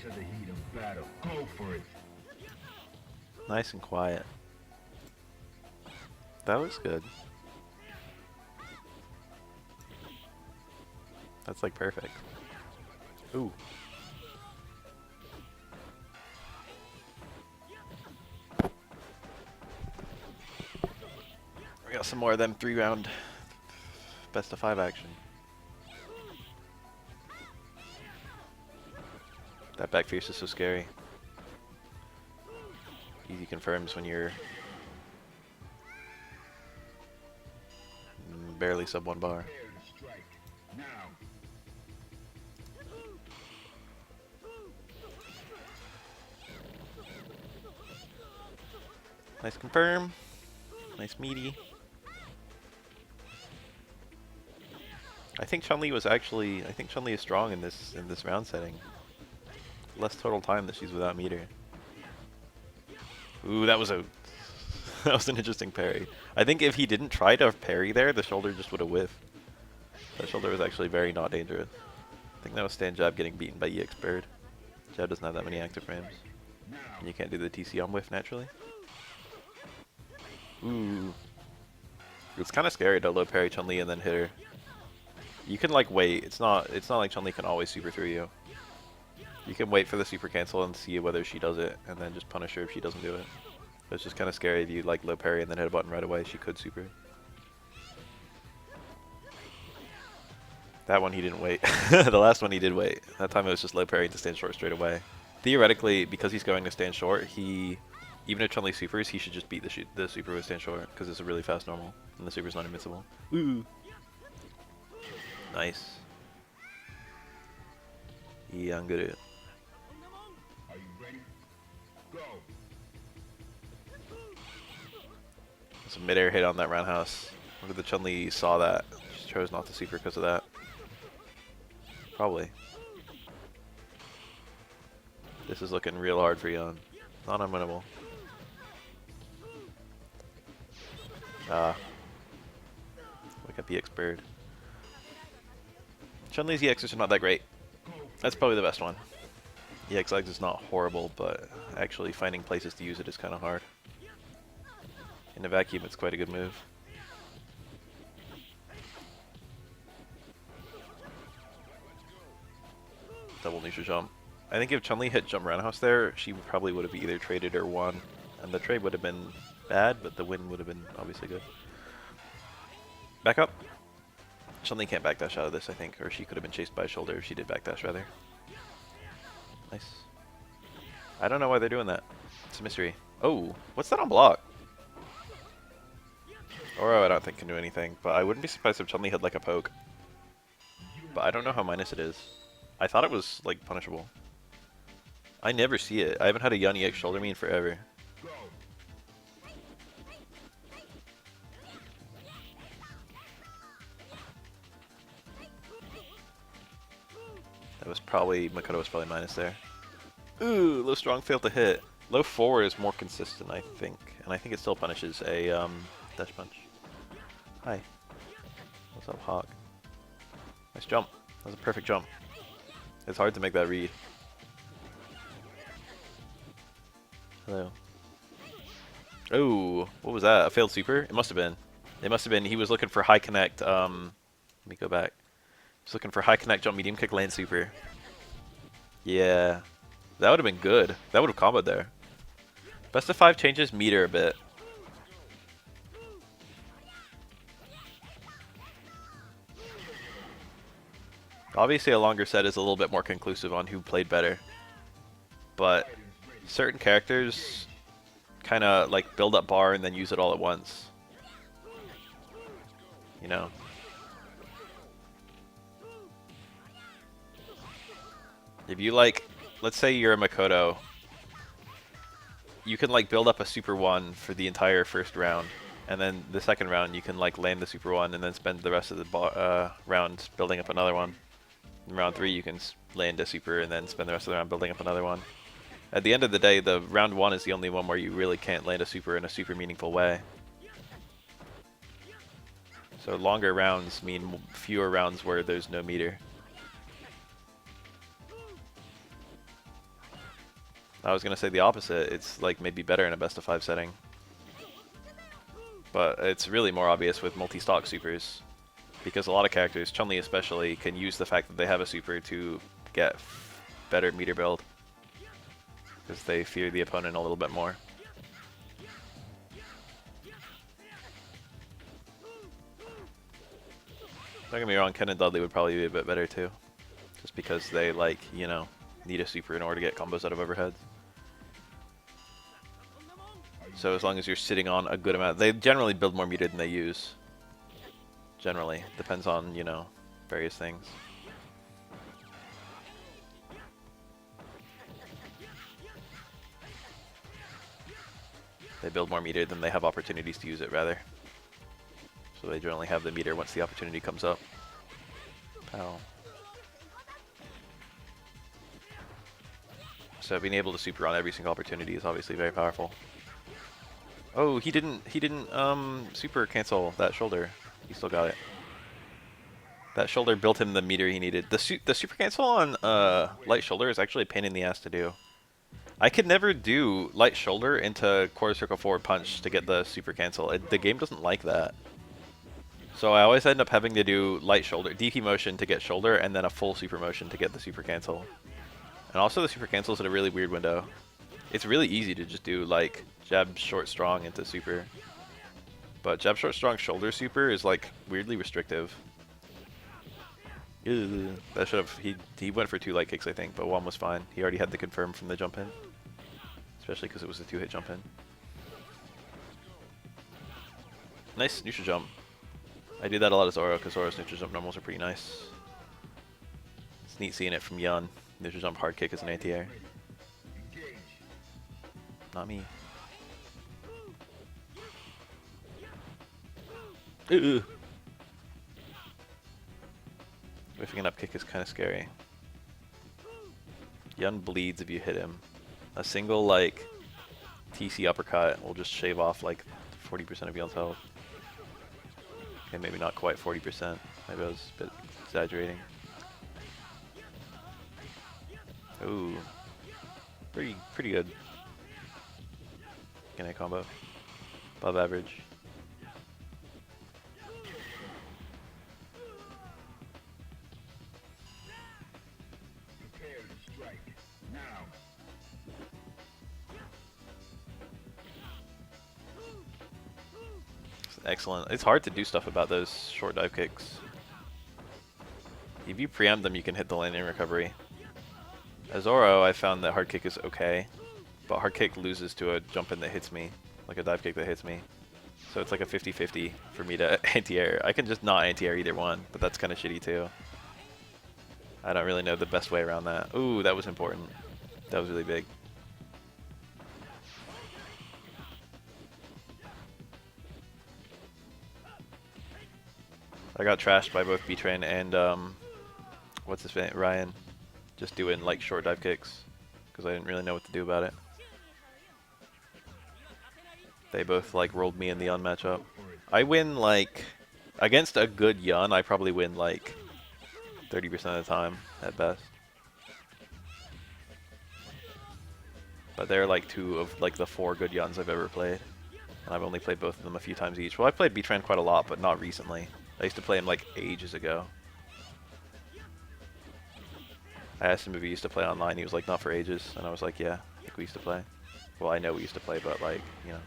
to the heat of battle. Go for it. Nice and quiet. That looks good. That's like perfect. Ooh. We got some more of them 3-round best of 5 action. That back fierce is so scary. Easy confirms when you're barely sub 1 bar. Nice confirm. Nice meaty. I think Chun-Li was actually, I think Chun-Li is strong in this round setting. Less total time that she's without meter. Ooh, that was a that was an interesting parry. I think if he didn't try to parry there, the shoulder just would have whiffed. That shoulder was actually very not dangerous. I think that was stand jab getting beaten by EX Bird. Jab doesn't have that many active frames. And you can't do the TC on whiff naturally. Ooh. It's kind of scary to low parry Chun-Li and then hit her. You can like wait. It's not like Chun-Li can always super through you. You can wait for the super cancel and see whether she does it, and then just punish her if she doesn't do it. But it's just kind of scary if you like low parry and then hit a button right away. She could super. That one he didn't wait. The last one he did wait. That time it was just low parry to stand short straight away. Theoretically, because he's going to stand short, even if Chun-Li supers, he should just beat the super with stand short, because it's a really fast normal, and the super's not invincible. Ooh. Nice. Yeah, I'm good at it. Are you ready? Go. It's a mid-air hit on that roundhouse. Wonder if the Chun-Li saw that. She chose not to super because of that. Probably. This is looking real hard for Yon. Not unwinnable. Wake up EX Bird. Chun-Li's EXs are not that great. That's probably the best one. EX legs is not horrible, but actually finding places to use it is kind of hard. In a vacuum, it's quite a good move. Double neutral jump. I think if Chun-Li hit jump roundhouse there, she probably would have either traded or won. And the trade would have been bad, but the win would have been obviously good. Back up. Chun-Li can't backdash out of this, I think. Or she could have been chased by a shoulder if she did backdash, rather. Nice. I don't know why they're doing that. It's a mystery. Oh, what's that on block? Oro I don't think can do anything, but I wouldn't be surprised if Chun-Li had like a poke. But I don't know how minus it is. I thought it was like punishable. I never see it. I haven't had a Yan EX shoulder me in forever. That was probably, Makoto was probably minus there. Ooh, low strong failed to hit. Low 4 is more consistent, I think. And I think it still punishes a dash punch. Hi. What's up, Hawk? Nice jump. That was a perfect jump. It's hard to make that read. Hello. Oh, what was that? A failed super? It must have been. It must have been. He was looking for high connect. Let me go back. He was looking for high connect jump medium kick land super. Yeah. That would have been good. That would have comboed there. Best of 5 changes meter a bit. Obviously a longer set is a little bit more conclusive on who played better. But certain characters kind of like build up bar and then use it all at once. You know? If you like, let's say you're a Makoto, you can like build up a super 1 for the entire first round, and then the second round you can like land the super 1 and then spend the rest of the round building up another one. In round 3 you can land a super and then spend the rest of the round building up another one. At the end of the day, the round 1 is the only one where you really can't land a super in a super meaningful way. So longer rounds mean fewer rounds where there's no meter. I was gonna say the opposite. It's like maybe better in a best of 5 setting. But it's really more obvious with multi-stock supers. Because a lot of characters, Chun-Li especially, can use the fact that they have a super to get better meter build. Because they fear the opponent a little bit more. Don't get me wrong, Ken and Dudley would probably be a bit better too. Just because they, like, you know, need a super in order to get combos out of overheads. So as long as you're sitting on a good amount, they generally build more meter than they use. Generally. Depends on, you know, various things. They build more meter than they have opportunities to use it, rather. So they generally have the meter once the opportunity comes up. Pow. So being able to super on every single opportunity is obviously very powerful. Oh, he didn't super cancel that shoulder. He still got it. That shoulder built him the meter he needed. The super cancel on light shoulder is actually a pain in the ass to do. I could never do light shoulder into quarter circle forward punch to get the super cancel. The game doesn't like that. So I always end up having to do light shoulder, DP motion to get shoulder, and then a full super motion to get the super cancel. And also the super cancel is at a really weird window. It's really easy to just do like jab short strong into super. But jab short strong shoulder super is like weirdly restrictive. Ew. That should have he went for 2 light kicks I think, but 1 was fine. He already had the confirm from the jump in. Especially because it was a 2-hit jump in. Nice neutral jump. I do that a lot as Zoro because Zoro's neutral jump normals are pretty nice. It's neat seeing it from Yun. Neutral jump hard kick as an anti-air. Not me. Ooh. Whiffing an up kick is kind of scary. Yun bleeds if you hit him. A single, like, TC uppercut will just shave off, like, 40% of Yun's health. Okay, maybe not quite 40%. Maybe I was a bit exaggerating. Ooh. Pretty good. Can I combo? Above average. Excellent. It's hard to do stuff about those short dive kicks. If you preempt them, you can hit the landing recovery. As Zoro, I found that hard kick is okay, but hard kick loses to a jump in that hits me, like a dive kick that hits me. So it's like a 50-50 for me to anti-air. I can just not anti-air either one, but that's kind of shitty too. I don't really know the best way around that. Ooh, that was important. That was really big. I got trashed by both B-Train and, what's his name, Ryan. Just doing, like, short dive kicks. Because I didn't really know what to do about it. They both, like, rolled me in the Yun matchup. I win, like, against a good Yun, I probably win, like, 30% of the time, at best. But they're, like, 2 of, like, the 4 good Yuns I've ever played. And I've only played both of them a few times each. Well, I've played B-Tran quite a lot, but not recently. I used to play him, like, ages ago. I asked him if he used to play online. He was like, not for ages. And I was like, yeah, I think we used to play. Well, I know we used to play, but, like, you know.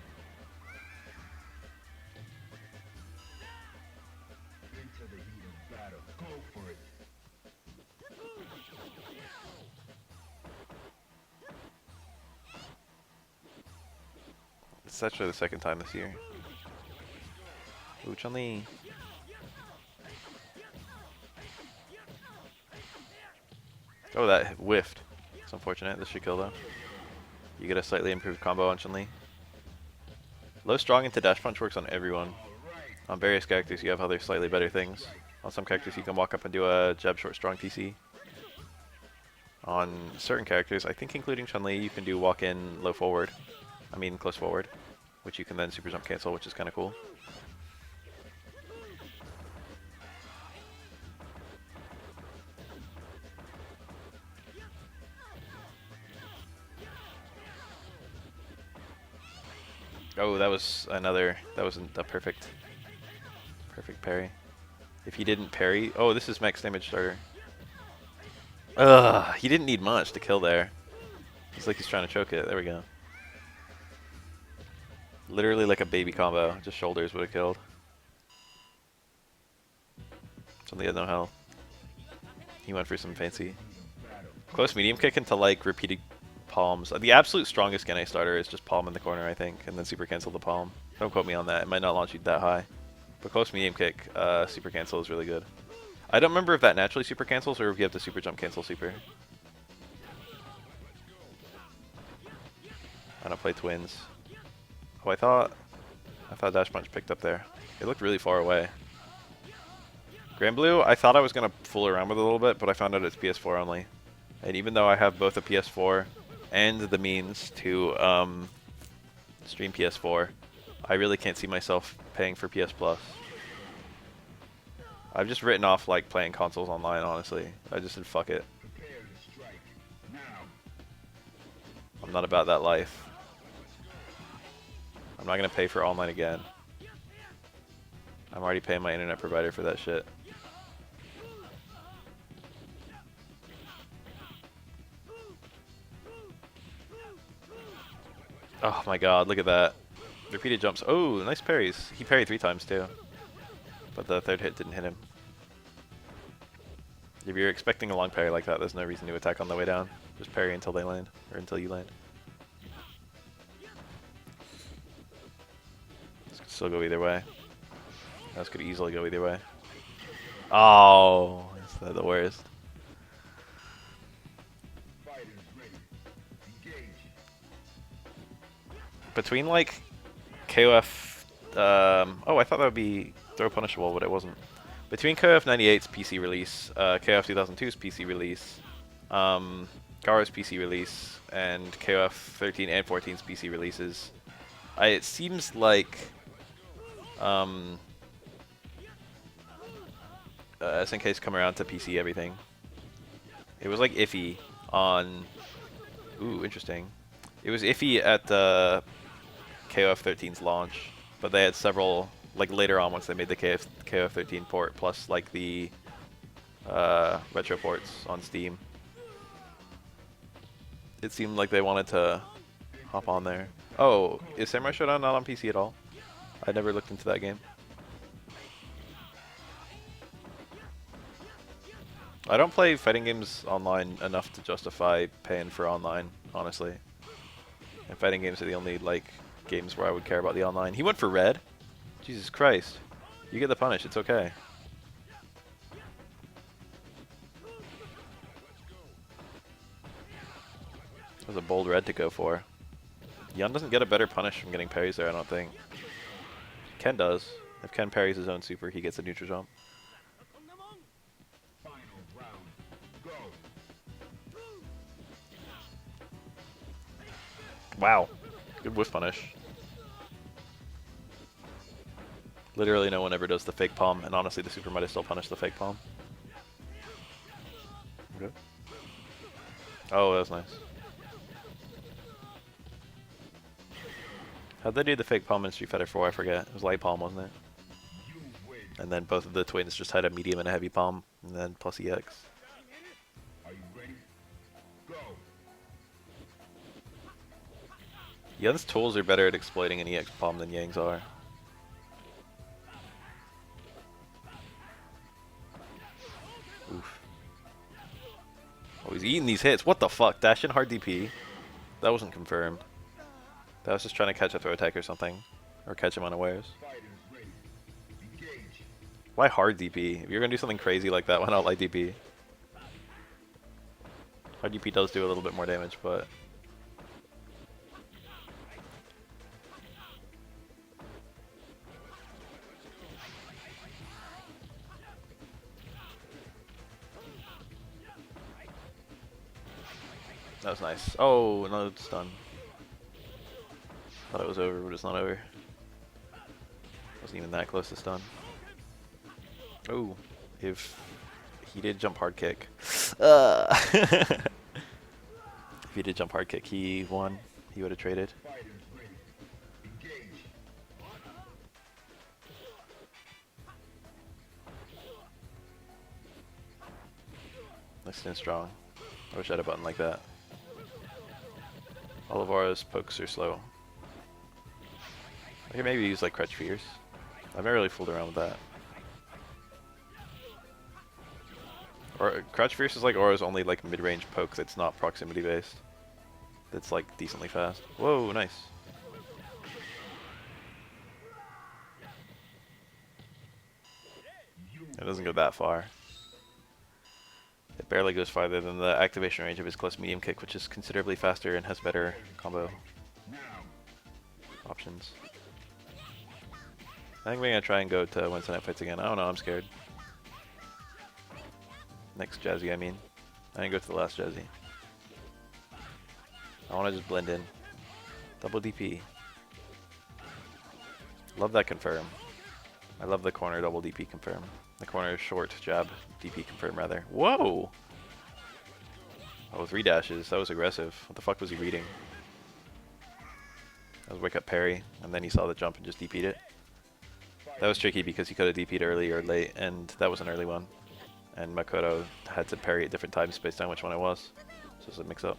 It's actually the 2nd time this year. Ooh, Chun-Li. Oh, that whiffed. It's unfortunate. This should kill, though. You get a slightly improved combo on Chun-Li. Low strong into dash punch works on everyone. On various characters, you have other slightly better things. On some characters, you can walk up and do a jab short strong TC. On certain characters, I think including Chun-Li, you can do walk in low forward. I mean close forward. Which you can then super jump cancel, which is kind of cool. Oh, that was another. That wasn't a perfect parry. If he didn't parry, oh, this is max damage starter. Ugh, he didn't need much to kill there. It's like he's trying to choke it. There we go. Literally like a baby combo. Just shoulders would have killed. Something had no health. He went for some fancy close medium kick into like repeated palms. The absolute strongest Gene starter is just palm in the corner, I think, and then super cancel the palm. Don't quote me on that. It might not launch you that high. But close medium kick, super cancel is really good. I don't remember if that naturally super cancels or if you have to super jump cancel super. I don't play twins. Oh, I thought Dash Punch picked up there. It looked really far away. Grand Blue, I thought I was going to fool around with it a little bit, but I found out it's PS4 only. And even though I have both a PS4 and the means to stream PS4, I really can't see myself paying for PS Plus. I've just written off like playing consoles online, honestly. I just said fuck it. I'm not about that life. I'm not going to pay for online again. I'm already paying my internet provider for that shit. Oh my god, look at that. Repeated jumps. Oh, nice parries. He parried 3 times too. But the third hit didn't hit him. If you're expecting a long parry like that, there's no reason to attack on the way down. Just parry until they land, or until you land. This could still go either way. This could easily go either way. Oh, is that the worst? Between like KOF, oh, I thought that would be throw punishable, but it wasn't. Between KOF 98's PC release, KOF 2002's PC release, Garo's PC release, and KOF 13 and 14's PC releases, it seems like SNK's come around to PC everything. It was like iffy on. Ooh, interesting. It was iffy at the KOF 13's launch, but they had several, like later on once they made the KOF 13 port, plus like the retro ports on Steam. It seemed like they wanted to hop on there. Oh, is Samurai Shodown not on PC at all? I never looked into that game. I don't play fighting games online enough to justify paying for online, honestly. And fighting games are the only like games where I would care about the online. He went for red? Jesus Christ. You get the punish, it's okay. That was a bold red to go for. Yun doesn't get a better punish from getting parries there, I don't think. Ken does. If Ken parries his own super, he gets a neutral jump. Wow. Good whiff punish. Literally no one ever does the fake palm, and honestly the super might have still punished the fake palm. Okay. Oh, that was nice. How'd they do the fake palm in Street Fighter 4? I forget. It was light palm, wasn't it? And then both of the twins just had a medium and a heavy palm, and then plus EX. Are you ready? Go. Yun's tools are better at exploiting an EX palm than Yang's are. Oof. Oh, he's eating these hits. What the fuck? Dash in hard DP? That wasn't confirmed. That was just trying to catch a throw attack or something. Or catch him unawares. Why hard DP? If you're gonna do something crazy like that, why not light DP? Hard DP does do a little bit more damage, but... that was nice. Oh, another stun. Thought it was over, but it's not over. Wasn't even that close to stun. Oh, if he did jump hard kick. If he did jump hard kick, he won. He would have traded. Nice and strong. I wish I had a button like that. All of Aura's pokes are slow. I could maybe use like Crutch Fierce. I've never really fooled around with that. Or Crouch Fierce is like Aura's only like mid-range poke that's not proximity based. That's like decently fast. Whoa, nice. It doesn't go that far. It barely goes farther than the activation range of his close medium kick, which is considerably faster and has better combo options. I think we're gonna try and go to Wednesday Night Fights again. I don't know, I'm scared. Next Jazzy, I mean. I didn't go to the last Jazzy. I want to just blend in. Double DP. Love that confirm. I love the corner double DP confirm. The corner short jab DP confirm rather. Whoa! Oh, 3 dashes. That was aggressive. What the fuck was he reading? That was wake up parry, and then he saw the jump and just DP'd it. That was tricky because he could have DP'd early or late, and that was an early one. And Makoto had to parry at different times based on which one it was. So it's a mix up.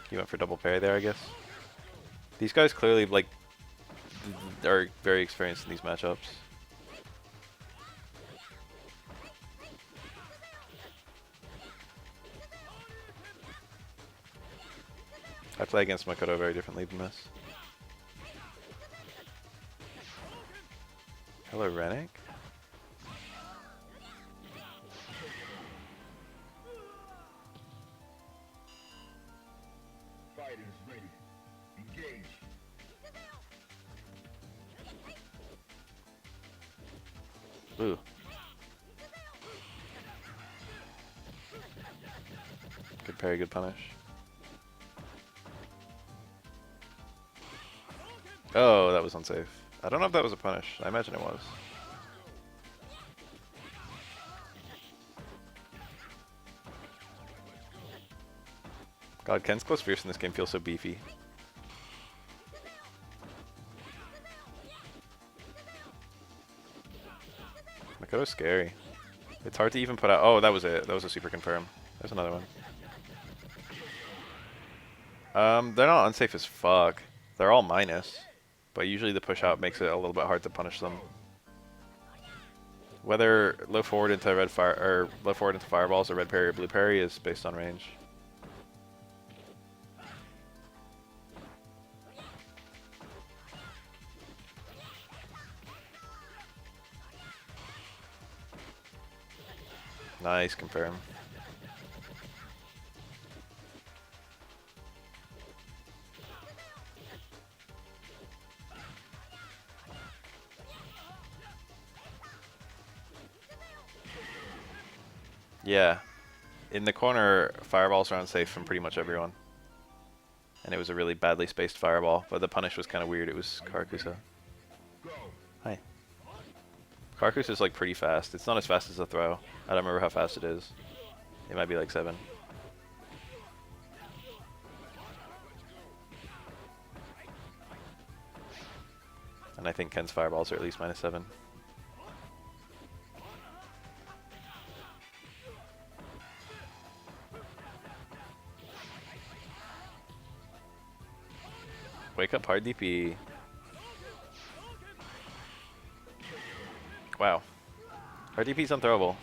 He went for double parry there, I guess. These guys clearly like are very experienced in these matchups. I play against Makoto very differently than this. Hello, Rennick. Fighters ready. Engage. Ooh. Good parry, good punish. Oh, that was unsafe. I don't know if that was a punish. I imagine it was. God, Ken's close fierce in this game feels so beefy. Makoto's scary. It's hard to even put out. Oh, that was it. That was a super confirm. There's another one. They're not unsafe as fuck. They're all minus. But usually the push out makes it a little bit hard to punish them. Whether low forward into red fire or low forward into fireballs or red parry or blue parry is based on range. Nice confirm. Yeah. In the corner, fireballs are unsafe from pretty much everyone. And it was a really badly spaced fireball, but the punish was kind of weird. It was Karakusa. Hi. Karakusa's like pretty fast. It's not as fast as a throw. I don't remember how fast it is. It might be like 7. And I think Ken's fireballs are at least -7. Wake up hard DP. Wow. Hard DP is unthrowable.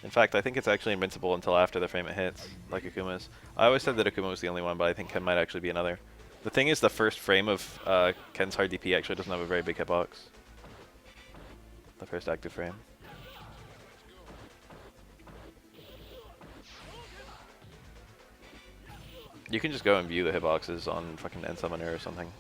In fact, I think it's actually invincible until after the frame it hits, like Akuma's. I always said that Akuma was the only one, but I think Ken might actually be another. The thing is, the first frame of Ken's hard DP actually doesn't have a very big hitbox. The first active frame. You can just go and view the hitboxes on fucking End Summoner or something.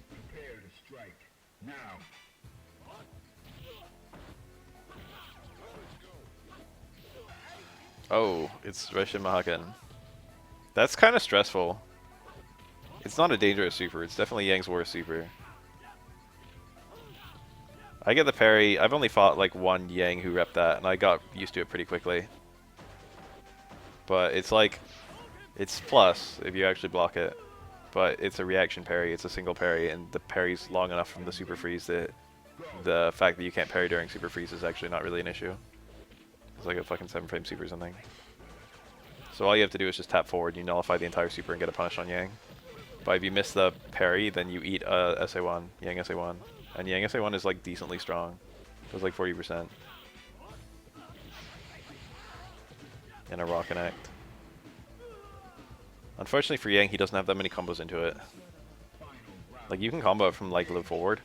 Prepare to strike. Now. Oh, it's Reshin Mahaken. That's kind of stressful. It's not a dangerous super. It's definitely Yang's worst super. I get the parry. I've only fought like one Yang who repped that, and I got used to it pretty quickly. But it's like, It's plus if you actually block it, but it's a reaction parry. It's a single parry, and the parry's long enough from the super freeze that the fact that you can't parry during super freeze is actually not really an issue. It's like a fucking 7-frame super or something. So all you have to do is just tap forward, you nullify the entire super and get a punish on Yang. But if you miss the parry, then you eat SA1, Yang SA1. And Yang SA1 is like decently strong. Does like 40%. And a raw connect. Unfortunately for Yang, he doesn't have that many combos into it. Like you can combo it from like low forward,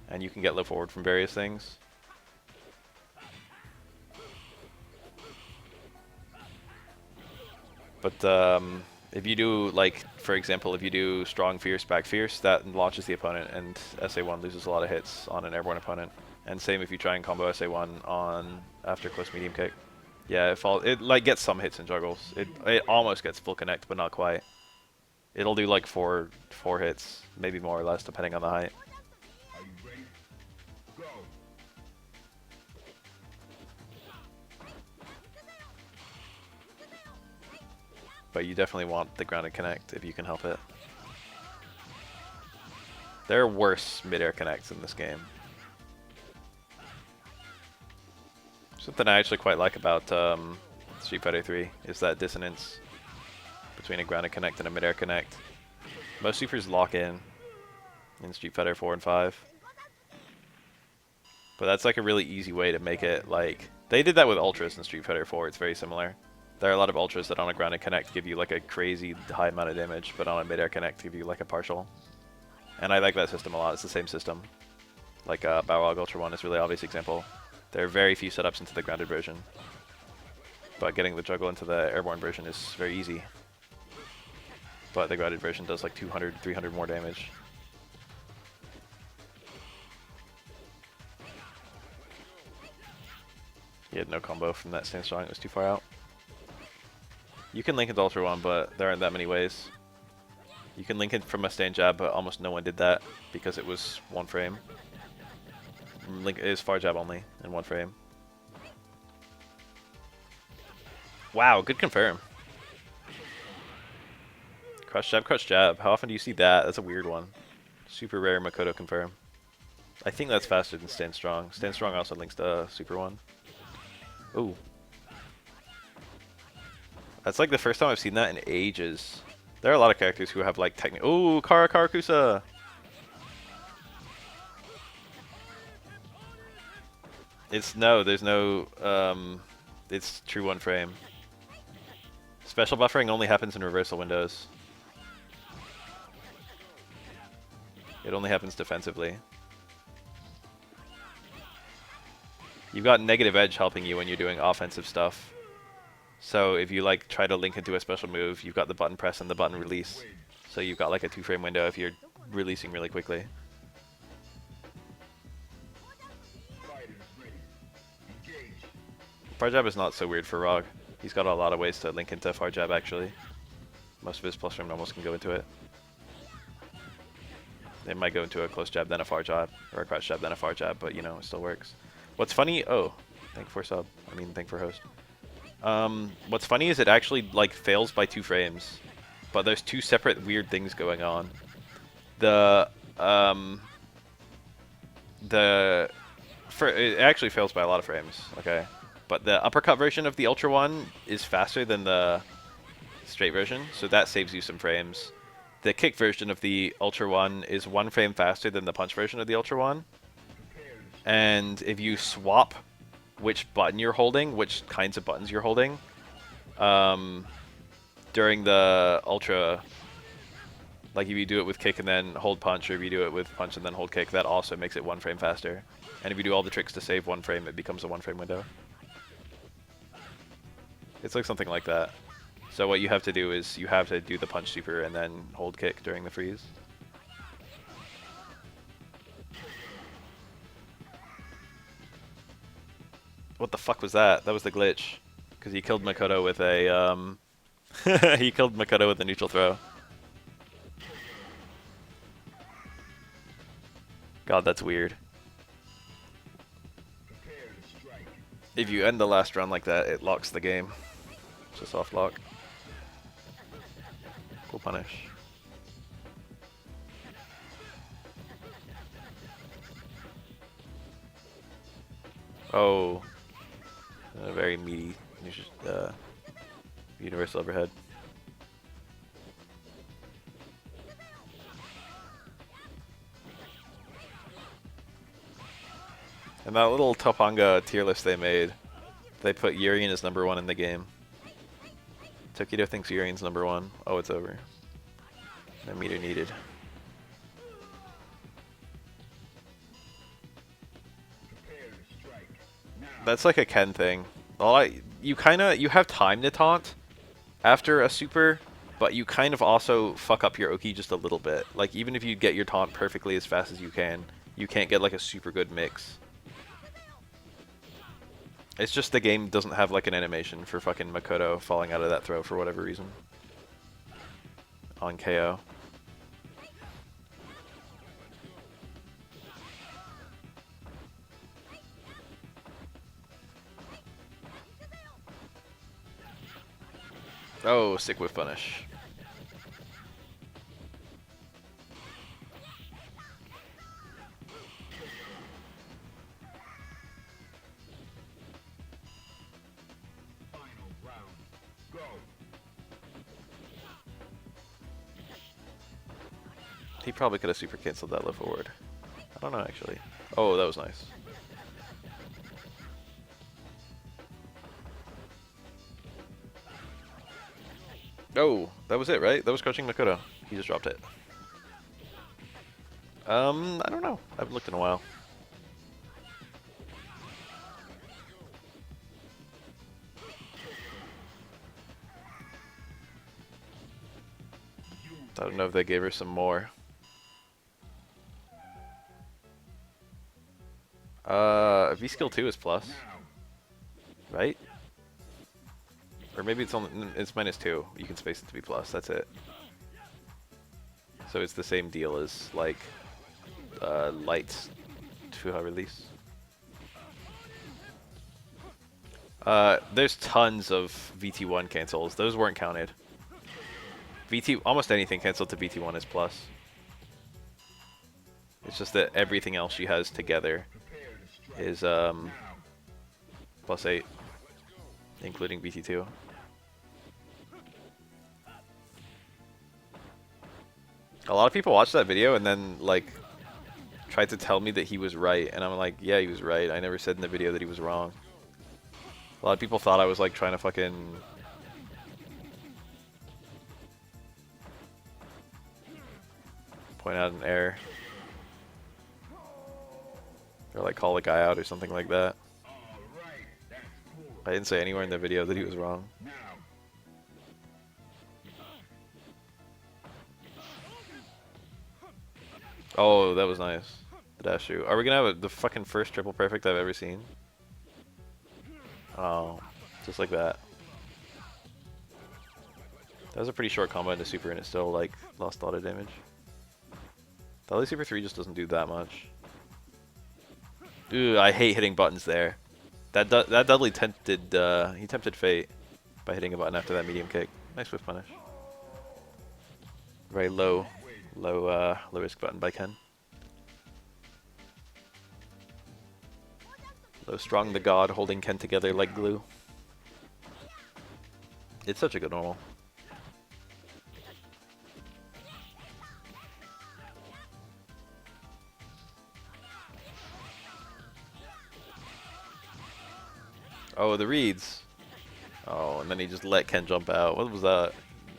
and you can get low forward from various things. But if you do, like, for example, if you do strong fierce, back fierce, that launches the opponent, and SA1 loses a lot of hits on an airborne opponent. And same if you try and combo SA1 on after close medium kick. Yeah, it like gets some hits and juggles. It almost gets full connect, but not quite. It'll do like four hits, maybe more or less, depending on the height. Are you ready? Go. But you definitely want the grounded connect if you can help it. There are worse mid-air connects in this game. Something I actually quite like about Street Fighter 3 is that dissonance between a grounded connect and a mid-air connect. Most supers lock in Street Fighter 4 and 5. But that's like a really easy way to make it like... They did that with Ultras in Street Fighter 4, it's very similar. There are a lot of Ultras that on a grounded connect give you like a crazy high amount of damage, but on a mid-air connect give you like a partial. And I like that system a lot, it's the same system. Like Balrog Ultra 1 is a really obvious example. There are very few setups into the grounded version. But getting the juggle into the airborne version is very easy. But the grounded version does like 200, 300 more damage. He had no combo from that stand strong, it was too far out. You can link into Ultra 1, but there aren't that many ways. You can link it from a stand jab, but almost no one did that because it was one frame. Link is far jab only in one frame. Wow, good confirm. Crush jab, crush jab. How often do you see that? That's a weird one. Super rare Makoto confirm. I think that's faster than Stand Strong. Stand Strong also links to Super 1. Ooh. That's like the first time I've seen that in ages. There are a lot of characters who have like technical. Ooh, Karakusa! There's no, it's true one frame. Special buffering only happens in reversal windows. It only happens defensively. You've got negative edge helping you when you're doing offensive stuff. So if you like try to link into a special move, you've got the button press and the button release. So you've got like a 2-frame window if you're releasing really quickly. Far jab is not so weird for Rog. He's got a lot of ways to link into far jab actually. Most of his plus frame normals can go into it. They might go into a close jab, then a far jab, or a crouch jab, then a far jab, but you know, it still works. What's funny, oh, thank for sub, thank for host. What's funny is it actually like fails by 2 frames, but there's 2 separate weird things going on. It actually fails by a lot of frames, okay? But the uppercut version of the Ultra 1 is faster than the straight version, so that saves you some frames. The kick version of the Ultra 1 is 1 frame faster than the punch version of the Ultra 1. And if you swap which button you're holding, which kinds of buttons you're holding, during the Ultra, like if you do it with kick and then hold punch, or if you do it with punch and then hold kick, that also makes it 1 frame faster. And if you do all the tricks to save 1 frame, it becomes a 1 frame window. It's like something like that. So what you have to do is you have to do the punch super and then hold kick during the freeze. What the fuck was that? That was the glitch. Because he killed Makoto with a, he killed Makoto with a neutral throw. God, that's weird. If you end the last round like that, it locks the game. It's a soft lock. punish. Oh, a very meaty universal overhead. And that little Topanga tier list they made, they put Urien as #1 in the game. Tokido thinks Urien's #1. Oh, it's over. No meter needed. That's like a Ken thing. You have time to taunt after a super, but you kind of also fuck up your Oki just a little bit. Like, even if you get your taunt perfectly as fast as you can't get like a super good mix. It's just the game doesn't have like an animation for fucking Makoto falling out of that throw for whatever reason. On KO. Oh, sick whiff punish. Final round. Go. He probably could have super canceled that low forward. I don't know actually. Oh, that was nice. Oh, that was it, right? That was crushing Makoto. He just dropped it. I don't know. I haven't looked in a while. I don't know if they gave her some more. V skill 2 is plus, right? Or maybe it's -2. You can space it to be plus. That's it. So it's the same deal as like Light's Fuha release. There's tons of VT1 cancels. Those weren't counted. Almost anything canceled to VT1 is plus. It's just that everything else she has together is +8, including VT2. A lot of people watched that video and then like tried to tell me that he was right, and I'm like, yeah, he was right. I never said in the video that he was wrong. A lot of people thought I was like trying to fucking point out an error. Or like call the guy out or something like that. I didn't say anywhere in the video that he was wrong. Oh, that was nice. The dash shoot. Are we gonna have the fucking first triple perfect I've ever seen? Oh, just like that. That was a pretty short combo into super and it still like lost a lot of damage. The LA Super 3 just doesn't do that much. Ooh, I hate hitting buttons there. That Dudley tempted, he tempted fate by hitting a button after that medium kick. Nice whiff punish. Very low risk button by Ken. Low strong the god holding Ken together like glue. It's such a good normal. Oh, the reads. Oh, and then he just let Ken jump out. What was that?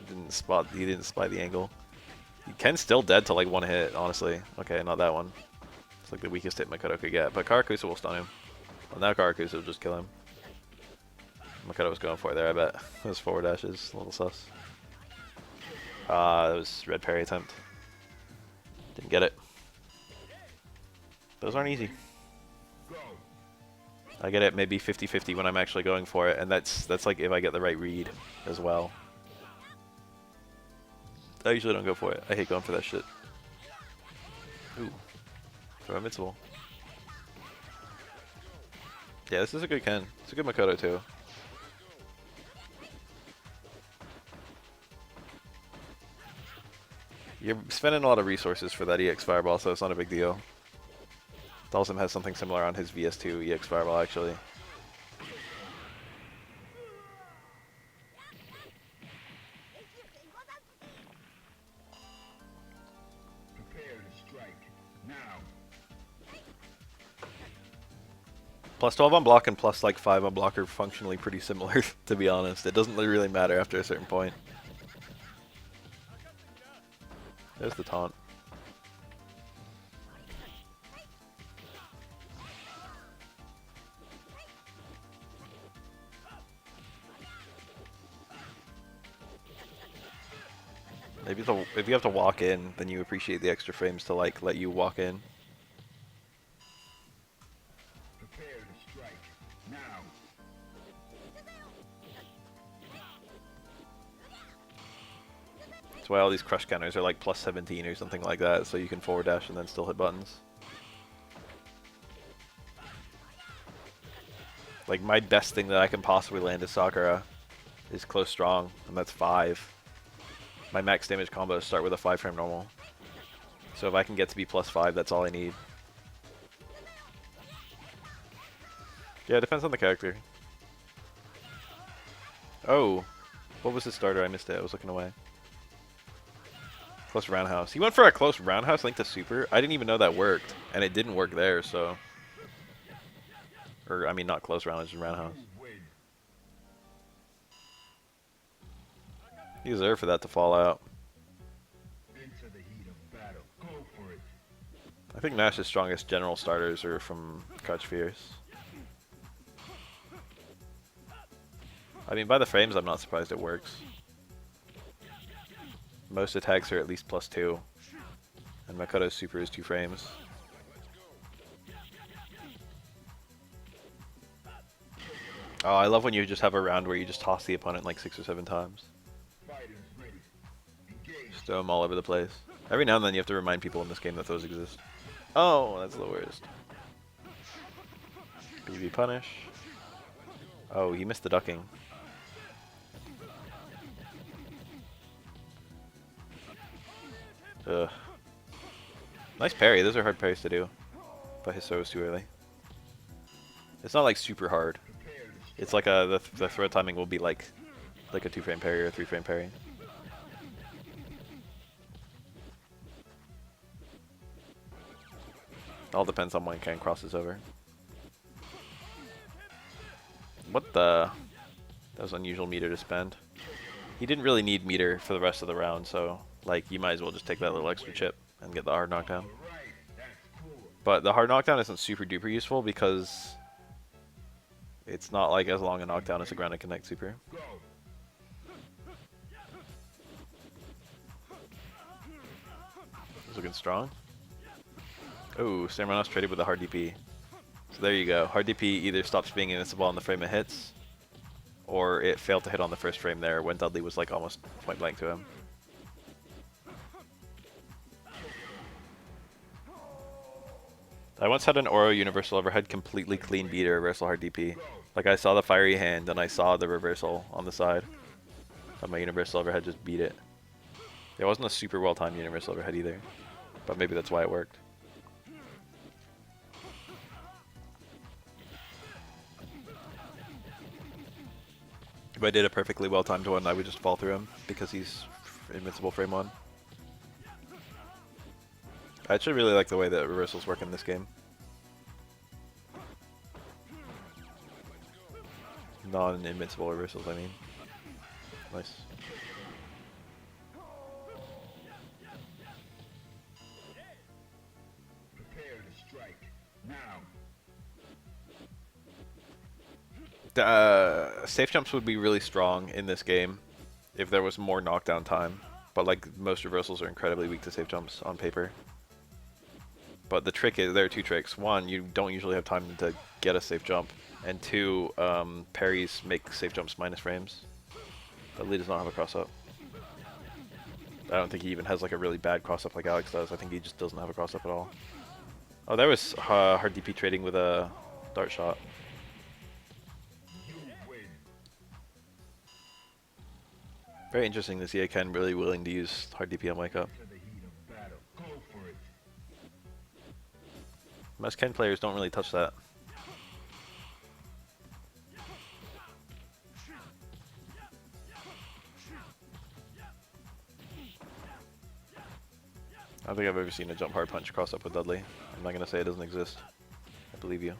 He didn't spy the angle. Ken's still dead to like one hit, honestly. Okay, not that one. It's like the weakest hit Makoto could get, but Karakusa will stun him. Well, now Karakusa will just kill him. Makoto was going for it there, I bet. Those forward dashes, a little sus. That was red parry attempt. Didn't get it. Those aren't easy. I get it maybe 50-50 when I'm actually going for it, and that's like if I get the right read as well. I usually don't go for it. I hate going for that shit. Ooh. Throw invincible. Yeah, this is a good Ken. It's a good Makoto too. You're spending a lot of resources for that EX Fireball, so it's not a big deal. Dalsum has something similar on his VS2 EX Fireball, actually. Prepare to strike. Now. Plus 12 on block and plus like 5 on block are functionally pretty similar, to be honest. It doesn't really matter after a certain point. There's the taunt. Maybe if you have to walk in, then you appreciate the extra frames to like let you walk in. Prepare to strike. Now. That's why all these crush counters are like plus 17 or something like that, so you can forward dash and then still hit buttons. Like my best thing that I can possibly land is Sakura is close strong, and that's 5. My max damage combos start with a 5 frame normal. So if I can get to be plus 5, that's all I need. Yeah, it depends on the character. Oh, what was his starter? I missed it. I was looking away. Close roundhouse. He went for a close roundhouse link to super. I didn't even know that worked, and it didn't work there, so. Or, I mean, not close roundhouse, just roundhouse. He deserved for that to fall out. Into the heat of battle. Go for it. I think Nash's strongest general starters are from Crouch Fierce. I mean, by the frames, I'm not surprised it works. Most attacks are at least plus 2. And Makoto's super is 2 frames. Oh, I love when you just have a round where you just toss the opponent like 6 or 7 times. Fighters ready. Engage. Just throw them all over the place. Every now and then you have to remind people in this game that those exist. Oh, that's the worst. BB punish. Oh, he missed the ducking. Ugh. Nice parry. Those are hard parries to do. But his throw was too early. It's not like super hard. It's like the throw timing will be like a 2 frame parry or a 3 frame parry. All depends on when Ken crosses over. What the? That was unusual meter to spend. He didn't really need meter for the rest of the round, so like you might as well just take that little extra chip and get the hard knockdown. But the hard knockdown isn't super duper useful because it's not like as long a knockdown as a ground and connect super. He's looking strong. Oh, Samuranos traded with a hard DP. So there you go. Hard DP either stops being invincible on the frame it hits, or it failed to hit on the first frame there when Dudley was like almost point blank to him. I once had an Oro Universal Overhead completely clean beat a reversal hard DP. Like I saw the fiery hand and I saw the reversal on the side. But my Universal Overhead just beat it. It wasn't a super well timed Universal Overhead either. But maybe that's why it worked. If I did a perfectly well timed one, I would just fall through him because he's invincible frame 1. I actually really like the way that reversals work in this game. Non-invincible reversals, I mean. Nice. Prepare to strike. Now. Safe jumps would be really strong in this game if there was more knockdown time. But like most reversals are incredibly weak to safe jumps on paper. But the trick is, there are 2 tricks. 1, you don't usually have time to get a safe jump. And 2, parries make safe jumps minus frames. But Lee does not have a cross-up. I don't think he even has like a really bad cross-up like Alex does. I think he just doesn't have a cross-up at all. Oh, there was hard DP trading with a dart shot. Very interesting to see Ken really willing to use hard DP on wake up. Most Ken players don't really touch that. I don't think I've ever seen a jump hard punch cross up with Dudley. I'm not gonna say it doesn't exist. I believe you.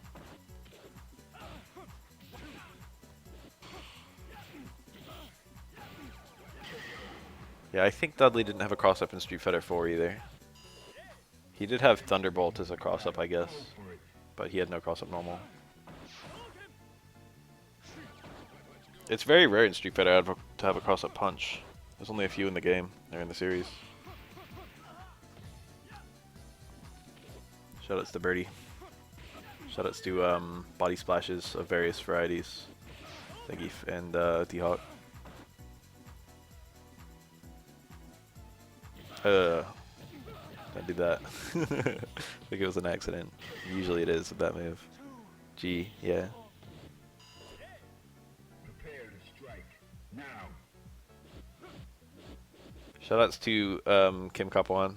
Yeah, I think Dudley didn't have a cross up in Street Fighter 4 either. He did have Thunderbolt as a cross up, I guess, but he had no cross up normal. It's very rare in Street Fighter to have a cross up punch. There's only a few in the game, or in the series. Shoutouts to Birdie. Shoutouts to body splashes of various varieties. Thank you, and D-Hawk. Don't do that. I think it was an accident. Usually it is with that move. G, yeah. Prepare to strike. Now. Shoutouts to Kim Kapawan.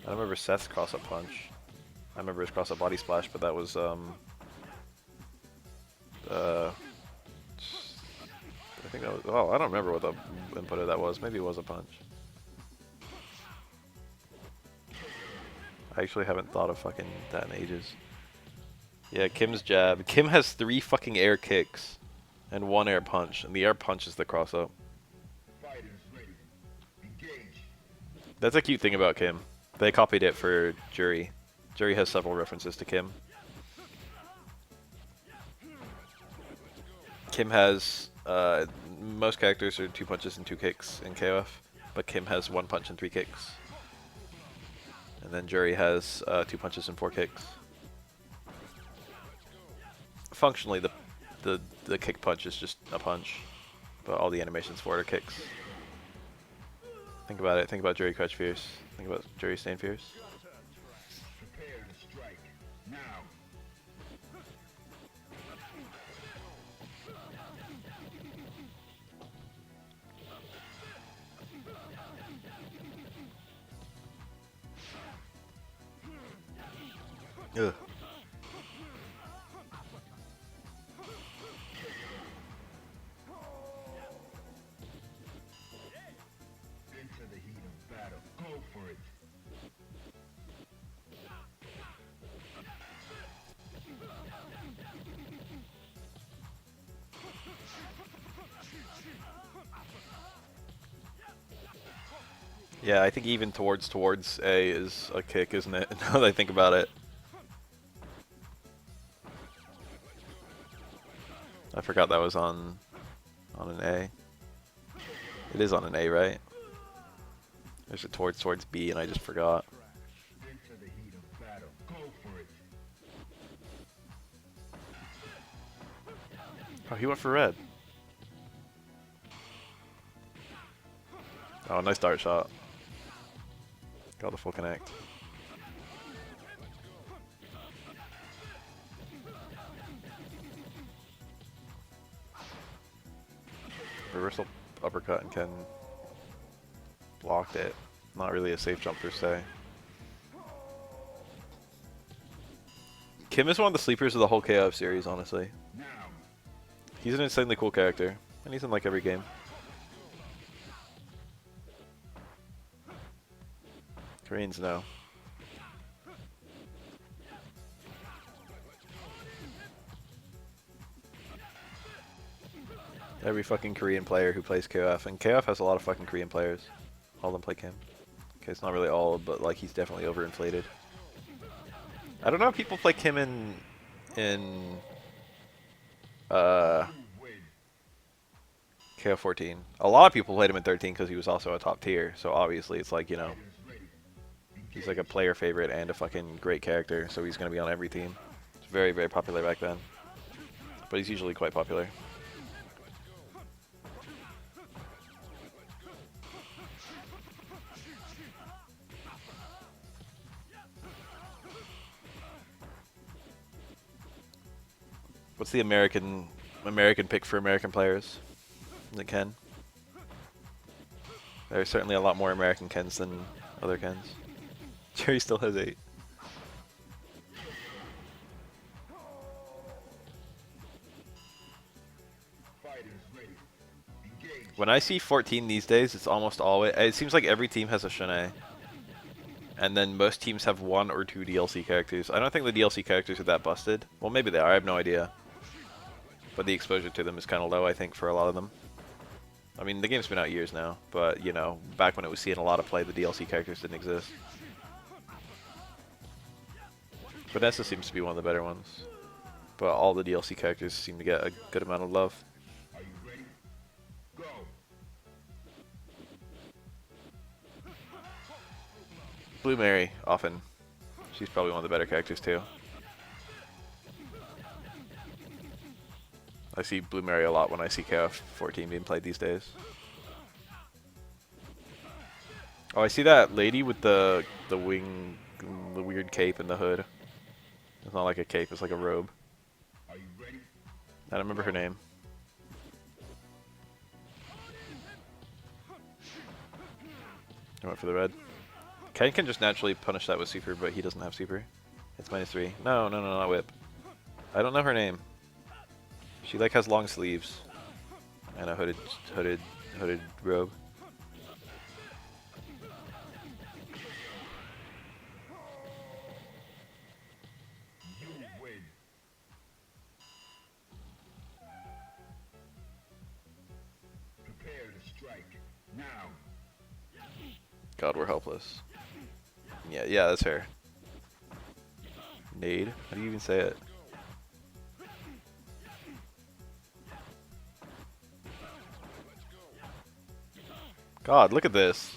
I don't remember Seth's cross-up punch. I remember his cross-up body splash, but that was I think that was. Oh, I don't remember what the input of that was. Maybe it was a punch. I actually haven't thought of fucking that in ages. Yeah, Kim's jab. Kim has 3 fucking air kicks and 1 air punch, and the air punch is the cross-up. Fighters ready. Engage. That's a cute thing about Kim. They copied it for Jury. Jury has several references to Kim. Kim has most characters are 2 punches and 2 kicks in KOF, but Kim has 1 punch and 3 kicks. And then Jury has 2 punches and 4 kicks. Functionally, the kick punch is just a punch, but all the animations for it are kicks. Think about it. Think about Jury Crouch Fierce. Think about Jury Stand Fierce. Prepare to strike. Now. Ugh. Into the heat of battle. Go for it. Yeah, I think even towards A is a kick, isn't it? Now that I think about it. I forgot that was on an A. It is on an A, right? There's a towards B, and I just forgot. Into the heat of battle. Go for it. Oh, he went for red. Oh, nice dart shot. Got the full connect. Reversal uppercut and Ken blocked it. Not really a safe jump per se. Kim is one of the sleepers of the whole KOF series, honestly. Now. He's an insanely cool character, and he's in like every game. Koreans know. Every fucking Korean player who plays KOF, and KOF has a lot of fucking Korean players. All of them play Kim. Okay, it's not really all, but like he's definitely overinflated. I don't know if people play Kim in KOF 14. A lot of people played him in 13 because he was also a top tier. So obviously it's like, you know, he's like a player favorite and a fucking great character. So he's gonna be on every team. It's very, very popular back then. But he's usually quite popular. What's the American pick for American players? Is it Ken? There are certainly a lot more American Kens than other Kens. Jerry still has 8. Fighters ready. Engage. When I see 14 these days, it's almost always. It seems like every team has a Shanae. And then most teams have 1 or 2 DLC characters. I don't think the DLC characters are that busted. Well, maybe they are. I have no idea. But the exposure to them is kind of low, I think, for a lot of them. I mean, the game's been out years now. But, you know, back when it was seeing a lot of play, the DLC characters didn't exist. Vanessa seems to be one of the better ones. But all the DLC characters seem to get a good amount of love. Are you ready? Go. Blue Mary, often. She's probably one of the better characters, too. I see Blue Mary a lot when I see KOF 14 being played these days. Oh, I see that lady with the wing, the weird cape and the hood. It's not like a cape, it's like a robe. Are you ready? I don't remember her name. I went for the red. Ken can just naturally punish that with super, but he doesn't have super. It's -3. No, no, no, not whip. I don't know her name. She like has long sleeves and a hooded robe. You win. Prepare to strike. Now. God, we're helpless. Yeah, yeah, that's her. Nade? How do you even say it? God, look at this.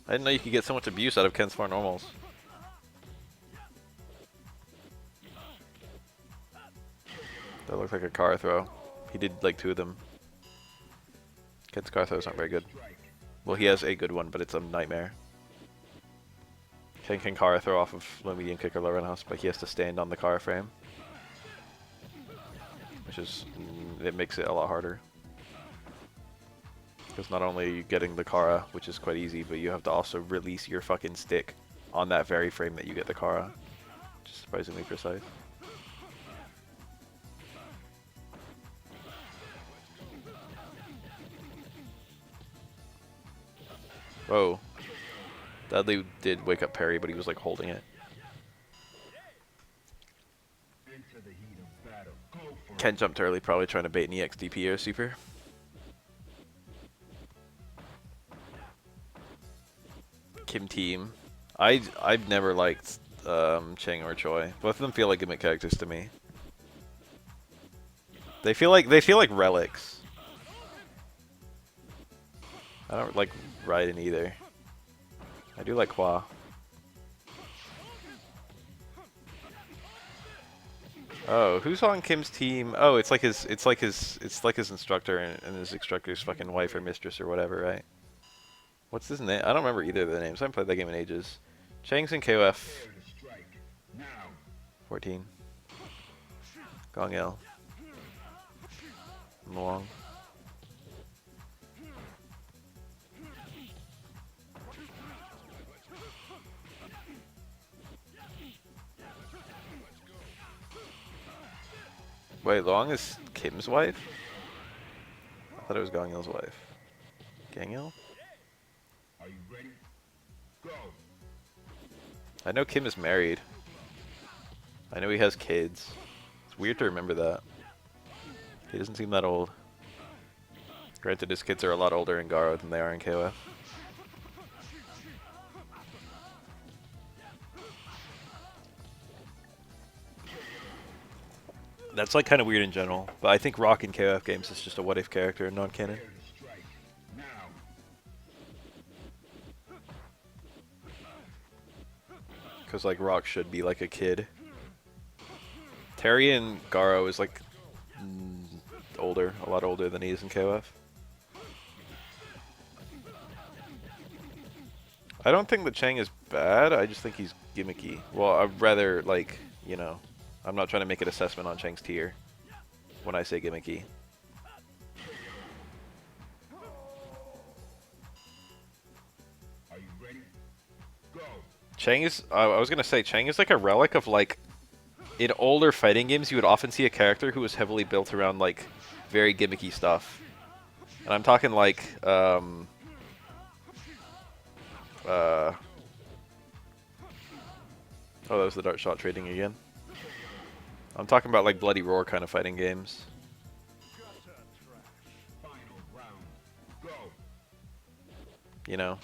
I didn't know you could get so much abuse out of Ken's 4 normals. That looks like a car throw. He did like 2 of them. Ken's car throws aren't very good. Well, he has a good one, but it's a nightmare. Ken can car throw off of low medium kick or low roundhouse, but he has to stand on the car frame. Which is, it makes it a lot harder. Because not only are you getting the Kara, which is quite easy, but you have to also release your fucking stick on that very frame that you get the Kara. Which is surprisingly precise. Whoa. Dudley did wake up parry, but he was like holding it. Into the heat of battle. Go for Ken jumped early, probably trying to bait an EXDP or super. Kim team. I've never liked Chang or Choi. Both of them feel like gimmick characters to me. They feel like relics. I don't like Raiden either. I do like Hua. Oh, who's on Kim's team? Oh, it's like his instructor and his instructor's fucking wife or mistress or whatever, right? What's his name? I don't remember either of the names. I haven't played that game in ages. Chang's in KOF prepare to strike. Now. 14. Gong Il. Muang. Wait, Long is Kim's wife? I thought it was Gong Il's wife. Gang Il? Are you ready? Go. I know Kim is married. I know he has kids. It's weird to remember that. He doesn't seem that old. Granted, his kids are a lot older in Garo than they are in KOF. That's like kind of weird in general, but I think Rock in KOF games is just a what if character, non-canon. Prepare to strike. Now. Because like Rock should be like a kid. Terry in Garo is like older, a lot older than he is in KOF. I don't think that Chang is bad, I just think he's gimmicky. Well, I'd rather like, you know, I'm not trying to make an assessment on Chang's tier when I say gimmicky. Are you ready? Go. Chang is. I was gonna say Chang is like a relic of like, in older fighting games, you would often see a character who was heavily built around like very gimmicky stuff, and I'm talking like oh, that was the dart shot trading again. I'm talking about like Bloody Roar kind of fighting games. Final round. Go. You know.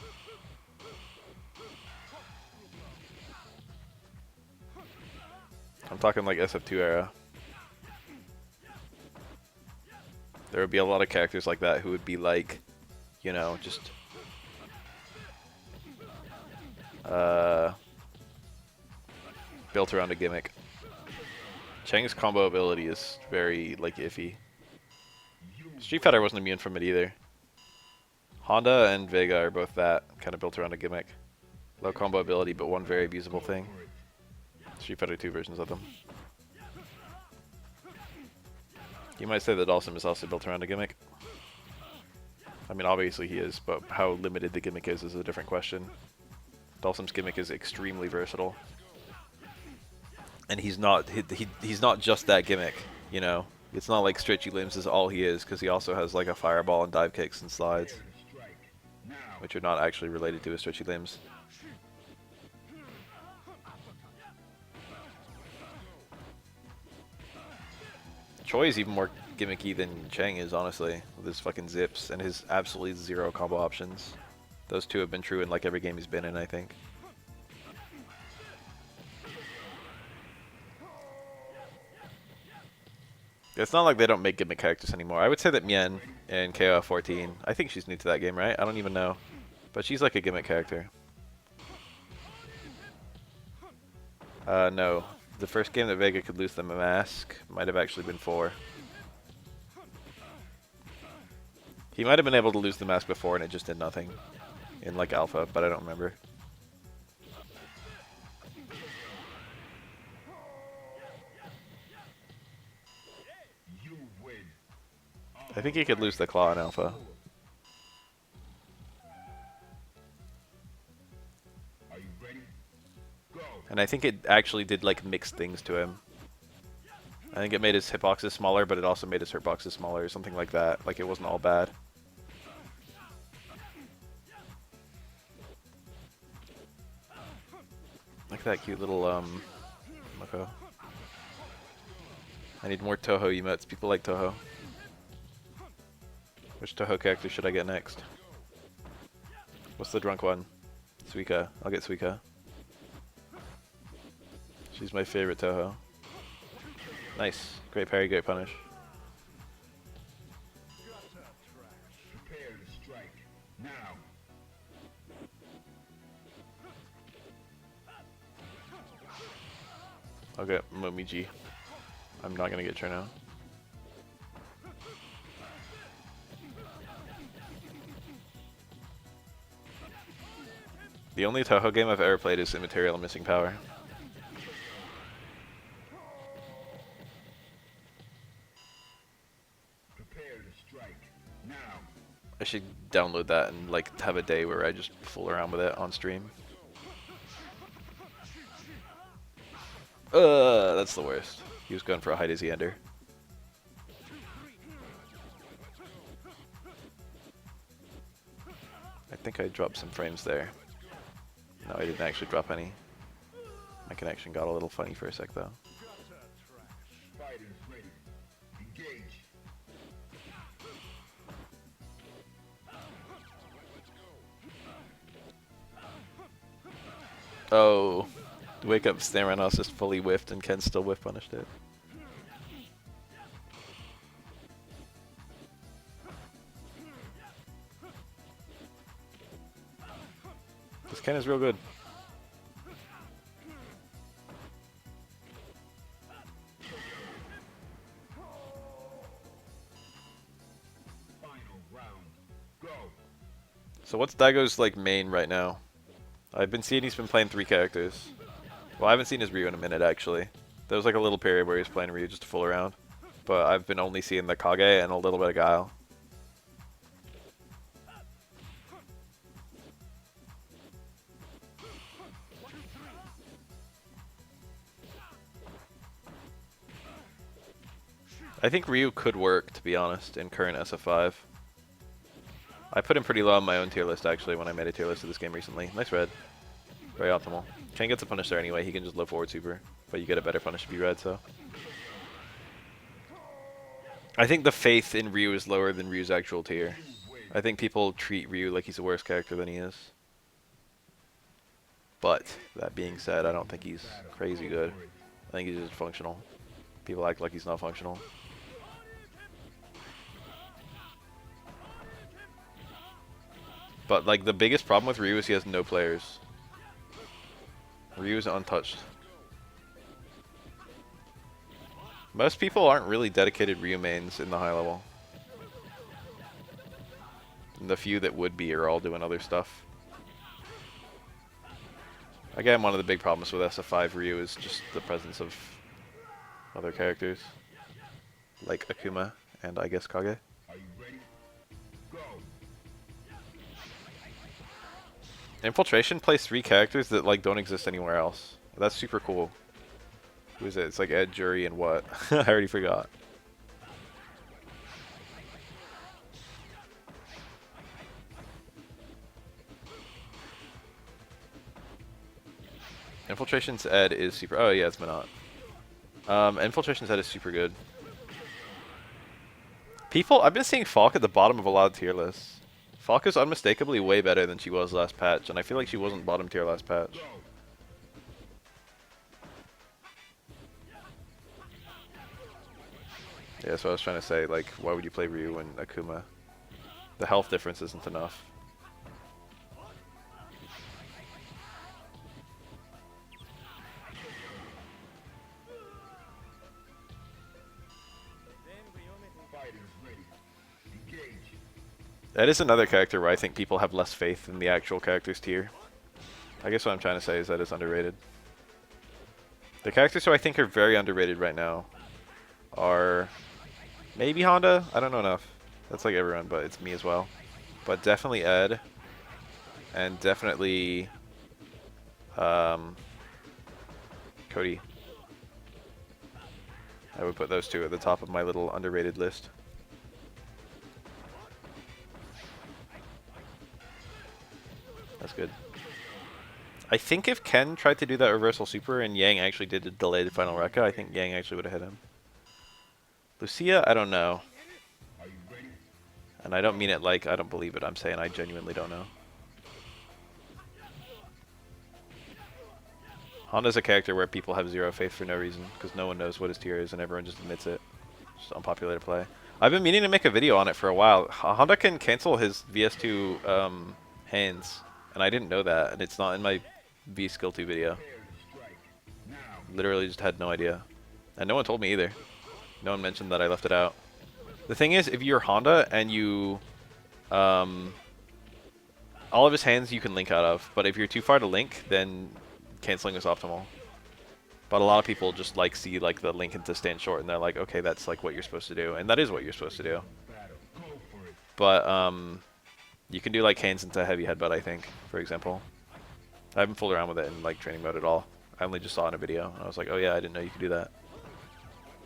I'm talking like SF2 era. There would be a lot of characters like that who would be like, you know, just built around a gimmick. Chang's combo ability is very like iffy. Street Fighter wasn't immune from it either. Honda and Vega are both that, kind of built around a gimmick. Low combo ability, but one very abusable thing. Street Fighter 2 versions of them. You might say that Dawson is also built around a gimmick. I mean, obviously he is, but how limited the gimmick is a different question. Dawson's gimmick is extremely versatile. And he's not just that gimmick, you know? It's not like Stretchy Limbs is all he is, because he also has like a fireball and dive kicks and slides, which are not actually related to his Stretchy Limbs. Choi is even more gimmicky than Chang is, honestly, with his fucking zips and his absolutely zero combo options. Those two have been true in like every game he's been in, I think. It's not like they don't make gimmick characters anymore. I would say that Mien in KOF14, I think she's new to that game, right? I don't even know. But she's like a gimmick character. No. The first game that Vega could lose the mask might have actually been 4. He might have been able to lose the mask before and it just did nothing in like alpha, but I don't remember. I think he could lose the claw in alpha. Are you ready? Go. And I think it actually did like mixed things to him. I think it made his hitboxes smaller, but it also made his hurtboxes smaller or something like that. Like it wasn't all bad. Look at that cute little Mako. I need more Toho emotes. People like Toho. Which Toho character should I get next? What's the drunk one? Suika. I'll get Suika. She's my favorite Toho. Nice. Great parry, great punish. Prepare to strike. Now. I'll get Momiji. I'm not gonna get Cherno. The only Toho game I've ever played is Immaterial and Missing Power. Prepare to strike. Now. I should download that and like have a day where I just fool around with it on stream. That's the worst. He was going for a high dizzy ender. I think I dropped some frames there. No, I didn't actually drop any. My connection got a little funny for a sec though. Fighters ready. Engage. Oh, wake up Stamanos just fully whiffed and Ken still whiff punished it. This Ken is real good. Final round. Go. So what's Daigo's like main right now? I've been seeing he's been playing 3 characters. Well, I haven't seen his Ryu in a minute actually. There was like a little period where he was playing Ryu just to fool around. But I've been only seeing the Kage and a little bit of Guile. I think Ryu could work, to be honest, in current SF5. I put him pretty low on my own tier list, actually, when I made a tier list of this game recently. Nice red. Very optimal. Chen gets a punish there anyway. He can just low forward super, but you get a better punish if you red, so. I think the faith in Ryu is lower than Ryu's actual tier. I think people treat Ryu like he's a worse character than he is. But, that being said, I don't think he's crazy good. I think he's just functional. People act like he's not functional. But, like, the biggest problem with Ryu is he has no players. Ryu is untouched. Most people aren't really dedicated Ryu mains in the high level. And the few that would be are all doing other stuff. Again, one of the big problems with SF5 Ryu is just the presence of other characters. Like Akuma and I guess Kage. Are you ready? Go. Infiltration plays 3 characters that like don't exist anywhere else. That's super cool. Who is it? It's like Ed, Jury, and what? I already forgot. Infiltration's Ed is super. Oh yeah, it's Minot. Infiltration's Ed is super good. I've been seeing Falk at the bottom of a lot of tier lists. Falk is unmistakably way better than she was last patch, and I feel like she wasn't bottom tier last patch. Yeah, so I was trying to say, like, why would you play Ryu and Akuma? The health difference isn't enough. That is another character where I think people have less faith in the actual character's tier. I guess what I'm trying to say is that it's underrated. The characters who I think are very underrated right now are maybe Honda. I don't know enough. That's like everyone, but it's me as well. But definitely Ed. And definitely Cody. I would put those two at the top of my little underrated list. That's good. I think if Ken tried to do that reversal super and Yang actually did a delayed final Rekka, I think Yang actually would have hit him. Lucia, I don't know. And I don't mean it like I don't believe it. I'm saying I genuinely don't know. Honda's a character where people have zero faith for no reason, because no one knows what his tier is and everyone just admits it. Just unpopular to play. I've been meaning to make a video on it for a while. Honda can cancel his VS2 hands, and I didn't know that, and it's not in my V skill 2 video. Literally just had no idea. And no one told me either. No one mentioned that I left it out. The thing is, if you're Honda and you... all of his hands you can link out of, but if you're too far to link, then canceling is optimal. But a lot of people just like see like the link into stand short, and they're like, okay, that's like what you're supposed to do, and that is what you're supposed to do. But you can do like hands into heavy headbutt, I think, for example. I haven't fooled around with it in like training mode at all. I only just saw it in a video, and I was like, oh yeah, I didn't know you could do that.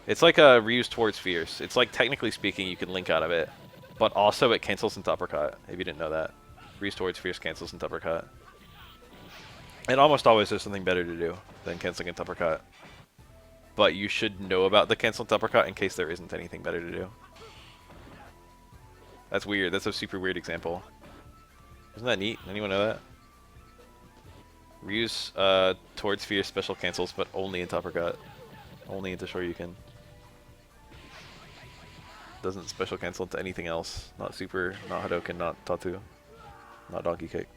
It's like a reuse towards fierce. It's like technically speaking, you can link out of it, but also it cancels into uppercut. If you didn't know that, reuse towards fierce cancels into uppercut. And almost always there's something better to do than canceling into uppercut. But you should know about the cancel into uppercut in case there isn't anything better to do. That's weird. That's a super weird example. Isn't that neat? Anyone know that? Reuse towards fierce special cancels, but only into uppercut. Only into Shoryuken. Doesn't special cancel into anything else. Not super, not Hadoken, not Tatu, not Donkey Kick.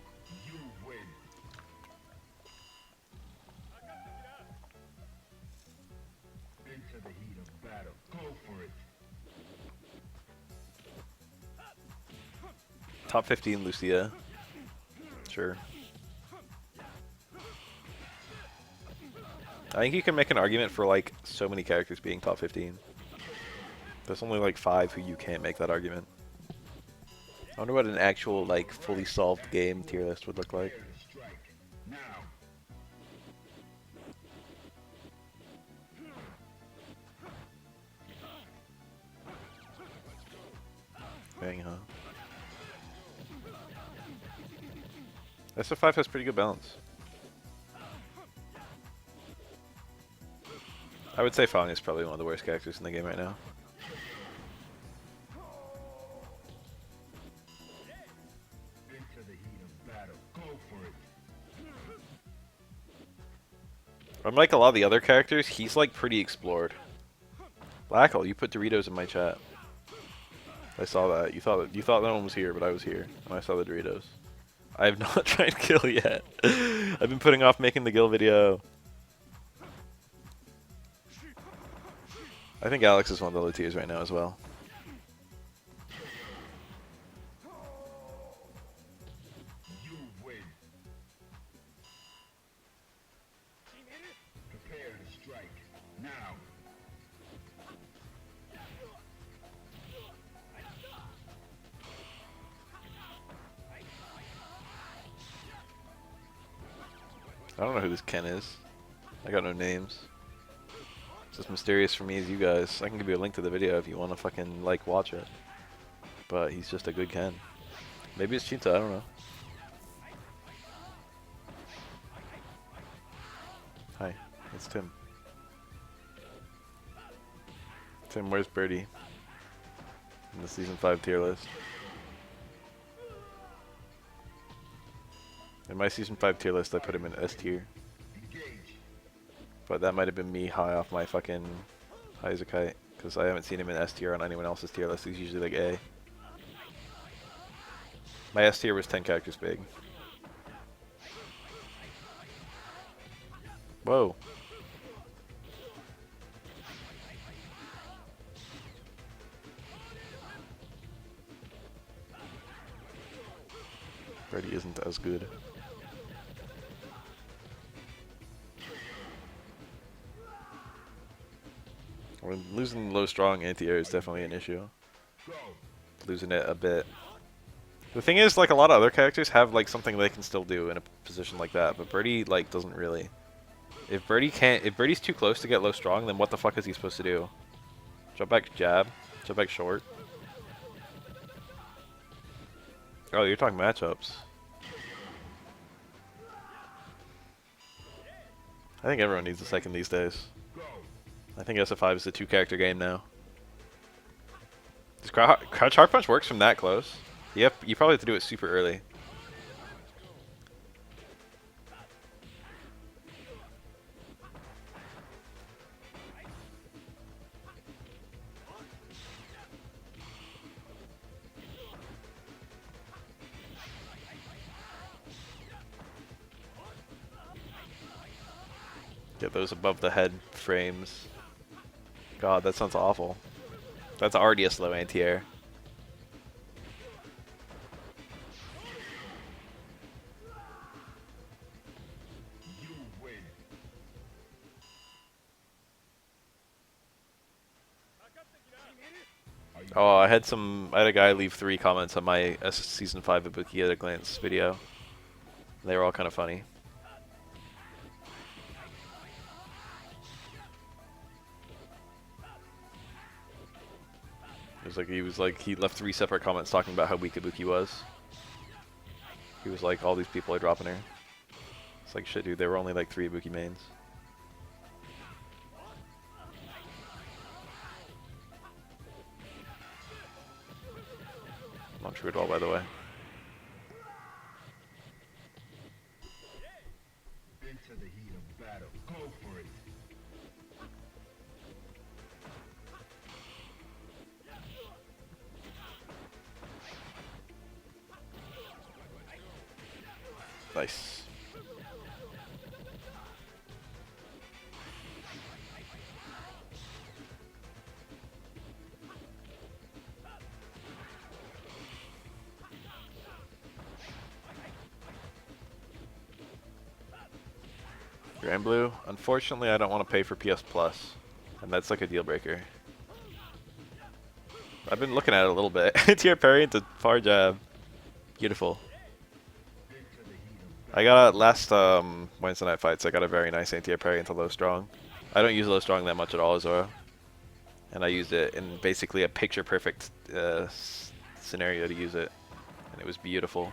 Into the heat of battle. Go for it. Top 15 Lucia. Sure. I think you can make an argument for like so many characters being top 15. There's only like 5 who you can't make that argument. I wonder what an actual like fully solved game tier list would look like. Dang, huh? SF5 has pretty good balance. I would say Fang is probably one of the worst characters in the game right now. Into the heat of battle. Go for it. Unlike a lot of the other characters, he's like pretty explored. Blackle, you put Doritos in my chat. I saw that. You thought no one was here, but I was here, and I saw the Doritos. I have not tried Gil yet. I've been putting off making the Gil video. I think Alex is one of the low tiers right now as well. You win. Prepare to strike. Now. I don't know who this Ken is. I got no names. It's as mysterious for me as you guys. I can give you a link to the video if you want to fucking like watch it. But he's just a good Ken. Maybe it's Chinta, I don't know. Hi, it's Tim. Tim, where's Birdie? In the season 5 tier list. In my season 5 tier list, I put him in S tier. But that might have been me high off my fucking high as a kite, because I haven't seen him in S tier on anyone else's tier list. He's usually like A. My S tier was 10 characters big. Whoa. Birdie isn't as good. When losing low strong anti-air is definitely an issue. Losing it a bit. The thing is, like, a lot of other characters have like something they can still do in a position like that, but Birdie like doesn't really. If Birdie's too close to get low strong, then what the fuck is he supposed to do? Jump back jab, jump back short. Oh, you're talking matchups. I think everyone needs a second these days. I think SF5 is a 2-character game now. Does Crouch Hard Punch works from that close? Yep, you probably have to do it super early. Get those above the head frames. God, that sounds awful. That's already a slow anti-air. Oh, I had a guy leave 3 comments on my Season 5 Ibuki at a Glance video. They were all kind of funny. He left 3 separate comments talking about how weak Ibuki was. He was like, all these people are dropping her. It's like, shit, dude, there were only like 3 Ibuki mains. I'm on true at all, by the way. Into the heat of battle. Go for it. Nice. Grand Blue, unfortunately I don't want to pay for PS Plus, and that's like a deal breaker. I've been looking at it a little bit. Tier parry into far jab. Beautiful. I got last Wednesday night fights. I got a very nice anti-air parry into low strong. I don't use low strong that much at all, Zoro, and I used it in basically a picture perfect scenario to use it, and it was beautiful.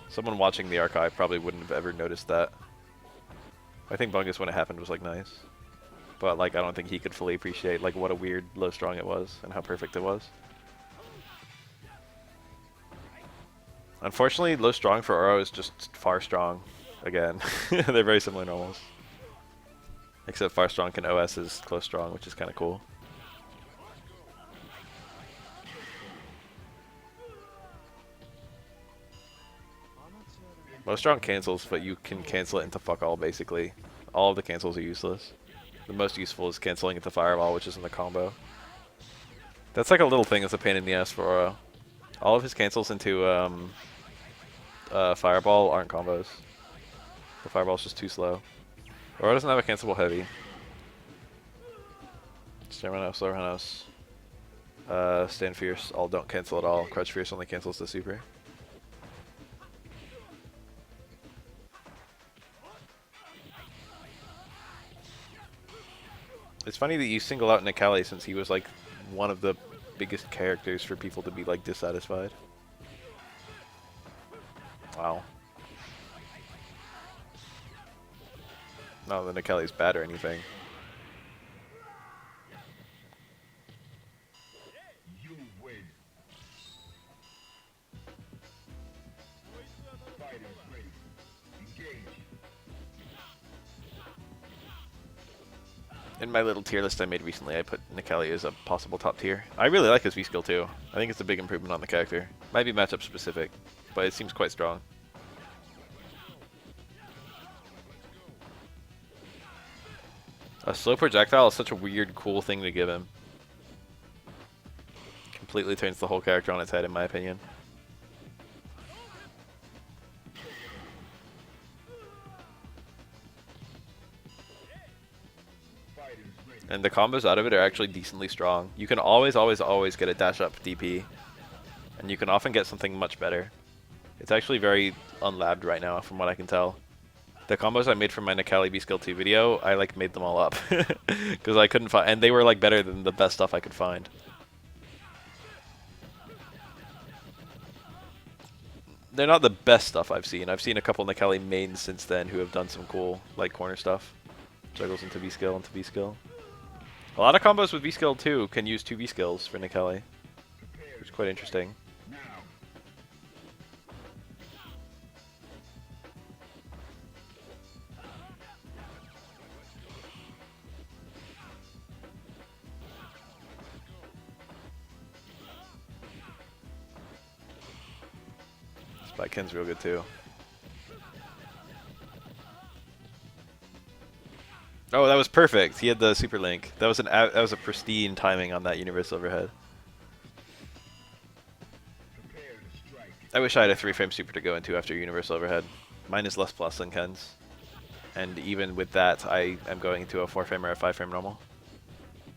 Someone watching the archive probably wouldn't have ever noticed that. I think Bungus, when it happened, was like nice, but like I don't think he could fully appreciate like what a weird low strong it was and how perfect it was. Unfortunately, low strong for Oro is just far strong. Again, they're very similar normals, except far strong can OS is close strong, which is kind of cool. Low strong cancels, but you can cancel it into fuck all basically. All of the cancels are useless. The most useful is canceling into Fireball, which is in the combo. That's like a little thing that's a pain in the ass for Oro. All of his cancels into Fireball aren't combos. The Fireball's just too slow. Oro doesn't have a cancelable heavy. Stamina, Slow House, Stand Fierce all don't cancel at all. Crouch Fierce only cancels the super. It's funny that you single out Nikali since he was like one of the biggest characters for people to be like dissatisfied. Wow. Not that Nikali's bad or anything. You win. Fighters ready. Engage. In my little tier list I made recently, I put Nikali as a possible top tier. I really like his V-skill too. I think it's a big improvement on the character. Might be matchup specific, but it seems quite strong. A slow projectile is such a weird, cool thing to give him. Completely turns the whole character on its head, in my opinion. And the combos out of it are actually decently strong. You can always, always, always get a dash up DP. And you can often get something much better. It's actually very unlabbed right now, from what I can tell. The combos I made from my Nikali V-Skill 2 video, I like made them all up. Because I couldn't find, and they were like better than the best stuff I could find. They're not the best stuff I've seen. I've seen a couple Nikali mains since then who have done some cool, like, corner stuff. Juggles into V-Skill, into V-Skill. A lot of combos with V-Skill too can use 2 V-Skills for Nikali, which is quite interesting. Spikeken's real good too. Oh, that was perfect. He had the super link. That was a pristine timing on that universe overhead. I wish I had a 3-frame super to go into after universal overhead. Mine is less plus than Ken's, and even with that, I am going into a 4-frame or a 5-frame normal,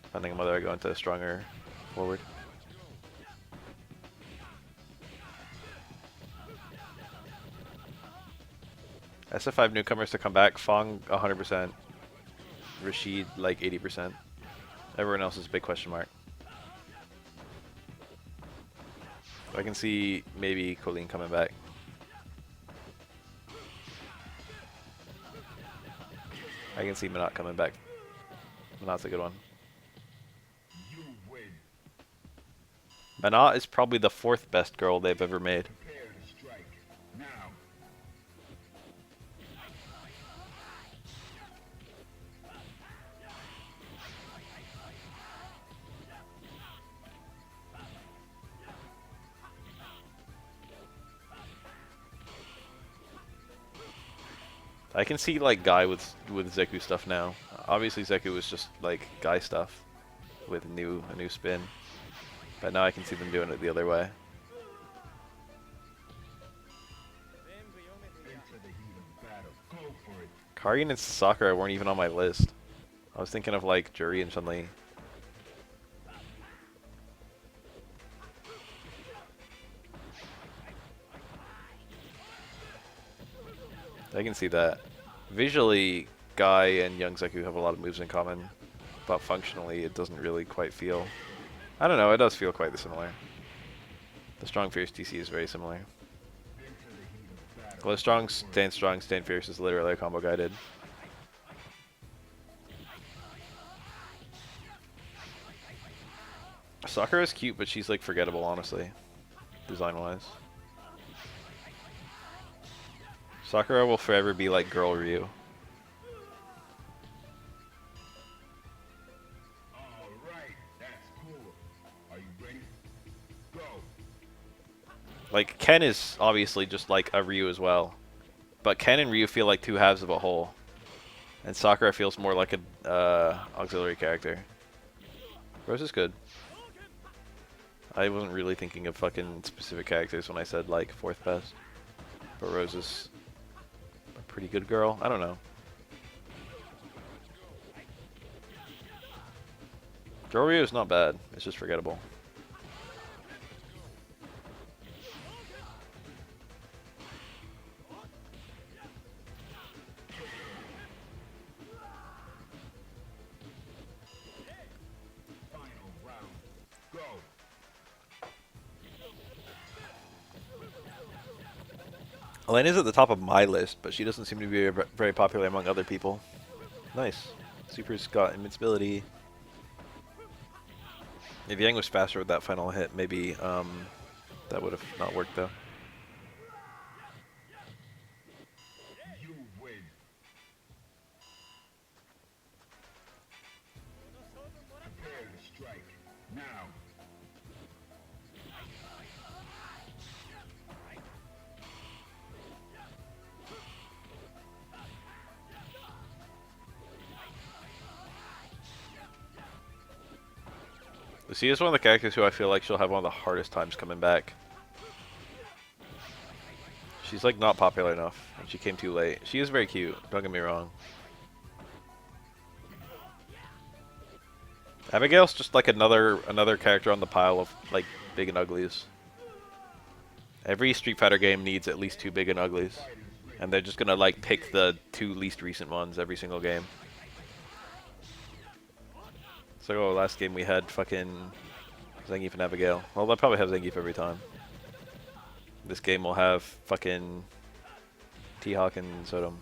depending on whether I go into a stronger forward. SF5 newcomers to come back. Fong 100%. Rashid like 80%. Everyone else is a big question mark. I can see maybe Colleen coming back. I can see Minot coming back. Minot's a good one. Minot is probably the 4th best girl they've ever made. I can see like Guy with Zeku stuff now. Obviously Zeku was just like Guy stuff with a new spin, but now I can see them doing it the other way. Karien and Sakura weren't even on my list. I was thinking of like Juri and Chun-Li. I can see that. Visually, Guy and Young Zeku have a lot of moves in common, but functionally it doesn't really quite feel... I don't know, it does feel quite similar. The strong fierce DC is very similar. Into the heat of battle. Well, strong, stand fierce is literally a combo guided. Sakura is cute, but she's like forgettable, honestly, design-wise. Sakura will forever be like girl Ryu. All right, that's cool. Are you ready? Go. Like Ken is obviously just like a Ryu as well, but Ken and Ryu feel like two halves of a whole, and Sakura feels more like a auxiliary character. Rose is good. I wasn't really thinking of fucking specific characters when I said like fourth best, but Rose is a pretty good girl. I don't know. Girl Ryu is not bad. It's just forgettable. Final round. Go. Elena's at the top of my list, but she doesn't seem to be very popular among other people. Nice. Super's got invincibility. If Yang was faster with that final hit, maybe that would have not worked though. You win. Prepare to strike. Now. Lucia is one of the characters who I feel like she'll have one of the hardest times coming back. She's like not popular enough, and she came too late. She is very cute, don't get me wrong. Abigail's just like another character on the pile of like big and uglies. Every Street Fighter game needs at least two big and uglies, and they're just gonna like pick the two least recent ones every single game. So oh, last game we had fucking Zangief and Abigail. Well, they'll probably have Zangief every time. This game will have fucking T-Hawk and Sodom.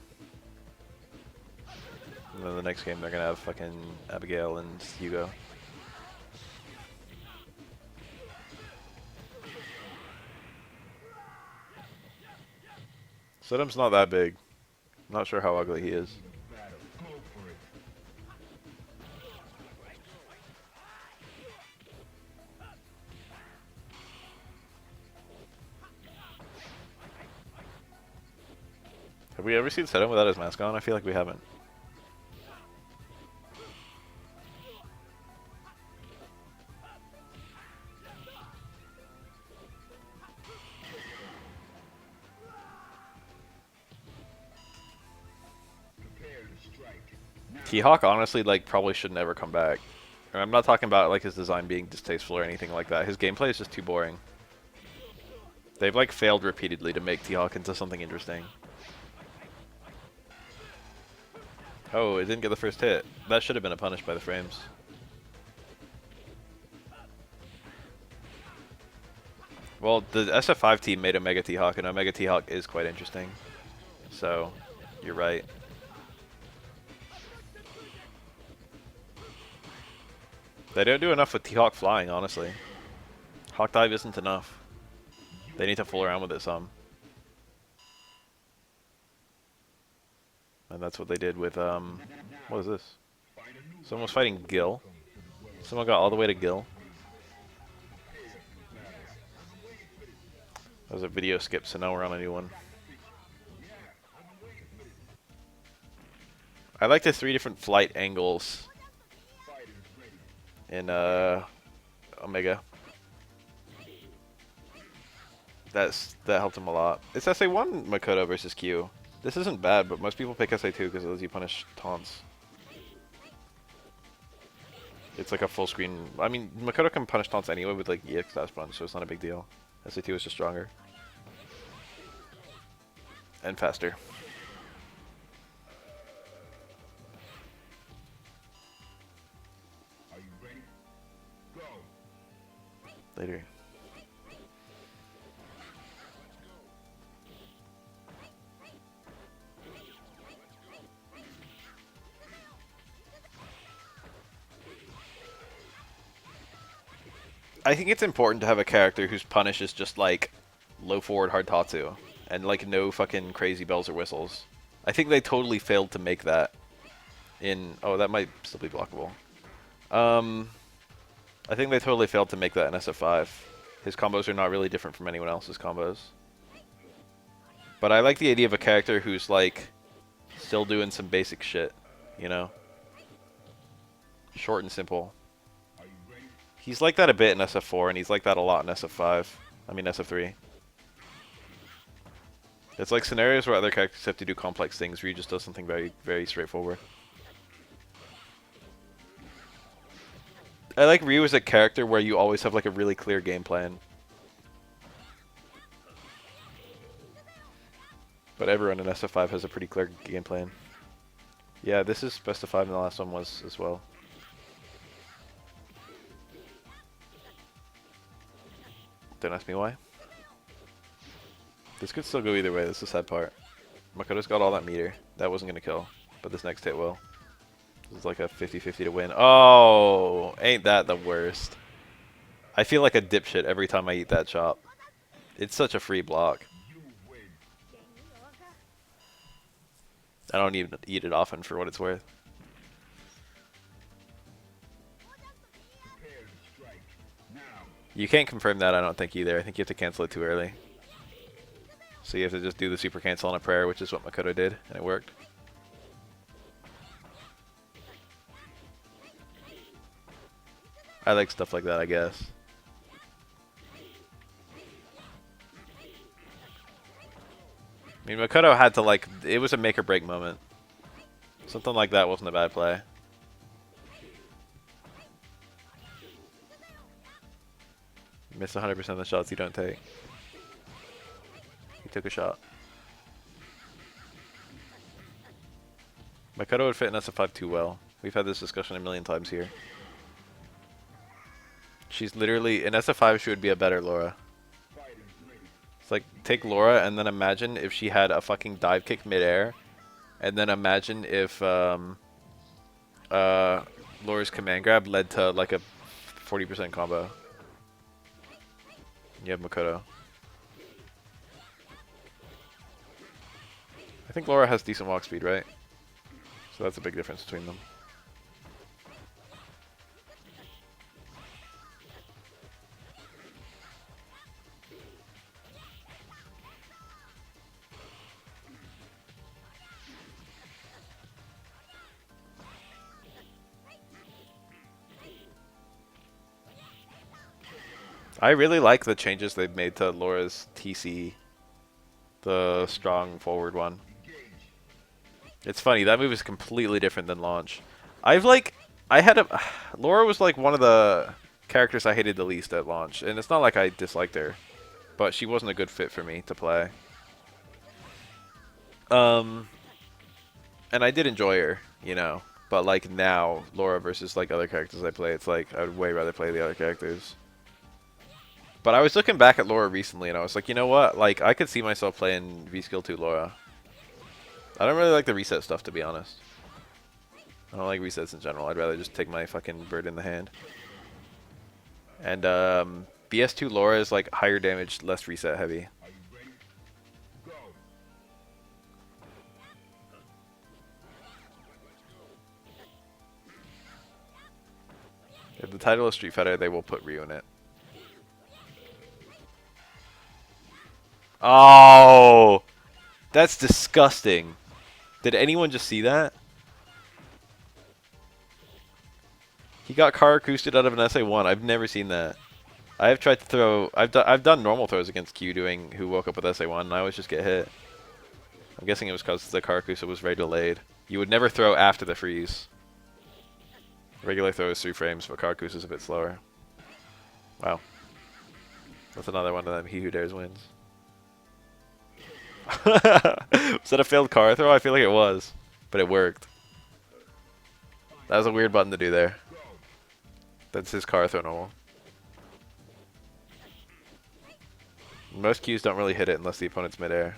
And then the next game they're gonna have fucking Abigail and Hugo. Sodom's not that big. I'm not sure how ugly he is. Battle. Go for it. Have we ever seen Sodom without his mask on? I feel like we haven't. Prepare to strike. Now. T-Hawk honestly like probably should never come back. And I'm not talking about like his design being distasteful or anything like that. His gameplay is just too boring. They've like failed repeatedly to make T-Hawk into something interesting. Oh, it didn't get the first hit. That should have been a punish by the frames. Well, the SF5 team made Omega T-Hawk, and Omega T-Hawk is quite interesting. So, you're right. They don't do enough with T-Hawk flying, honestly. Hawk Dive isn't enough. They need to fool around with it some. And that's what they did with, what is this? Someone was fighting Gil. Someone got all the way to Gil. That was a video skip, so now we're on a new one. I like the 3 different flight angles in Omega. That helped him a lot. It's SA1 Makoto versus Q. This isn't bad, but most people pick SA2 because it lets you punish taunts. It's like a full screen. I mean, Makoto can punish taunts anyway with like EX dash punch, so it's not a big deal. SA2 is just stronger. And faster. Are you ready? Go. Later. I think it's important to have a character whose punish is just like low forward hard tatsu and like no fucking crazy bells or whistles. I think they totally failed to make that in. Oh, that might still be blockable. I think they totally failed to make that in SF5. His combos are not really different from anyone else's combos. But I like the idea of a character who's like still doing some basic shit, you know? Short and simple. He's like that a bit in SF4, and he's like that a lot in SF5. I mean SF3. It's like scenarios where other characters have to do complex things, Ryu just does something very, very straightforward. I like Ryu as a character where you always have like a really clear game plan. But everyone in SF5 has a pretty clear game plan. Yeah, this is best of 5 and the last one was as well. Don't ask me why. This could still go either way, that's the sad part. Makoto's got all that meter. That wasn't going to kill, but this next hit will. This is like a 50-50 to win. Oh, ain't that the worst. I feel like a dipshit every time I eat that chop. It's such a free block. I don't even eat it often for what it's worth. You can't confirm that, I don't think, either. I think you have to cancel it too early. So you have to just do the super cancel on a prayer, which is what Makoto did, and it worked. I like stuff like that, I guess. I mean, Makoto had to, like, it was a make or break moment. Something like that wasn't a bad play. You miss 100% of the shots you don't take. He took a shot. Makoto would fit in SF5 too well. We've had this discussion a million times here. She's literally, in SF5 she would be a better Laura. It's like, take Laura and then imagine if she had a fucking dive kick midair. And then imagine if Laura's command grab led to like a 40% combo. You have Makoto. I think Laura has decent walk speed, right? So that's a big difference between them. I really like the changes they've made to Laura's TC, the strong forward one. It's funny, that move is completely different than launch. Laura was like one of the characters I hated the least at launch, and it's not like I disliked her, but she wasn't a good fit for me to play. And I did enjoy her, you know, but like now, Laura versus like other characters I play, it's like I would way rather play the other characters. But I was looking back at Laura recently, and I was like, you know what? Like, I could see myself playing V-Skill 2 Laura. I don't really like the reset stuff, to be honest. I don't like resets in general. I'd rather just take my fucking bird in the hand. And BS2 Laura is like higher damage, less reset heavy. If the title is Street Fighter, they will put Ryu in it. Oh, that's disgusting. Did anyone just see that? He got Karakusted out of an SA1. I've never seen that. I have tried to throw. I've done normal throws against Q doing who woke up with SA1, and I always just get hit. I'm guessing it was because the Karakusa was very delayed. You would never throw after the freeze. Regular throw is 3 frames, but Karakusa is a bit slower. Wow. That's another one of them. He who dares wins. Was that a failed car throw? I feel like it was, but it worked. That was a weird button to do there. That's his car throw normal. Most Qs don't really hit it unless the opponent's midair.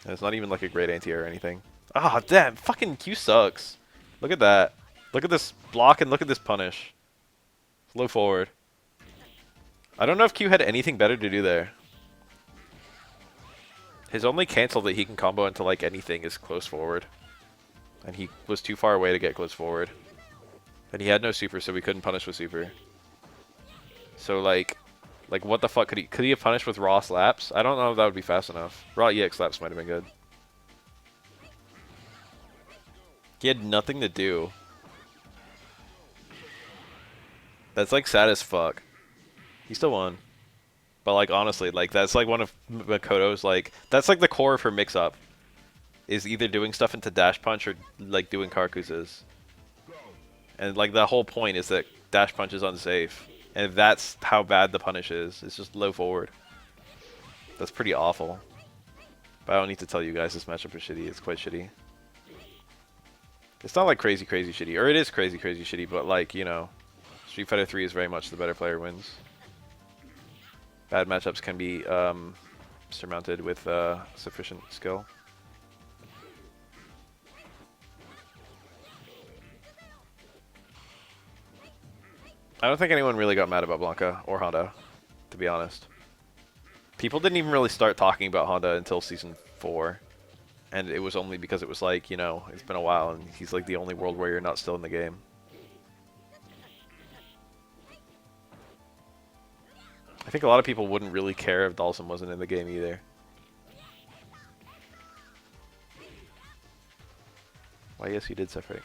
And it's not even like a great anti-air or anything. Ah, damn, fucking Q sucks. Look at that. Look at this block and look at this punish. Low forward. I don't know if Q had anything better to do there. His only cancel that he can combo into like anything is close forward. And he was too far away to get close forward. And he had no super, so we couldn't punish with super. So like what the fuck could he have punished with raw slaps? I don't know if that would be fast enough. Raw EX slaps might have been good. He had nothing to do. That's like sad as fuck. He still won. But like honestly, like that's like one of Makoto's like that's like the core of her mix-up. Is either doing stuff into dash punch or like doing Karkuses. And like the whole point is that dash punch is unsafe. And that's how bad the punish is. It's just low forward. That's pretty awful. But I don't need to tell you guys this matchup is shitty. It's quite shitty. It's not like crazy shitty. Or it is crazy shitty, but like, you know, Street Fighter 3 is very much the better player wins. Bad matchups can be surmounted with sufficient skill. I don't think anyone really got mad about Blanca or Honda, to be honest. People didn't even really start talking about Honda until Season 4. And it was only because it was like, you know, it's been a while and he's like the only World Warrior not still in the game. I think a lot of people wouldn't really care if Dhalsim wasn't in the game either. Well, yes, he did separate.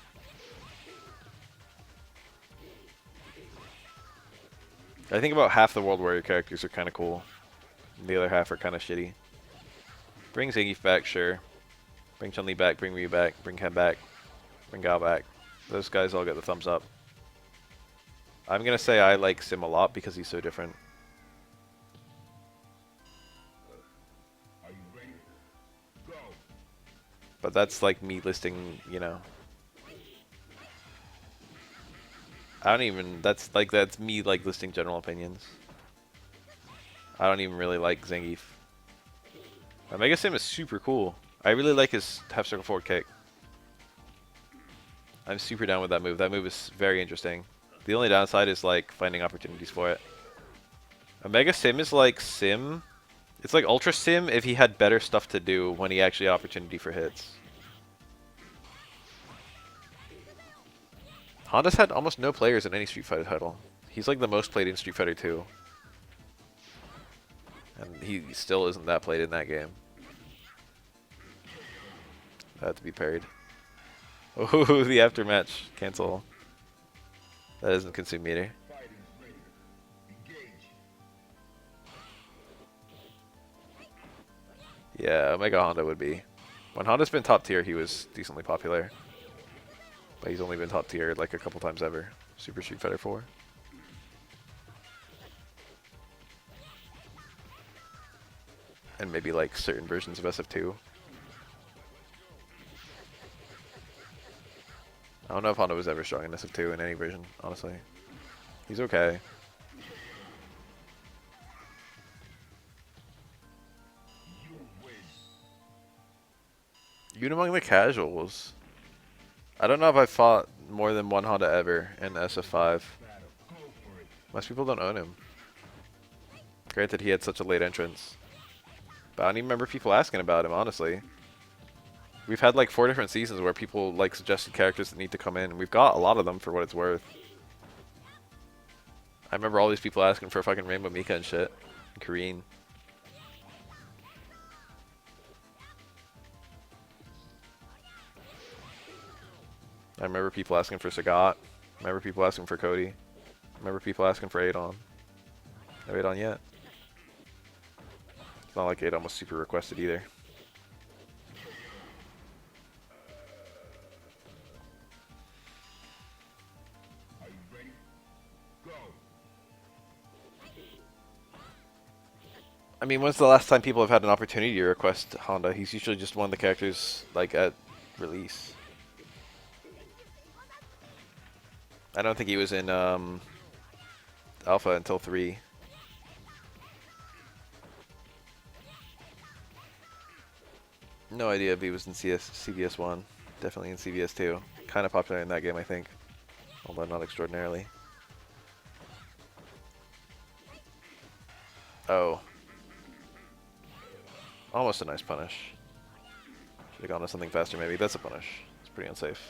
I think about half the World Warrior characters are kind of cool. And the other half are kind of shitty. Bring Zangief back, sure. Bring Chun-Li back, bring Ryu back, bring Ken back, bring Gao back. Those guys all get the thumbs up. I'm going to say I like Sim a lot because he's so different. Are you ready? Go. But that's like me listing, you know. I don't even, that's me like listing general opinions. I don't even really like Zangief. Mega Sim is super cool. I really like his half circle forward kick. I'm super down with that move. That move is very interesting. The only downside is like finding opportunities for it. Mega Sim is like Sim. It's like Ultra Sim if he had better stuff to do when he actually had opportunity for hits. Honda's had almost no players in any Street Fighter title. He's like the most played in Street Fighter 2. And he still isn't that played in that game. That had to be parried. Oh, the aftermatch. Cancel. That doesn't consume meter. Fighters ready. Engage. Yeah, Omega Honda would be. When Honda's been top tier, he was decently popular. But he's only been top tier like a couple times ever. Super Street Fighter 4. And maybe like certain versions of SF2. I don't know if Honda was ever strong in SF2 in any version, honestly. He's okay. You win. Even among the casuals. I don't know if I fought more than one Honda ever in SF5. Battle. Go for it. Most people don't own him. Granted, he had such a late entrance. But I don't even remember people asking about him, honestly. We've had like 4 different seasons where people like suggested characters that need to come in, and we've got a lot of them for what it's worth. I remember all these people asking for fucking Rainbow Mika and shit. And Kareen. I remember people asking for Sagat. I remember people asking for Cody. I remember people asking for Adon. No Adon yet. It's not like Adon was super requested either. Are you ready? Go. I mean, when's the last time people have had an opportunity to request Honda? He's usually just one of the characters like at release. I don't think he was in Alpha until 3. No idea if he was in CVS 1. Definitely in CVS 2. Kind of popular in that game, I think. Although not extraordinarily. Oh. Almost a nice punish. Should have gone to something faster maybe. That's a punish. It's pretty unsafe.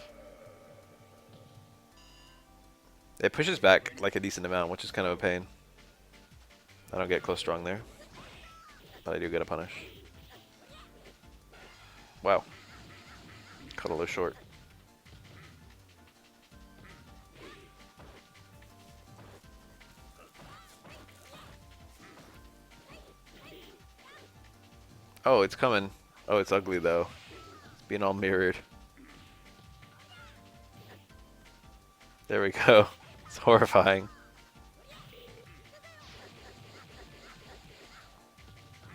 It pushes back like a decent amount, which is kind of a pain. I don't get close strong there. But I do get a punish. Wow. Cut a little short. Oh, it's coming. Oh, it's ugly though. It's being all mirrored. There we go. It's horrifying.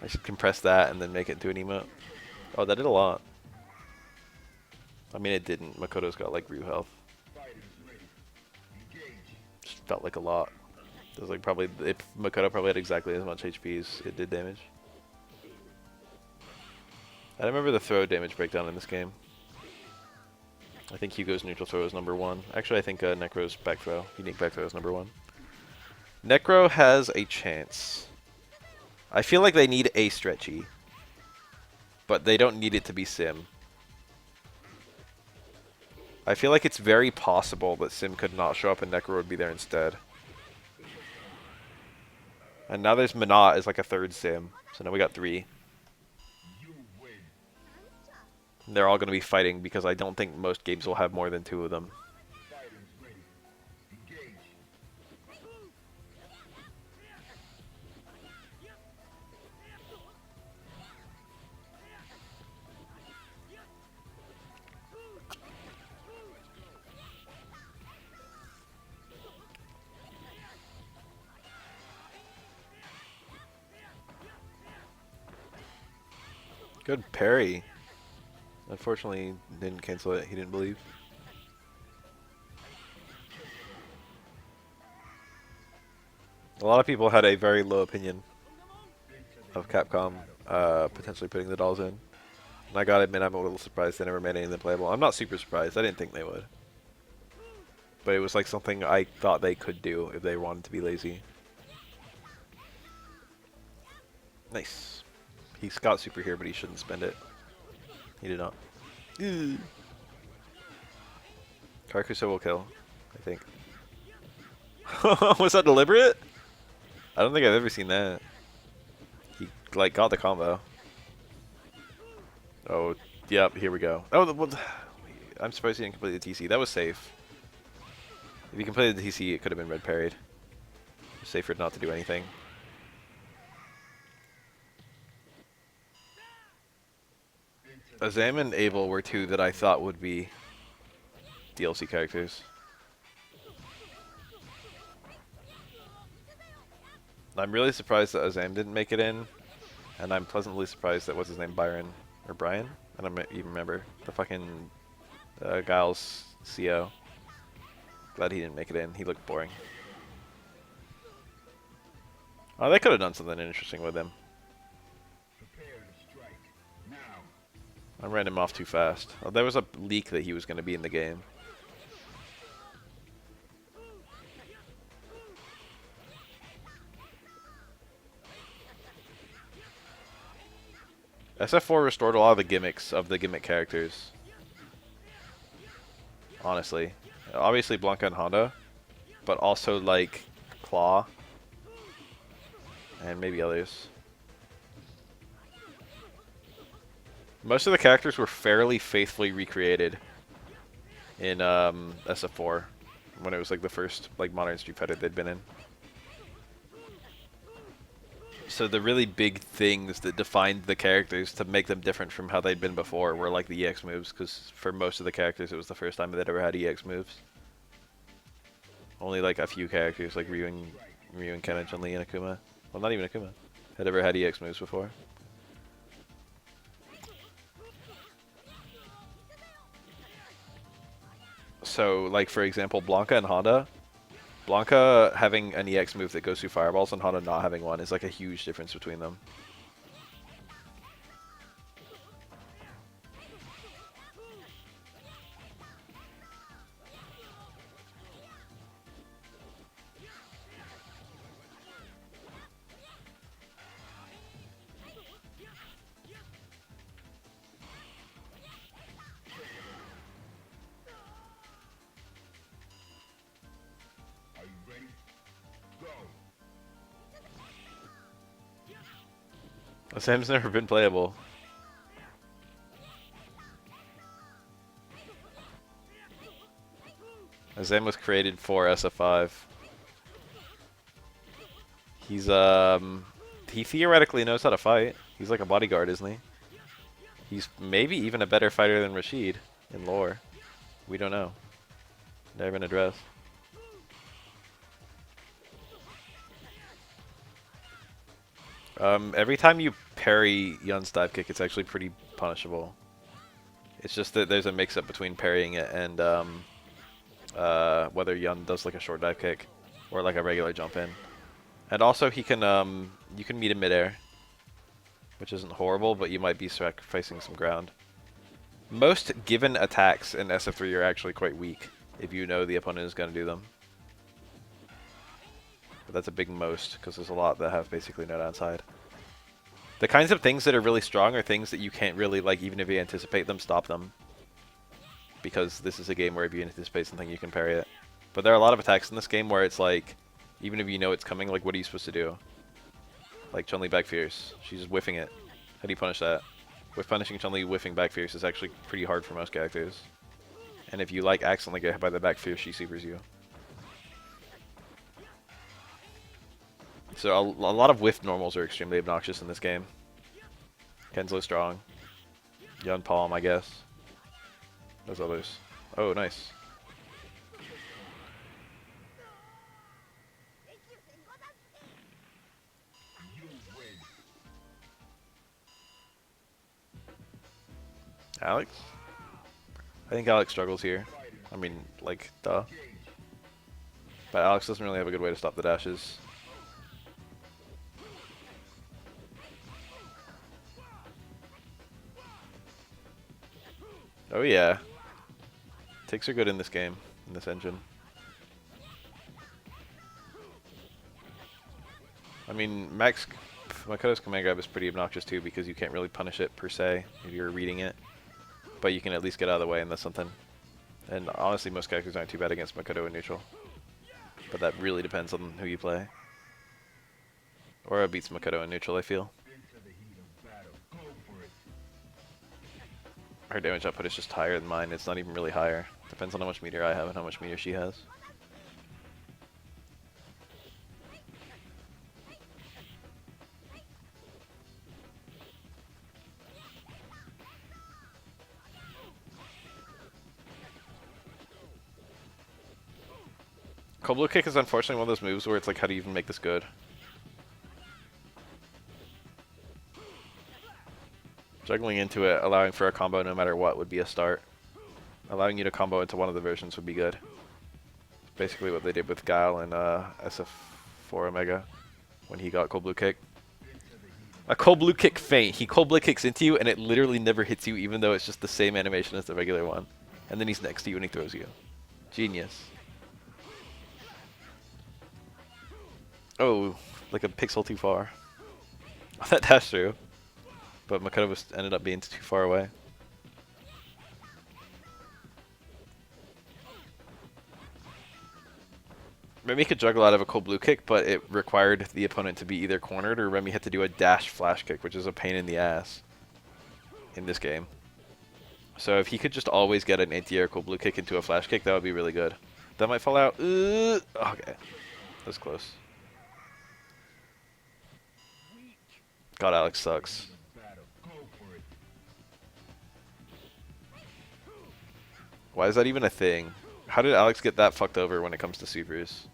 I should compress that and then make it into an emote. Oh, that did a lot. I mean, it didn't. Makoto's got like Ryu health. Just felt like a lot. It was like probably, if Makoto probably had exactly as much HP as it did damage. I don't remember the throw damage breakdown in this game. I think Hugo's neutral throw is number 1. Actually, I think Necro's back throw, unique back throw is number 1. Necro has a chance. I feel like they need a stretchy, but they don't need it to be Sim. I feel like it's very possible that Sim could not show up and Necro would be there instead. And now there's Minot as like a third Sim, so now we got 3. They're all going to be fighting because I don't think most games will have more than 2 of them. Good parry. Unfortunately, didn't cancel it. He didn't believe. A lot of people had a very low opinion of Capcom potentially putting the dolls in. And I gotta admit, I'm a little surprised they never made any of them playable. I'm not super surprised. I didn't think they would. But it was like something I thought they could do if they wanted to be lazy. Nice. He's got super here, but he shouldn't spend it. He did not. Karkuso will kill, I think. Was that deliberate? I don't think I've ever seen that. He, like, got the combo. Oh, yep, here we go. Oh, well, I'm surprised he didn't complete the TC. That was safe. If he completed the TC, it could have been red parried. Safer not to do anything. Azam and Abel were 2 that I thought would be DLC characters. I'm really surprised that Azam didn't make it in, and I'm pleasantly surprised that what's his name, Byron or Brian? I don't even remember the fucking Giles CO. Glad he didn't make it in. He looked boring. Oh, they could have done something interesting with him. I ran him off too fast. Oh, there was a leak that he was going to be in the game. SF4 restored a lot of the gimmicks of the gimmick characters. Honestly. Obviously Blanca and Honda, but also like Claw and maybe others. Most of the characters were fairly faithfully recreated in SF4 when it was like the first like modern Street Fighter they'd been in. So the really big things that defined the characters to make them different from how they'd been before were like the EX moves, because for most of the characters it was the first time they'd ever had EX moves. Only like a few characters like Ryu and Ken and Chun-Li and Akuma, well not even Akuma, had ever had EX moves before. So like for example Blanca and Honda, Blanca having an EX move that goes through fireballs and Honda not having one is like a huge difference between them. Sam's never been playable. Sam was created for SF5. He theoretically knows how to fight. He's like a bodyguard, isn't he? He's maybe even a better fighter than Rashid in lore. We don't know. Never been addressed. Every time you parry Yun's dive kick, it's actually pretty punishable. It's just that there's a mix-up between parrying it and whether Yun does like a short dive kick or like a regular jump in. And also he can you can meet in midair, which isn't horrible, but you might be sacrificing some ground. Most given attacks in SF3 are actually quite weak if you know the opponent is going to do them. But that's a big most, because there's a lot that have basically no downside. The kinds of things that are really strong are things that you can't really, like, even if you anticipate them, stop them. Because this is a game where if you anticipate something, you can parry it. But there are a lot of attacks in this game where it's like, even if you know it's coming, like, what are you supposed to do? Like Chun-Li back fierce. She's just whiffing it. How do you punish that? With punishing Chun-Li whiffing back fierce is actually pretty hard for most characters. And if you, like, accidentally get hit by the back fierce, she supers you. So a lot of whiff normals are extremely obnoxious in this game. Kenzo strong. Yun Palm, I guess. Those others. Oh, nice. Alex? I think Alex struggles here. I mean, like, duh. But Alex doesn't really have a good way to stop the dashes. Oh yeah. Takes are good in this game, in this engine. I mean, Makoto's command grab is pretty obnoxious too because you can't really punish it per se if you're reading it. But you can at least get out of the way and that's something. And honestly, most characters aren't too bad against Makoto in neutral. But that really depends on who you play. Aura beats Makoto in neutral, I feel. Her damage output is just higher than mine. It's not even really higher. Depends on how much meteor I have and how much meteor she has. Cold Blue Kick is unfortunately one of those moves where it's like, how do you even make this good? Juggling into it, allowing for a combo no matter what would be a start. Allowing you to combo into one of the versions would be good. Basically what they did with Guile and SF4 Omega when he got Cold Blue Kick. A Cold Blue Kick feint. He Cold Blue Kicks into you and it literally never hits you even though it's just the same animation as the regular one. And then he's next to you and he throws you. Genius. Oh, like a pixel too far. That dash through. But Makoto ended up being too far away. Remy could juggle out of a Cold Blue Kick, but it required the opponent to be either cornered or Remy had to do a dash flash kick, which is a pain in the ass in this game. So if he could just always get an anti-air Cold Blue Kick into a flash kick, that would be really good. That might fall out. Okay. That's close. God, Alex sucks. Why is that even a thing? How did Alex get that fucked over when it comes to supers?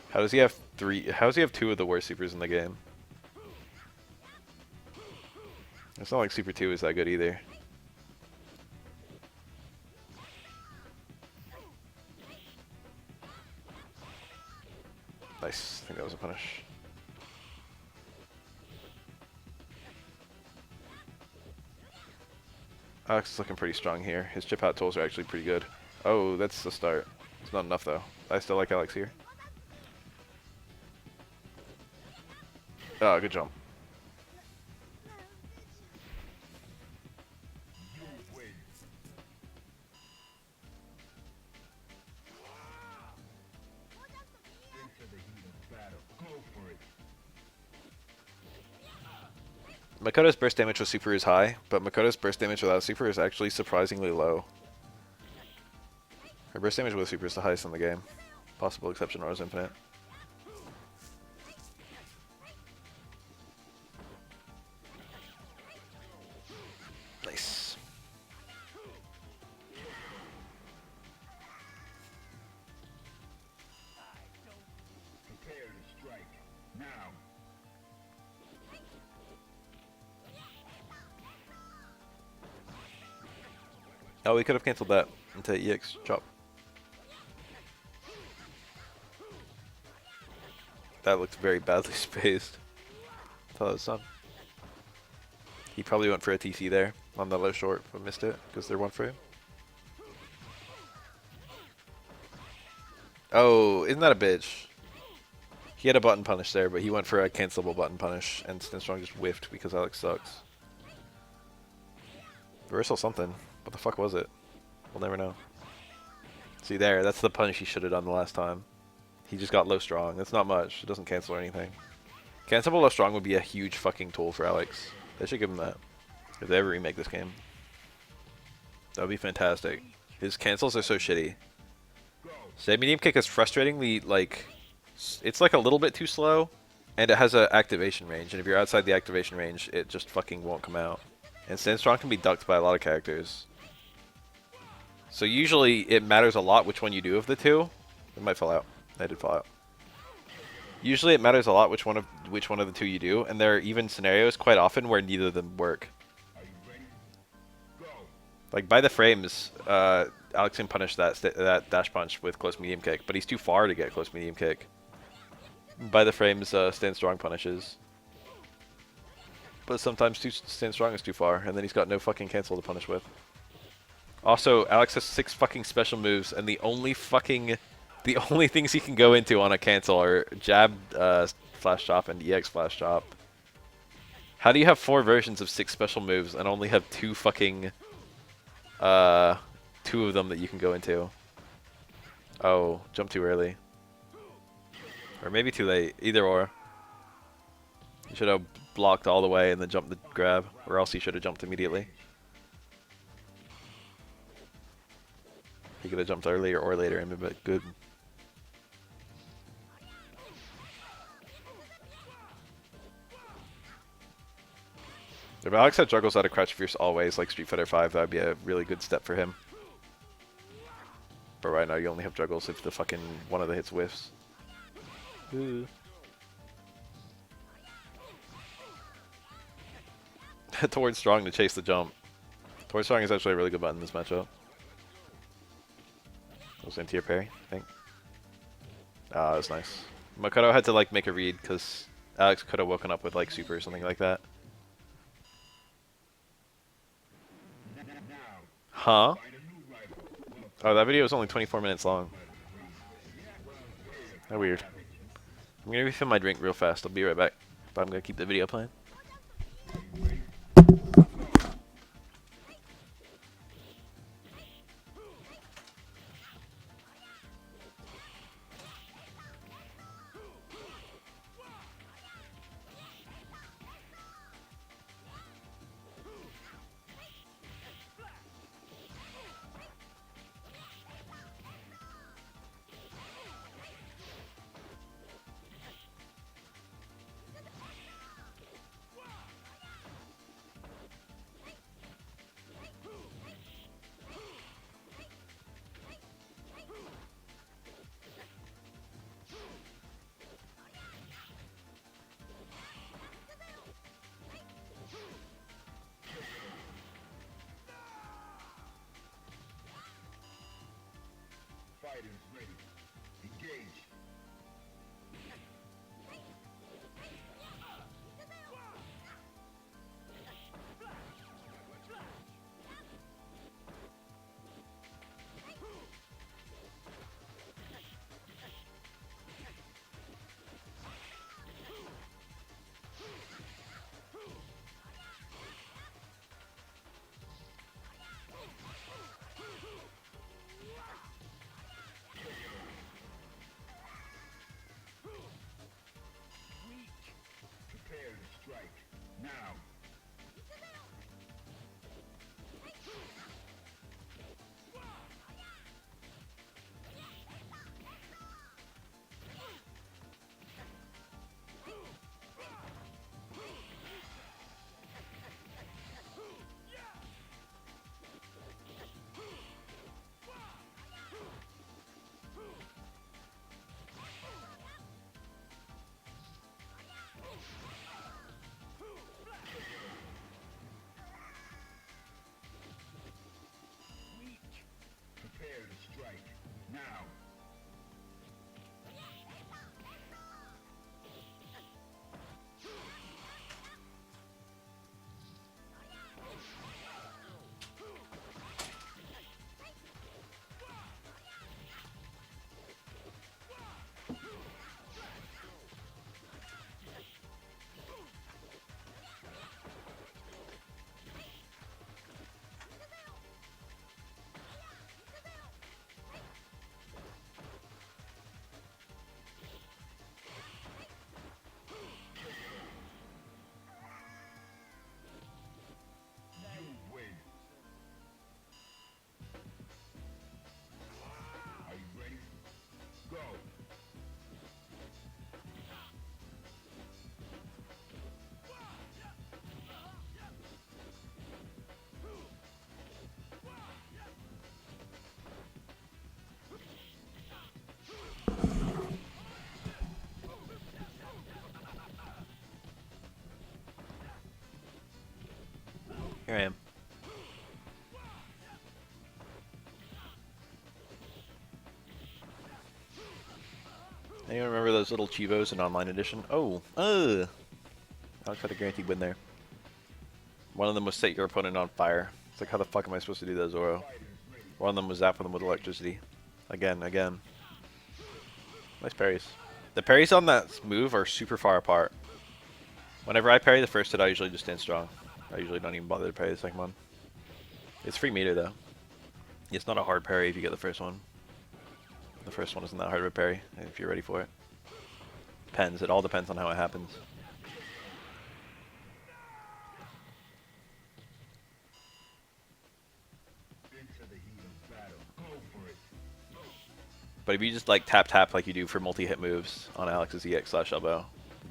How does he have how does he have two of the worst supers in the game? It's not like Super 2 is that good either. Nice. I think that was a punish. Alex is looking pretty strong here. His chip out tools are actually pretty good. Oh, that's the start. It's not enough though. I still like Alex here. Oh, good jump. Makoto's burst damage with super is high, but Makoto's burst damage without super is actually surprisingly low. Her burst damage with super is the highest in the game. Possible exception, Aura's Infinite. Nice. Prepare to strike. Now. Oh, we could have cancelled that into EX chop. That looked very badly spaced. Thought it was done. He probably went for a TC there on the low short, but missed it because they're one for him. Oh, isn't that a bitch? He had a button punish there, but he went for a cancelable button punish, and Stinstrong just whiffed because Alex sucks. Reversal something. What the fuck was it? We'll never know. See there, that's the punish he should have done the last time. He just got low strong. That's not much. It doesn't cancel or anything. Cancelable low strong would be a huge fucking tool for Alex. They should give him that. If they ever remake this game. That would be fantastic. His cancels are so shitty. Say medium kick is frustratingly, like, it's like a little bit too slow, and it has an activation range, and if you're outside the activation range, it just fucking won't come out. And Stand Strong can be ducked by a lot of characters. So usually it matters a lot which one you do of the two. It might fall out. I did fall out. Usually it matters a lot which one of the two you do, and there are even scenarios quite often where neither of them work. Like by the frames, Alex can punish that dash punch with close medium kick, but he's too far to get close medium kick. By the frames, Stand Strong punishes. But sometimes Stand Strong is too far, and then he's got no fucking cancel to punish with. Also, Alex has 6 fucking special moves, and the only things he can go into on a cancel are jab, flash chop, and EX flash chop. How do you have 4 versions of 6 special moves and only have 2 fucking 2 of them that you can go into? Oh, jump too early. Or maybe too late. Either or. You should have blocked all the way and then jumped the grab, or else he should have jumped immediately. He could have jumped earlier or later and been good. If Alex had juggles out of Crouch Fierce always, like Street Fighter 5, that would be a really good step for him. But right now you only have juggles if the fucking one of the hits whiffs. Ooh. Towards Strong to chase the jump. Towards Strong is actually a really good button in this matchup. Goes into your parry, I think. Ah, that was nice. Makoto had to like make a read because Alex could have woken up with like super or something like that. Huh? Oh, that video was only 24 minutes long. How weird. I'm gonna refill my drink real fast. I'll be right back. But I'm gonna keep the video playing. You remember those little Chivos in Online Edition? Oh, Alex had a guaranteed win there. One of them was set your opponent on fire. It's like, how the fuck am I supposed to do that, Zoro? One of them was zapping them with electricity. Again. Nice parries. The parries on that move are super far apart. Whenever I parry the first hit, I usually just stand strong. I usually don't even bother to parry the second one. It's free meter, though. It's not a hard parry if you get the first one. The first one isn't that hard of a parry, if you're ready for it. Depends. It all depends on how it happens. But if you just like tap like you do for multi-hit moves on Alex's EX/elbow,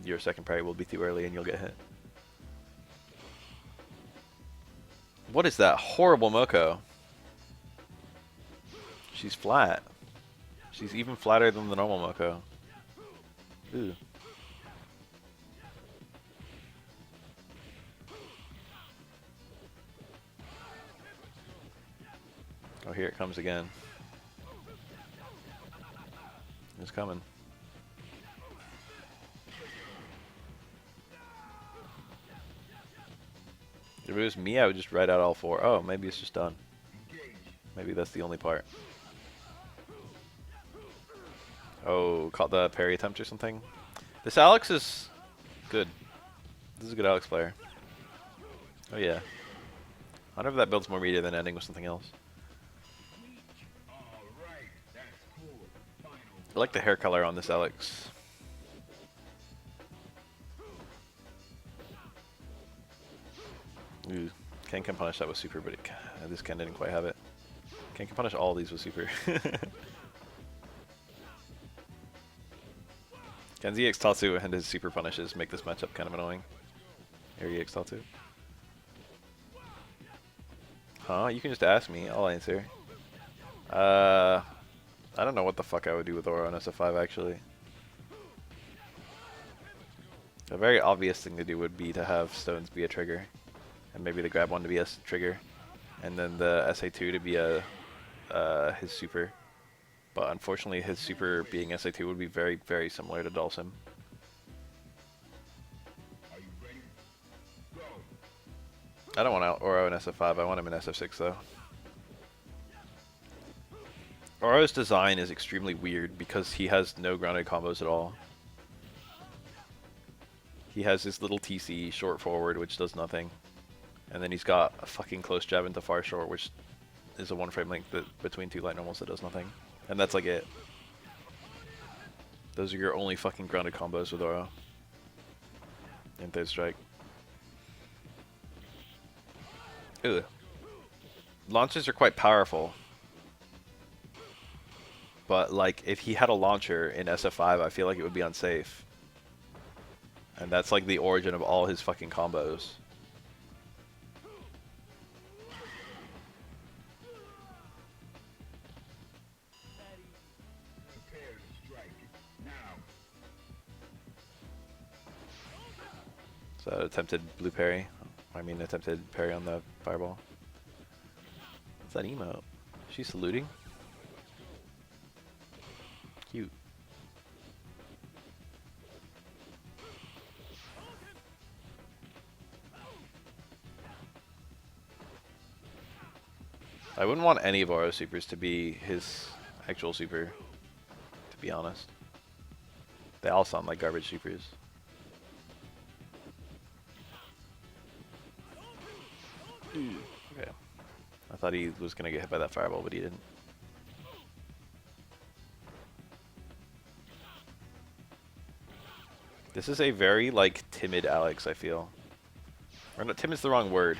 your second parry will be too early and you'll get hit. What is that horrible Moko? She's flat. She's even flatter than the normal Moko. Ooh. Oh, here it comes again. It's coming. If it was me, I would just write out all four. Oh, maybe it's just done. Maybe that's the only part. Oh, caught the parry attempt or something. This Alex is good. This is a good Alex player. Oh yeah. I wonder if that builds more media than ending with something else. I like the hair color on this Alex. Ooh, Ken can punish that with super, but this Ken didn't quite have it. Ken can punish all these with super. Ken's EX Tatsu and his super punishes make this matchup kind of annoying. Here, EX Tatsu. Huh? You can just ask me. I'll answer. I don't know what the fuck I would do with Aura on SF5, actually. A very obvious thing to do would be to have stones be a trigger. And maybe the grab one to be a trigger. And then the SA2 to be his super. But unfortunately, his super being SA2 would be very, very similar to Dhalsim. I don't want Oro in SF5, I want him in SF6 though. Oro's design is extremely weird because he has no grounded combos at all. He has his little TC short forward, which does nothing. And then he's got a fucking close jab into far short, which is a one frame link between two light normals that does nothing. And that's like it. Those are your only fucking grounded combos with Oro. And third strike. Ugh. Launches are quite powerful. But like, if he had a launcher in SF5, I feel like it would be unsafe. And that's like the origin of all his fucking combos. So attempted blue parry. I mean attempted parry on the fireball. What's that emote? She's saluting? Cute. I wouldn't want any of Oro's supers to be his actual super, to be honest. They all sound like garbage supers. Okay. I thought he was going to get hit by that fireball, but he didn't. This is a very, like, timid Alex, I feel. Or not, timid's the wrong word.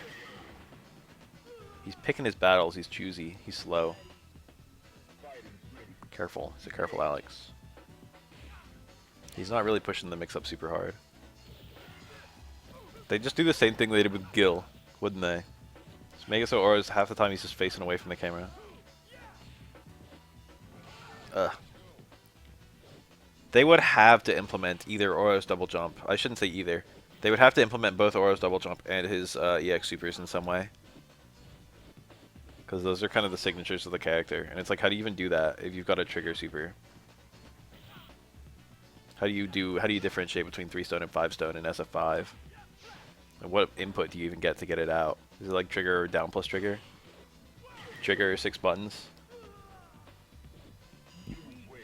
He's picking his battles, he's choosy, he's slow. Careful, he's a careful Alex. He's not really pushing the mix-up super hard. They just do the same thing they did with Gil, wouldn't they? Just make it so Oro's half the time he's just facing away from the camera. Ugh. They would have to implement either Oro's double jump. I shouldn't say either. They would have to implement both Oro's double jump and his EX supers in some way. Because those are kind of the signatures of the character. And it's like, how do you even do that if you've got a trigger super? How do you differentiate between 3 stone and 5 stone in SF5? And what input do you even get to get it out? Is it like trigger or down plus trigger? Trigger 6 buttons. You win.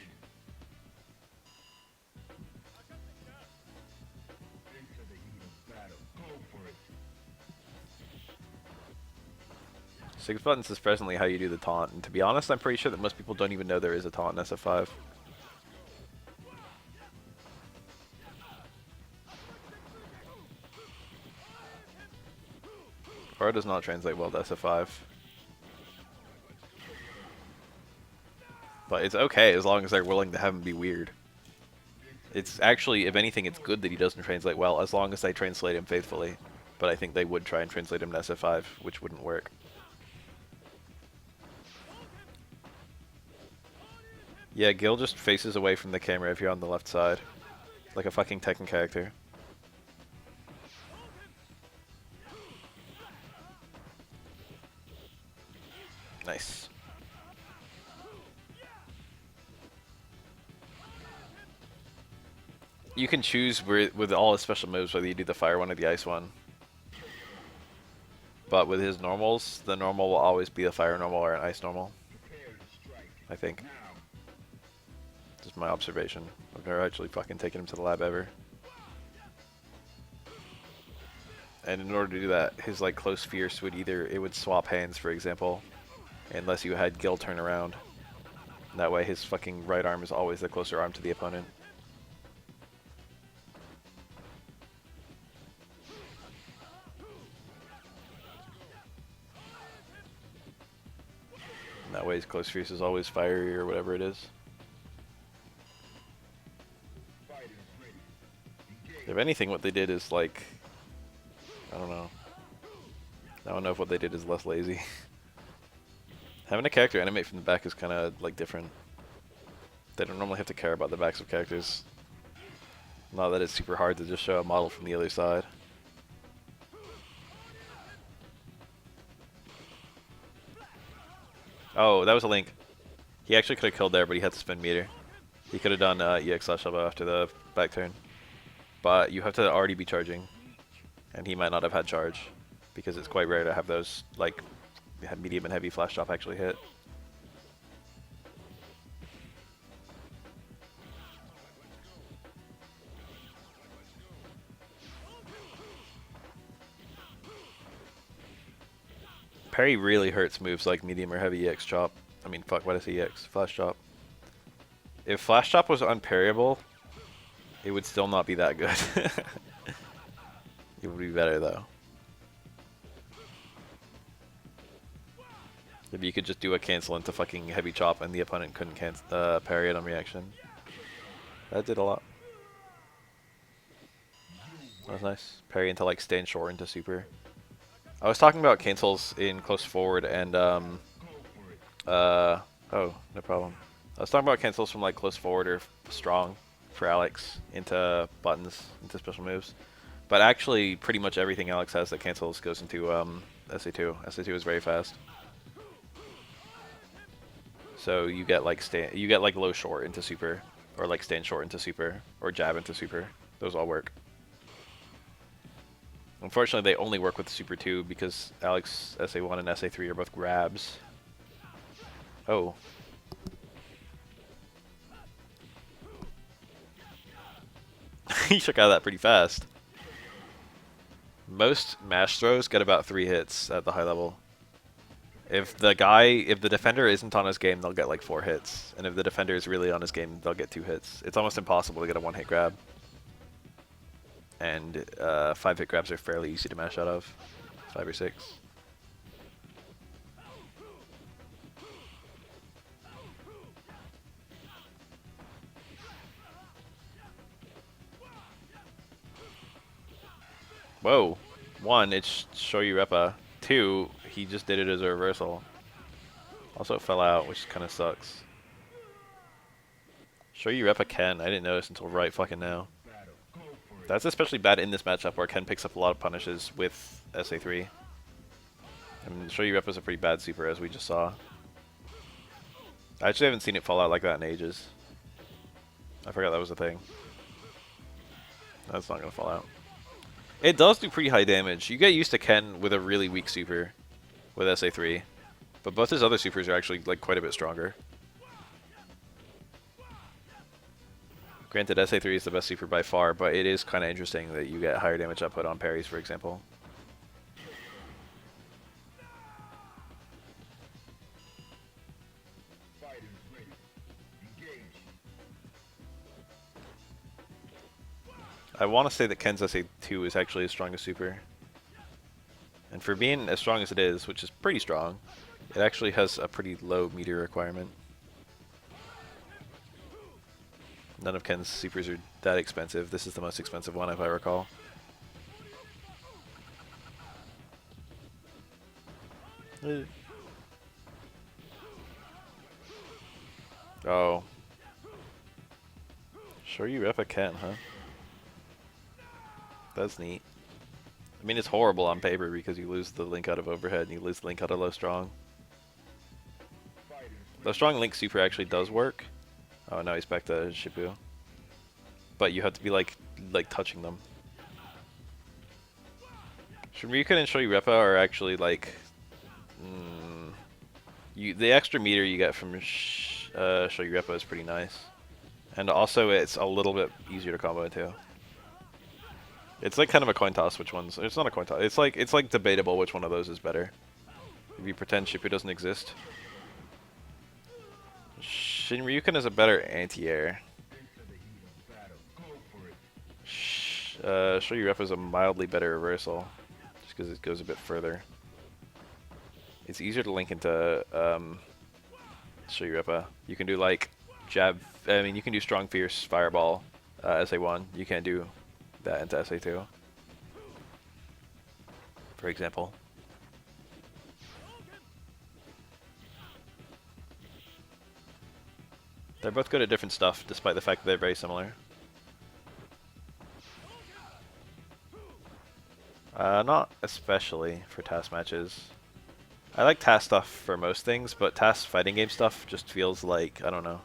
Into the heat of battle. Go for it. 6 buttons is presently how you do the taunt, and to be honest, I'm pretty sure that most people don't even know there is a taunt in SF5. Or does not translate well to SF5. But it's okay as long as they're willing to have him be weird. It's actually, if anything, it's good that he doesn't translate well as long as they translate him faithfully. But I think they would try and translate him to SF5, which wouldn't work. Yeah, Gil just faces away from the camera if you're on the left side. Like a fucking Tekken character. Nice. You can choose with all his special moves whether you do the fire one or the ice one. But with his normals, the normal will always be a fire normal or an ice normal. Prepare to strike. I think. Now. Just my observation. I've never actually fucking taken him to the lab ever. And in order to do that, his like close fierce would it would swap hands, for example, unless you had Gil turn around. That way his fucking right arm is always the closer arm to the opponent. And that way his close fierce is always fiery or whatever it is. Fighters ready. Engage. If anything, what they did is like, I don't know. I don't know if what they did is less lazy. Having a character animate from the back is kind of like different. They don't normally have to care about the backs of characters. Not that it's super hard to just show a model from the other side. Oh, that was a link. He actually could have killed there, but he had to spin meter. He could have done EX/elbow after the back turn. But you have to already be charging. And he might not have had charge. Because it's quite rare to have those, like, medium and heavy flash drop actually hit. Parry really hurts moves like medium or heavy EX chop. I mean, fuck, what is EX? Flash chop. If flash chop was unparryable, it would still not be that good. It would be better though. If you could just do a cancel into fucking heavy chop and the opponent couldn't parry it on reaction. That did a lot. That was nice. Parry into like stand short into super. I was talking about cancels in close forward and oh, no problem. I was talking about cancels from like close forward or strong for Alex into buttons, into special moves. But actually pretty much everything Alex has that cancels goes into SA2. SA2 is very fast. So you get like low short into super, or like stand short into super, or jab into super. Those all work. Unfortunately, they only work with Super 2 because Alex SA1 and SA3 are both grabs. Oh. He shook out of that pretty fast. Most mash throws get about 3 hits at the high level. If the defender isn't on his game, they'll get like 4 hits. And if the defender is really on his game, they'll get 2 hits. It's almost impossible to get a 1-hit grab. And 5-hit grabs are fairly easy to mash out of. 5 or 6. Whoa. 1, it's Shoryurepa. 2, he just did it as a reversal. Also it fell out, which kind of sucks. Shoryurepa Ken, I didn't notice until right fucking now. That's especially bad in this matchup where Ken picks up a lot of punishes with SA3. I mean, Shoryurepa's a pretty bad super, as we just saw. I actually haven't seen it fall out like that in ages. I forgot that was a thing. That's not gonna fall out. It does do pretty high damage. You get used to Ken with a really weak super with SA3, but both his other supers are actually like quite a bit stronger. Granted, SA3 is the best super by far, but it is kind of interesting that you get higher damage output on parries, for example. Fighters ready. Engage. I want to say that Ken's SA2 is actually his strongest super. And for being as strong as it is, which is pretty strong, it actually has a pretty low meter requirement. None of Ken's supers are that expensive. This is the most expensive one, if I recall. Oh. Sure you rep a Ken, huh? That's neat. I mean, it's horrible on paper because you lose the link out of overhead and you lose the link out of low strong. Low strong link super actually does work. Oh, now he's back to Shibu. But you have to be like touching them. Shuriken and Shoyu Repa are actually like the extra meter you get from Shoyu Repa is pretty nice. And also it's a little bit easier to combo into. It's like kind of a coin toss which one's it's not a coin toss. It's like debatable which one of those is better. If you pretend Shipu doesn't exist. Shinryuken is a better anti-air. Shoyu Repa is a mildly better reversal, just because it goes a bit further. It's easier to link into Shoyu Repa. You can do like jab. I mean, you can do strong, fierce, fireball, SA1. You can't do that into SA2, for example. They're both good at different stuff, despite the fact that they're very similar. Not especially for task matches. I like task stuff for most things, but task fighting game stuff just feels like, I don't know.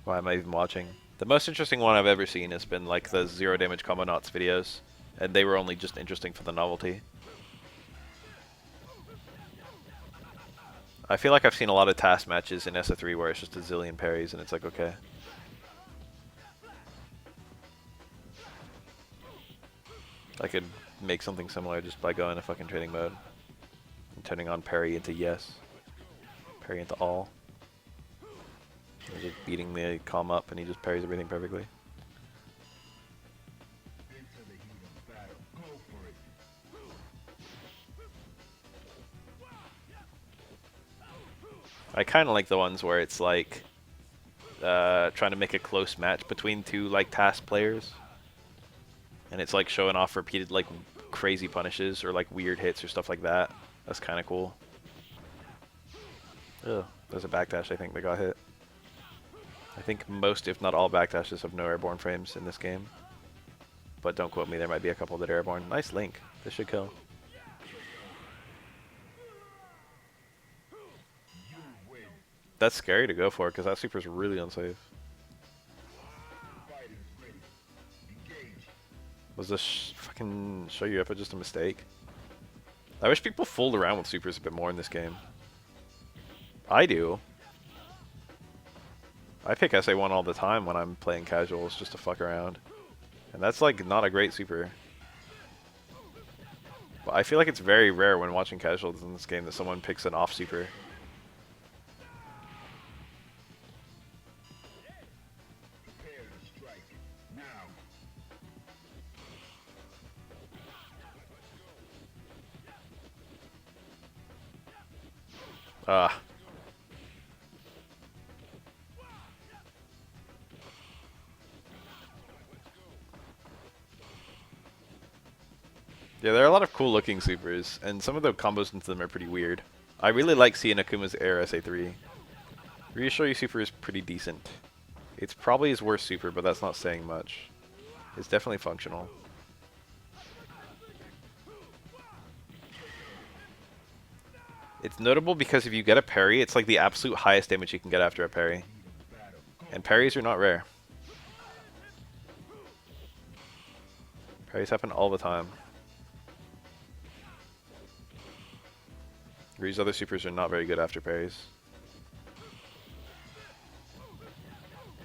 Why am I even watching? The most interesting one I've ever seen has been like the Zero Damage Combo Knots videos, and they were only just interesting for the novelty. I feel like I've seen a lot of task matches in SA3 where it's just a zillion parries and it's like, okay. I could make something similar just by going to fucking training mode and turning on parry into yes, parry into all. And just beating the calm up and he just parries everything perfectly. I kind of like the ones where it's like trying to make a close match between two like task players, and it's like showing off repeated like crazy punishes or like weird hits or stuff like that. That's kind of cool. Ugh, there's a backdash I think that got hit. I think most, if not all, backdashes have no airborne frames in this game, but don't quote me. There might be a couple that are airborne. Nice link. This should kill. That's scary to go for because that super's really unsafe. Was this fucking Shoyu Repa just a mistake? I wish people fooled around with supers a bit more in this game. I do. I pick SA1 all the time when I'm playing casuals just to fuck around. And that's like not a great super. But I feel like it's very rare when watching casuals in this game that someone picks an off super. Ah. Yeah, there are a lot of cool looking supers, and some of the combos into them are pretty weird. I really like seeing Akuma's Air SA3. Reassure super is pretty decent. It's probably his worst super, but that's not saying much. It's definitely functional. It's notable because if you get a parry, it's like the absolute highest damage you can get after a parry. And parries are not rare. Parries happen all the time. Ryu's other supers are not very good after parries.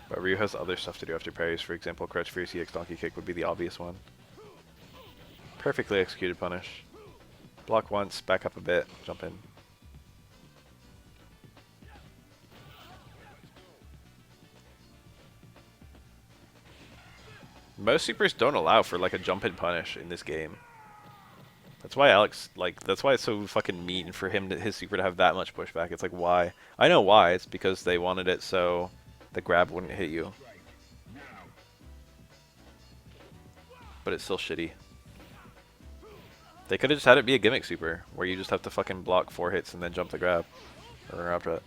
But Ryu has other stuff to do after parries. For example, Crouch Fierce EX Donkey Kick would be the obvious one. Perfectly executed punish. Block once, back up a bit, jump in. Most supers don't allow for like a jump in punish in this game. That's why Alex, like, that's why it's so fucking mean for him to, his super to have that much pushback. It's like, why? I know why. It's because they wanted it so the grab wouldn't hit you. But it's still shitty. They could have just had it be a gimmick super, where you just have to fucking block 4 hits and then jump the grab. Or grab it.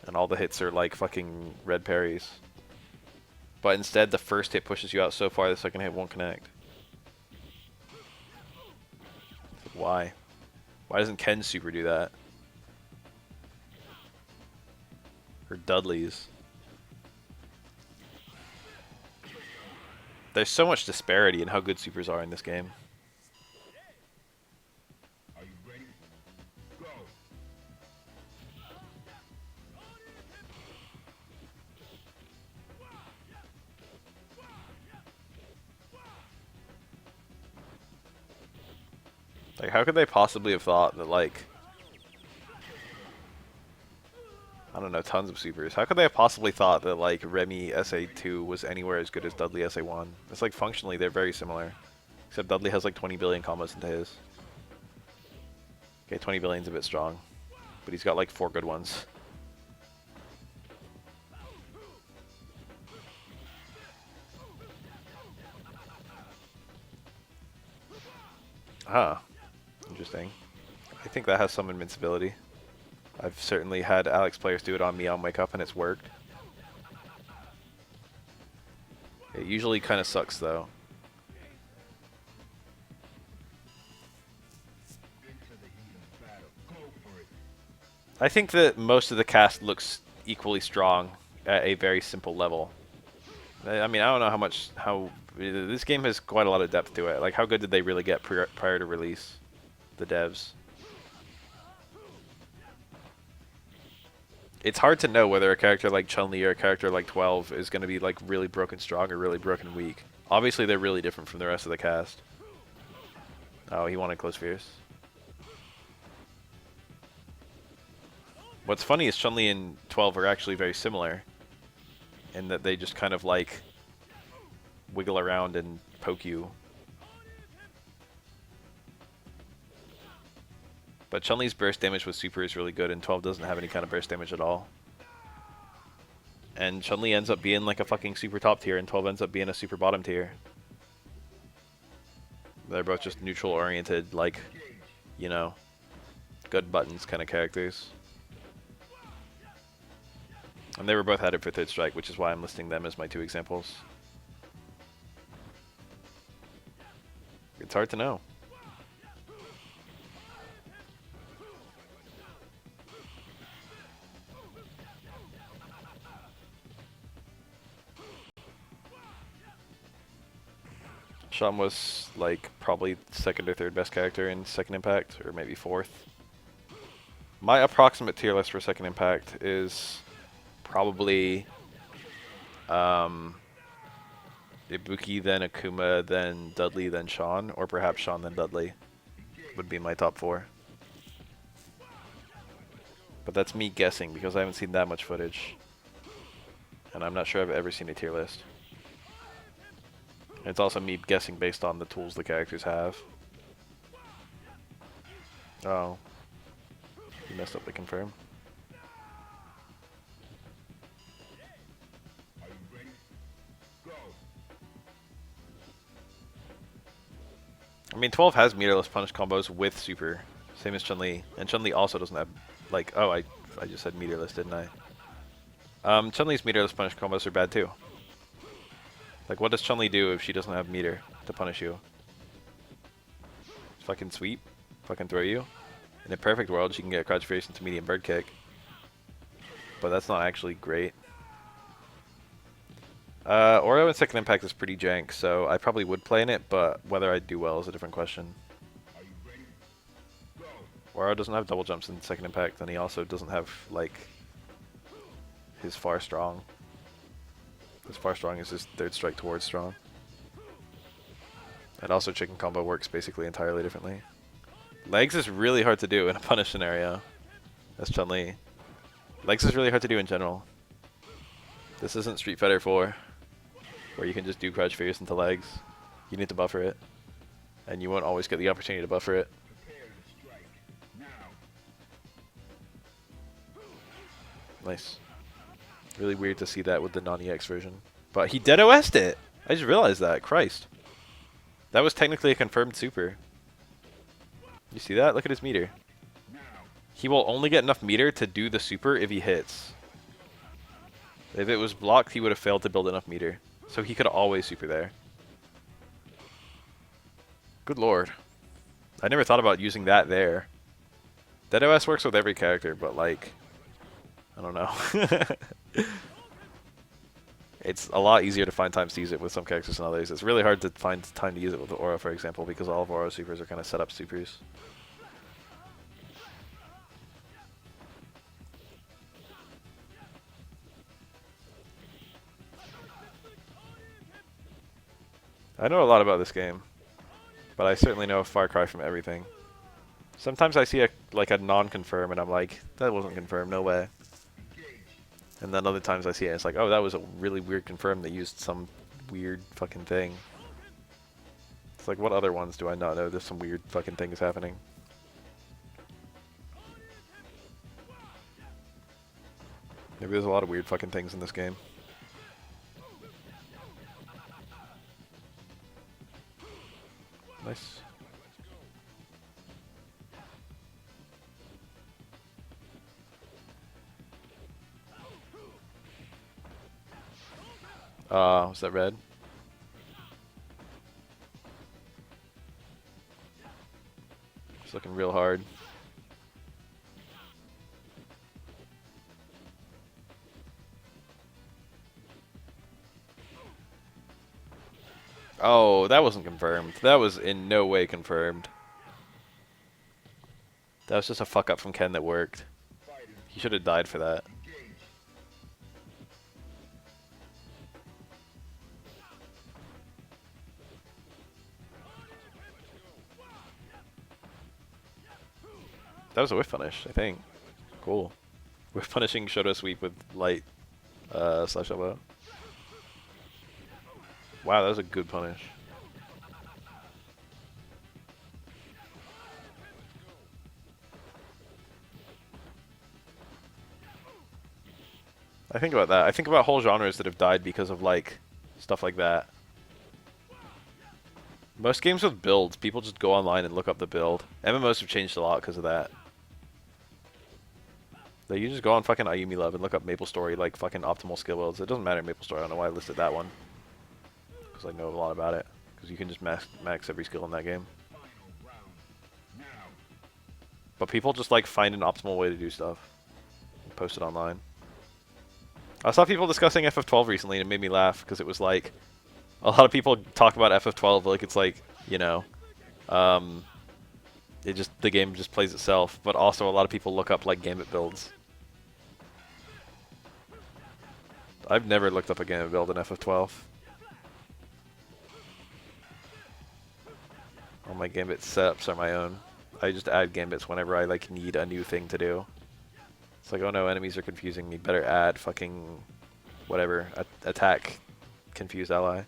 And all the hits are like fucking red parries. But instead, the first hit pushes you out so far, the second hit won't connect. Why? Why doesn't Ken's super do that? Or Dudley's? There's so much disparity in how good supers are in this game. Are you ready? Go. Like, how could they possibly have thought that, like, I don't know, tons of supers. How could they have possibly thought that, like, Remy SA2 was anywhere as good as Dudley SA1? It's like, functionally, they're very similar. Except Dudley has, like, 20 billion combos into his. Okay, 20 billion's a bit strong. But he's got, like, 4 good ones. Ah. Interesting. I think that has some invincibility. I've certainly had Alex players do it on me on Wake Up and it's worked. It usually kind of sucks though. I think that most of the cast looks equally strong at a very simple level. I mean, I don't know how this game has quite a lot of depth to it. Like, how good did they really get prior to release? The devs. It's hard to know whether a character like Chun-Li or a character like 12 is going to be like really broken strong or really broken weak. Obviously, they're really different from the rest of the cast. Oh, he wanted close fierce. What's funny is Chun-Li and 12 are actually very similar in that they just kind of like wiggle around and poke you. But Chun-Li's burst damage with super is really good, and 12 doesn't have any kind of burst damage at all. And Chun-Li ends up being like a fucking super top tier, and 12 ends up being a super bottom tier. They're both just neutral oriented, like, you know, good buttons kind of characters. And they were both headed for third strike, which is why I'm listing them as my 2 examples. It's hard to know. Sean was like probably second or third best character in Second Impact, or maybe fourth. My approximate tier list for Second Impact is probably Ibuki, then Akuma, then Dudley, then Sean, or perhaps Sean, then Dudley would be my top 4. But that's me guessing because I haven't seen that much footage. And I'm not sure I've ever seen a tier list. It's also me guessing based on the tools the characters have. Oh. You messed up the confirm. Are you ready? Go. I mean, 12 has meterless punish combos with super. Same as Chun-Li. And Chun-Li also doesn't have, like, oh, I just said meterless, didn't I? Chun-Li's meterless punish combos are bad too. Like, what does Chun-Li do if she doesn't have meter to punish you? Fucking sweep? Fucking throw you? In a perfect world, she can get crouch fierce into medium bird kick. But that's not actually great. Oreo and Second Impact is pretty jank, so I probably would play in it, but whether I'd do well is a different question. Are you ready? Go. Oreo doesn't have double jumps in Second Impact, and he also doesn't have, like, his Far Strong. His Far Strong is his third strike towards strong. And also Chicken Combo works basically entirely differently. Legs is really hard to do in a punish scenario. That's Chun-Li. Legs is really hard to do in general. This isn't Street Fighter 4, where you can just do crouch fierce into legs. You need to buffer it. And you won't always get the opportunity to buffer it. Prepare to strike. Now. Nice. Really weird to see that with the non-EX version. But he dead OS'd it! I just realized that. Christ. That was technically a confirmed super. You see that? Look at his meter. Now. He will only get enough meter to do the super if he hits. If it was blocked, he would have failed to build enough meter. So he could always super there. Good lord. I never thought about using that there. Dead OS works with every character, but like... I don't know. It's a lot easier to find times to use it with some characters than others. It's really hard to find time to use it with Aura, for example, because all of Aura supers are kind of set up supers. I know a lot about this game, but I certainly know Far Cry from everything. Sometimes I see a non-confirm and I'm like, that wasn't confirmed, no way. And then other times I see it and it's like, oh, that was a really weird confirm that used some weird fucking thing. It's like, what other ones do I not know? There's some weird fucking things happening. Maybe there's a lot of weird fucking things in this game. Nice. Was that red? It's looking real hard. Oh, that wasn't confirmed. That was in no way confirmed. That was just a fuck up from Ken that worked. He should have died for that. That was a whiff punish, I think. Cool. Whiff punishing Shoto sweep with light slash elbow. Wow, that was a good punish. I think about that. I think about whole genres that have died because of like stuff like that. Most games with builds, people just go online and look up the build. MMOs have changed a lot because of that. Like, you just go on fucking Ayumi Love and look up MapleStory, like fucking optimal skill builds. It doesn't matter MapleStory. I don't know why I listed that one. Because I know a lot about it. Because you can just max every skill in that game. But people just like find an optimal way to do stuff. And post it online. I saw people discussing FF12 recently and it made me laugh because it was like a lot of people talk about FF12 like it's like, you know, the game just plays itself, but also a lot of people look up like Gambit builds. I've never looked up a Gambit build in FF12. All my Gambit setups are my own. I just add Gambits whenever I like need a new thing to do. It's like, oh no, enemies are confusing me. Better add fucking whatever. Attack confused ally.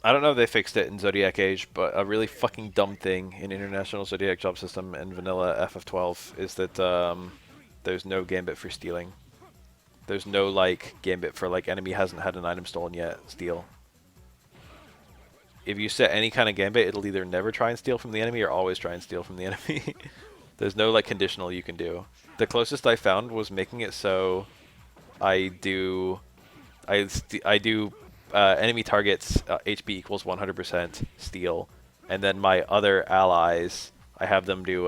I don't know if they fixed it in Zodiac Age, but a really fucking dumb thing in International Zodiac Job System and Vanilla FF12 is that there's no Gambit for stealing. There's no like Gambit for like enemy hasn't had an item stolen yet, steal. If you set any kind of Gambit, it'll either never try and steal from the enemy or always try and steal from the enemy. There's no like conditional you can do. The closest I found was making it so I do enemy targets HP equals 100% steal, and then my other allies I have them do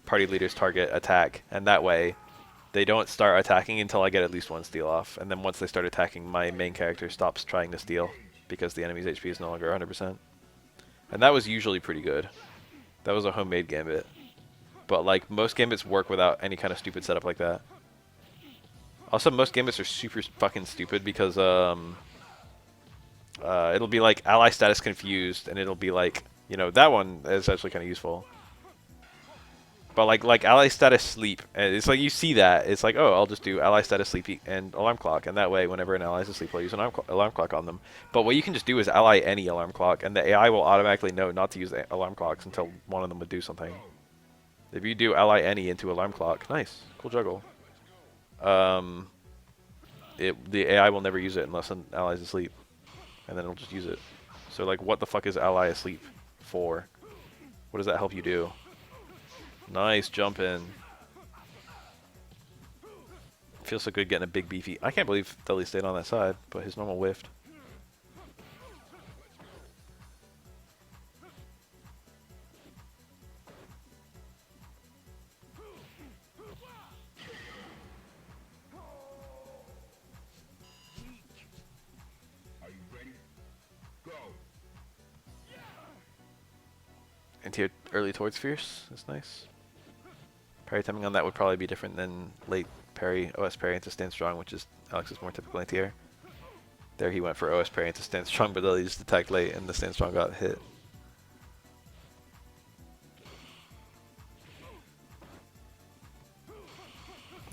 party leader's target attack, and that way they don't start attacking until I get at least one steal off, and then once they start attacking, my main character stops trying to steal because the enemy's HP is no longer 100%. And that was usually pretty good. That was a homemade gambit. But like most gambits work without any kind of stupid setup like that. Also, most gambits are super fucking stupid because it'll be like ally status confused, and it'll be like, you know, that one is actually kind of useful. But like ally status sleep, and it's like you see that, it's like, oh, I'll just do ally status sleep and alarm clock, and that way whenever an ally is asleep, I'll use an alarm clock on them. But what you can just do is ally any alarm clock, and the AI will automatically know not to use the alarm clocks until one of them would do something. If you do ally any into alarm clock, nice, cool juggle. The AI will never use it unless an ally's asleep, and then it'll just use it. So like, what the fuck is ally asleep for? What does that help you do? Nice jump in. Feels so good getting a big beefy. I can't believe Dudley stayed on that side, but his normal whiffed. Are you ready? Go. Anti early towards fierce. That's nice. Parry timing on that would probably be different than late parry, OS parry into stand strong, which is Alex's more typical anti-air. There he went for OS parry into stand strong, but then he just attacked late and the stand strong got hit.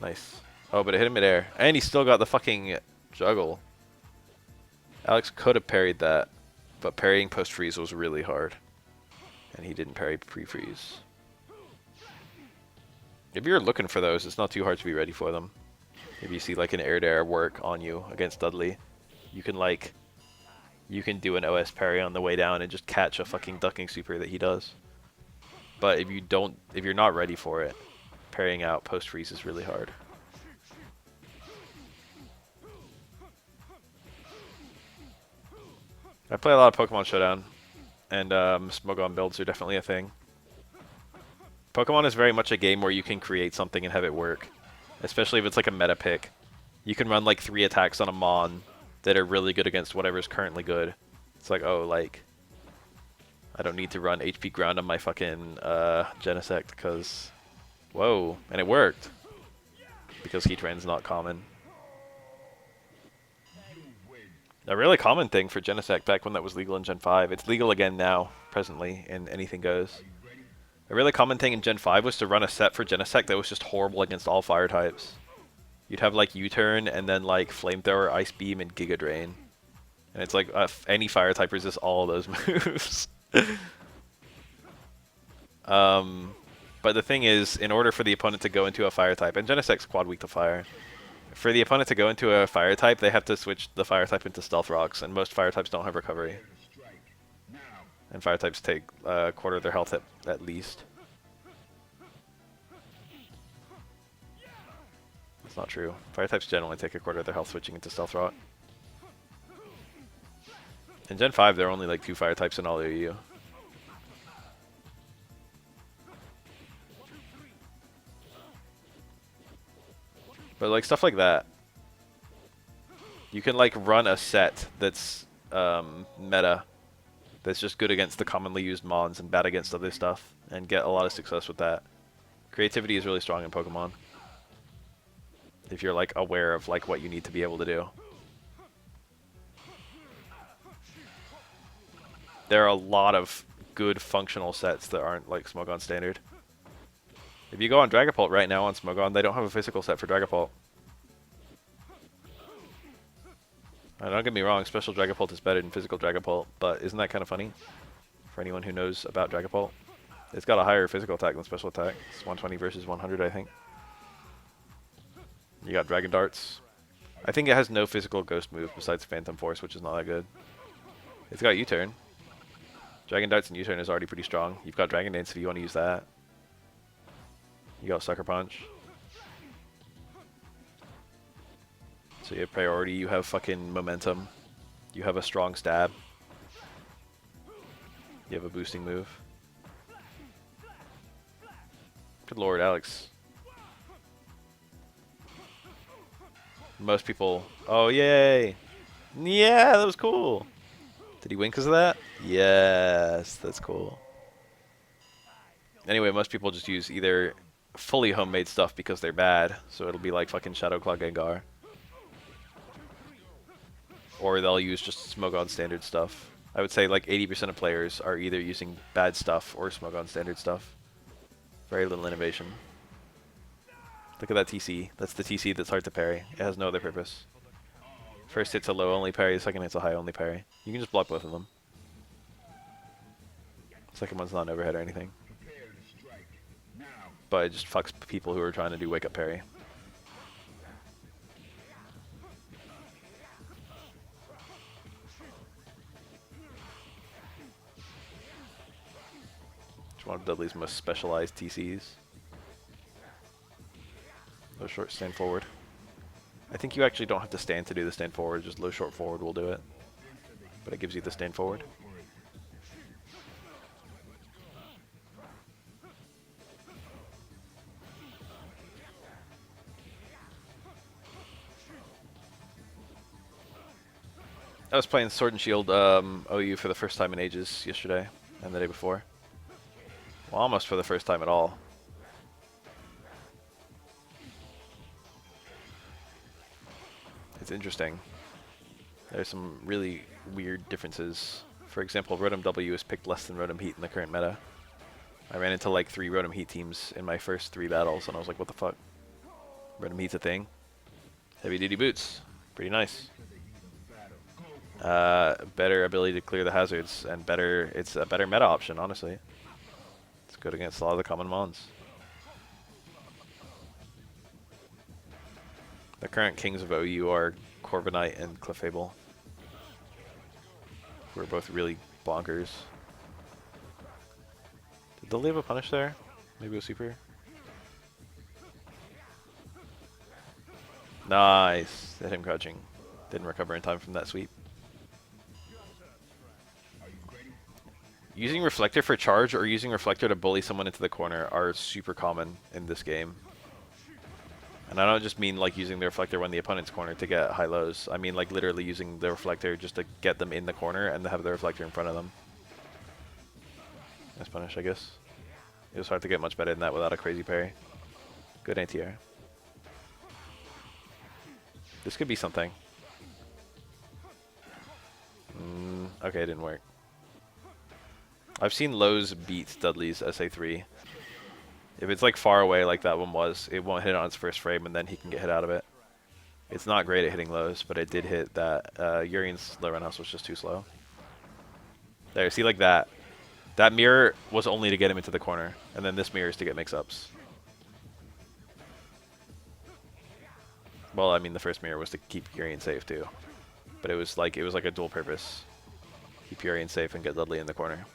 Nice. Oh, but it hit him midair. And he still got the fucking juggle. Alex could have parried that, but parrying post-freeze was really hard. And he didn't parry pre-freeze. If you're looking for those, it's not too hard to be ready for them. If you see like an air-to-air work on you against Dudley, you can do an OS parry on the way down and just catch a fucking ducking super that he does. But if you're not ready for it, parrying out post-freeze is really hard. I play a lot of Pokemon Showdown, and Smogon builds are definitely a thing. Pokemon is very much a game where you can create something and have it work, especially if it's like a meta pick. You can run like 3 attacks on a Mon that are really good against whatever's currently good. It's like, oh, like, I don't need to run HP ground on my fucking Genesect because, whoa, and it worked because Heatran's not common. A really common thing for Genesect back when that was legal in Gen 5. It's legal again now, presently, and anything goes. A really common thing in Gen 5 was to run a set for Genesect that was just horrible against all fire types. You'd have like U-turn and then like Flamethrower, Ice Beam, and Giga Drain. And it's like any fire type resists all of those moves. But the thing is, in order for the opponent to go into a fire type, and Genesect's quad weak to fire, for the opponent to go into a fire type, they have to switch the fire type into Stealth Rocks, and most fire types don't have recovery. And fire types take a quarter of their health at least. That's not true. Fire types generally take a quarter of their health switching into Stealth Rock. In Gen 5, there are only like 2 fire types in all EU. But like stuff like that, you can like run a set that's meta, that's just good against the commonly used Mons and bad against other stuff, and get a lot of success with that. Creativity is really strong in Pokemon, if you're like aware of like what you need to be able to do. There are a lot of good functional sets that aren't like Smogon standard. If you go on Dragapult right now on Smogon, they don't have a physical set for Dragapult. Don't get me wrong, Special Dragapult is better than Physical Dragapult, but isn't that kind of funny? For anyone who knows about Dragapult. It's got a higher physical attack than special attack. It's 120 versus 100, I think. You got Dragon Darts. I think it has no physical ghost move besides Phantom Force, which is not that good. It's got U-turn. Dragon Darts and U-turn is already pretty strong. You've got Dragon Dance if you want to use that. You got Sucker Punch. So you have priority, you have fucking momentum. You have a strong stab. You have a boosting move. Good lord, Alex. Most people... Oh, yay! Yeah, that was cool! Did he win because of that? Yes, that's cool. Anyway, most people just use either fully homemade stuff because they're bad, so it'll be like fucking Shadow Claw Gengar. Or they'll use just Smoke on standard stuff. I would say like 80% of players are either using bad stuff or Smoke on standard stuff. Very little innovation. Look at that TC. That's the TC that's hard to parry. It has no other purpose. First hit's a low only parry, the second hit's a high only parry. You can just block both of them. Second one's not an overhead or anything. But it just fucks people who are trying to do wake up parry. It's one of Dudley's most specialized TCs. Low short stand forward. I think you actually don't have to stand to do the stand forward, just low short forward will do it. But it gives you the stand forward. I was playing Sword and Shield OU for the first time in ages yesterday and the day before. Well, almost for the first time at all. It's interesting. There's some really weird differences. For example, Rotom W is picked less than Rotom Heat in the current meta. I ran into like 3 Rotom Heat teams in my first 3 battles, and I was like, what the fuck? Rotom Heat's a thing? Heavy duty boots. Pretty nice. Better ability to clear the hazards, and better. It's a better meta option, honestly. It's good against a lot of the common mons. The current kings of OU are Corviknight and Clefable, who are both really bonkers. Did they leave a punish there? Maybe a super? Nice. Hit him crouching. Didn't recover in time from that sweep. Using Reflector for charge or using Reflector to bully someone into the corner are super common in this game. And I don't just mean like using the Reflector when the opponent's corner to get high lows. I mean like literally using the Reflector just to get them in the corner and to have the Reflector in front of them. Nice punish, I guess. It was hard to get much better than that without a crazy parry. Good anti-air. This could be something. Okay, it didn't work. I've seen lows beat Dudley's SA3. If it's like far away like that one was, it won't hit on its first frame and then he can get hit out of it. It's not great at hitting lows, but it did hit that. Urian's low roundhouse was just too slow. There, see like that. That mirror was only to get him into the corner, and then this mirror is to get mix-ups. Well, I mean the first mirror was to keep Urian safe too. But it was like a dual purpose. Keep Urian safe and get Dudley in the corner.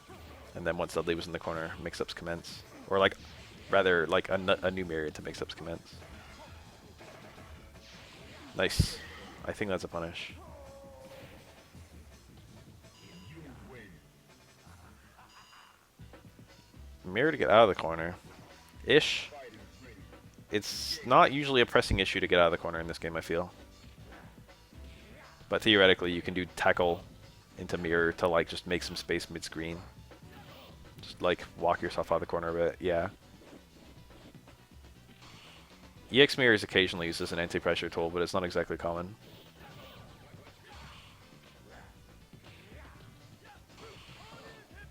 And then once Dudley was in the corner, mix-ups commence. Or like, rather, like a new mirror to mix-ups commence. Nice. I think that's a punish. Mirror to get out of the corner. Ish. It's not usually a pressing issue to get out of the corner in this game, I feel. But theoretically, you can do tackle into mirror to like just make some space mid-screen. Just like walk yourself out of the corner a bit, yeah. EX mirror is occasionally used as an anti-pressure tool, but it's not exactly common.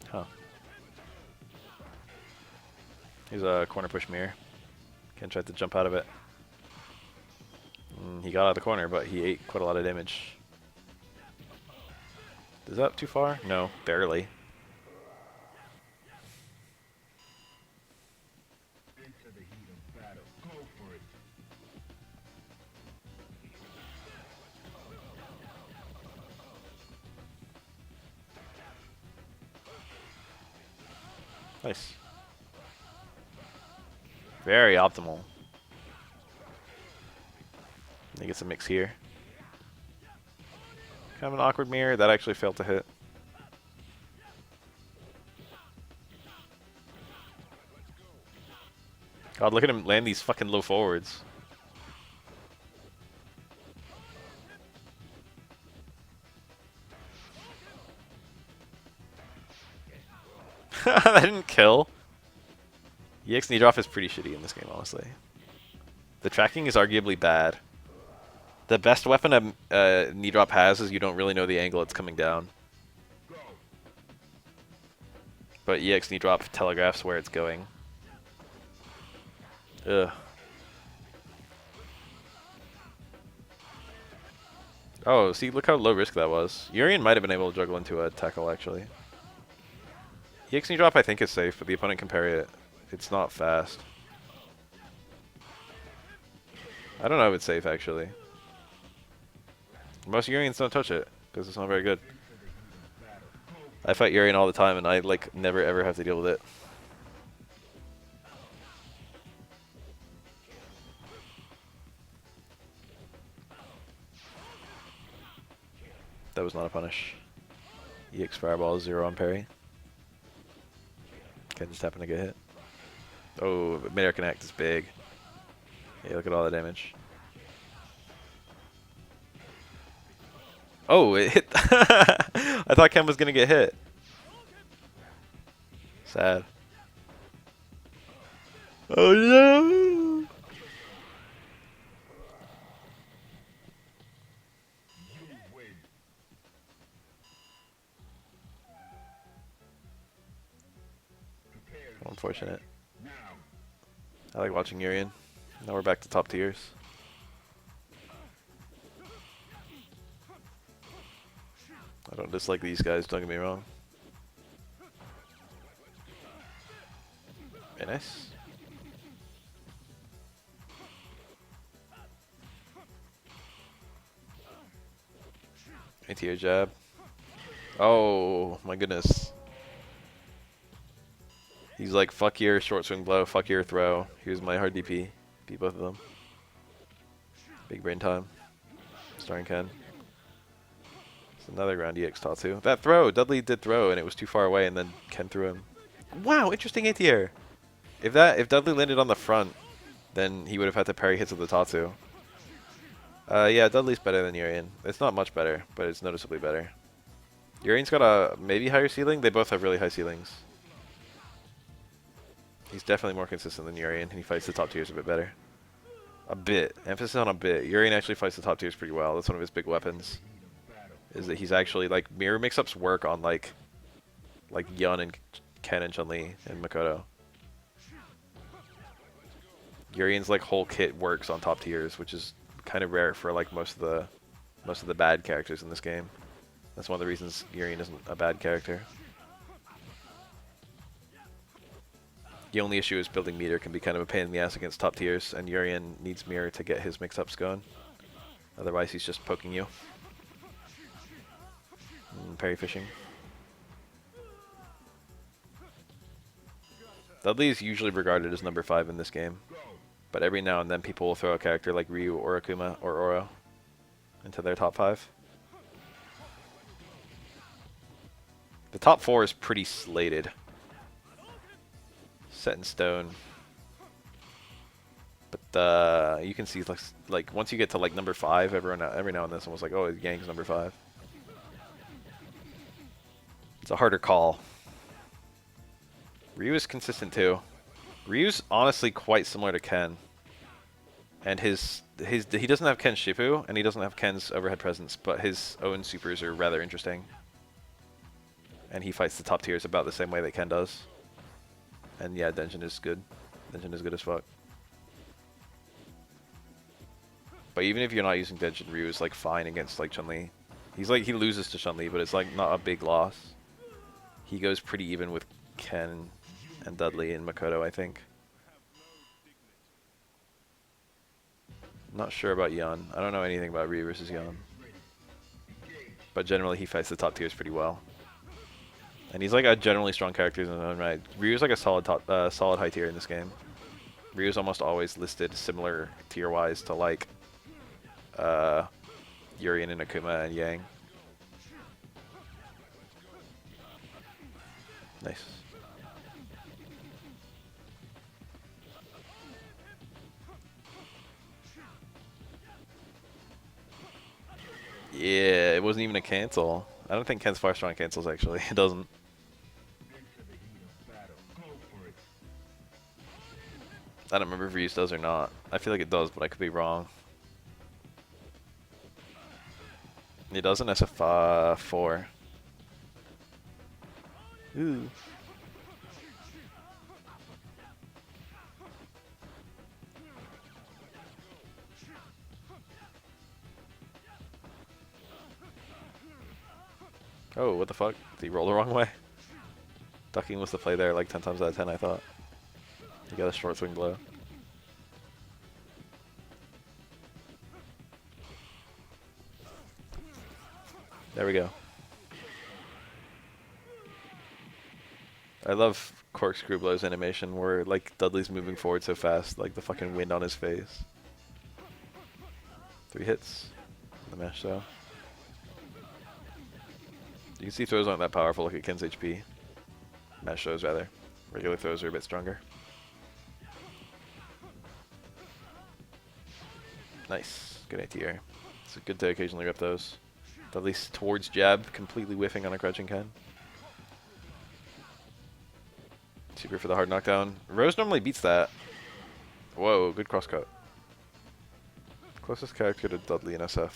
Huh. Here's a corner push mirror. Ken tried to jump out of it. He got out of the corner, but he ate quite a lot of damage. Is that too far? No, barely. Nice. Very optimal. He gets a mix here. Kind of an awkward mirror. That actually failed to hit. God, look at him land these fucking low forwards. That didn't kill. EX knee drop is pretty shitty in this game, honestly. The tracking is arguably bad. The best weapon a knee drop has is you don't really know the angle it's coming down. But EX knee drop telegraphs where it's going. Ugh. Oh, see, look how low risk that was. Urian might have been able to juggle into a tackle, actually. EX knee drop, I think, is safe, but the opponent can parry it. It's not fast. I don't know if it's safe, actually. Most Urians don't touch it, because it's not very good. I fight Urian all the time, and I, like, never ever have to deal with it. That was not a punish. EX Fireball, 0 on parry. Can just happen to get hit. Oh, mid-air connect is big. Yeah, look at all the damage. Oh, it hit. I thought Ken was going to get hit. Sad. Oh no! Unfortunate. I like watching Urian. Now we're back to top tiers. I don't dislike these guys, don't get me wrong. Very nice. Anti-air jab. Oh my goodness. He's like, fuck your short swing blow, fuck your throw. Here's my hard DP. Beat both of them. Big brain time. Starring Ken. It's another ground EX Tatsu. That throw! Dudley did throw and it was too far away and then Ken threw him. Wow, interesting anti-air. If Dudley landed on the front, then he would have had to parry hits of the Tatsu. Yeah, Dudley's better than Urian. It's not much better, but it's noticeably better. Urian's got a maybe higher ceiling. They both have really high ceilings. He's definitely more consistent than Urian, and he fights the top tiers a bit better. A bit. Emphasis on a bit. Urian actually fights the top tiers pretty well. That's one of his big weapons. Is that he's actually, like, mirror mix-ups work on, like Yun and Ken and Chun-Li and Makoto. Urian's, like, whole kit works on top tiers, which is kind of rare for, like, most of the bad characters in this game. That's one of the reasons Urian isn't a bad character. The only issue is building meter can be kind of a pain in the ass against top tiers, and Urian needs mirror to get his mix-ups going. Otherwise, he's just poking you. Parry fishing. Dudley is usually regarded as number 5 in this game, but every now and then people will throw a character like Ryu or Akuma or Oro into their top 5. The top 4 is pretty slated. Set in stone. But you can see like once you get to like number 5, every now and then someone's like, oh, Yang's number 5. It's a harder call. Ryu is consistent too. Ryu's honestly quite similar to Ken. And he doesn't have Ken's Shifu, and he doesn't have Ken's overhead presence, but his own supers are rather interesting. And he fights the top tiers about the same way that Ken does. And yeah, Denshin is good. Denshin is good as fuck. But even if you're not using Denshin, Ryu is like fine against like Chun-Li. He loses to Chun-Li, but it's like not a big loss. He goes pretty even with Ken and Dudley and Makoto, I think. Not sure about Yun. I don't know anything about Ryu versus Yun. But generally he fights the top tiers pretty well. And he's like a generally strong character in his own right. Ryu's like a solid high tier in this game. Ryu's almost always listed similar tier-wise to like Urian and Akuma and Yang. Nice. Yeah, it wasn't even a cancel. I don't think Ken's Fire Strong cancels actually. It doesn't. Into the heat of battle. Go for it. I don't remember if Reese does or not. I feel like it does, but I could be wrong. It doesn't. SF4. Ooh. Oh, what the fuck? Did he roll the wrong way? Ducking was the play there like 10 times out of 10, I thought. He got a short swing blow. There we go. I love Corkscrew Blow's animation where like Dudley's moving forward so fast, like the fucking wind on his face. 3 hits. The mesh though. You can see throws aren't that powerful. Look at Ken's HP. Mesh shows rather. Regular throws are a bit stronger. Nice. Good ATR. It's good to occasionally rip those. Dudley's towards jab, completely whiffing on a crouching Ken. Super for the hard knockdown. Rose normally beats that. Whoa, good crosscut. Closest character to Dudley in SF.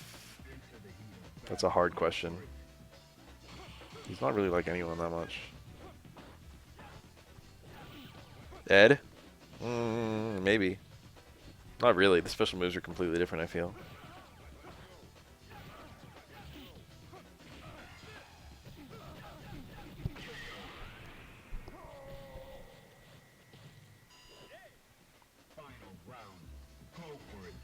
That's a hard question. He's not really like anyone that much. Ed? Maybe. Not really. The special moves are completely different, I feel. Final round. Go for it.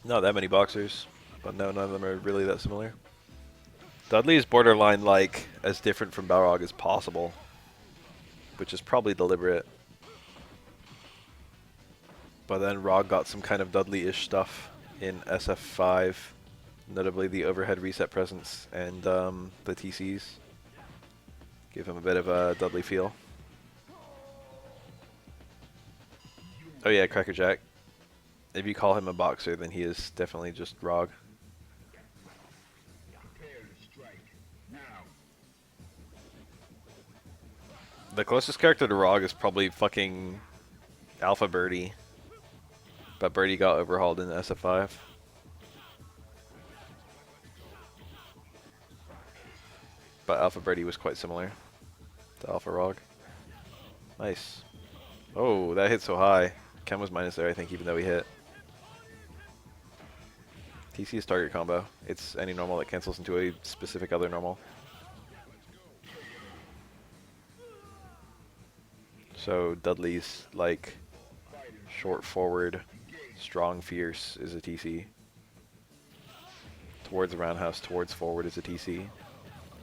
Not that many boxers, but no, none of them are really that similar. Dudley is borderline like as different from Balrog as possible, which is probably deliberate. But then Rog got some kind of Dudley-ish stuff in SF5, notably the overhead reset presence and the TCs. Give him a bit of a Dudley feel. Oh yeah, Crackerjack. If you call him a boxer, then he is definitely just Rog. Prepare to strike. Now. The closest character to Rog is probably fucking Alpha Birdie. But Birdie got overhauled in SF5. But Alpha Birdie was quite similar to Alpha Rog. Nice. Oh, that hit so high. Ken was minus there, I think, even though he hit. TC is target combo. It's any normal that cancels into a specific other normal. So Dudley's like short forward, strong fierce is a TC. Towards the roundhouse, towards forward is a TC.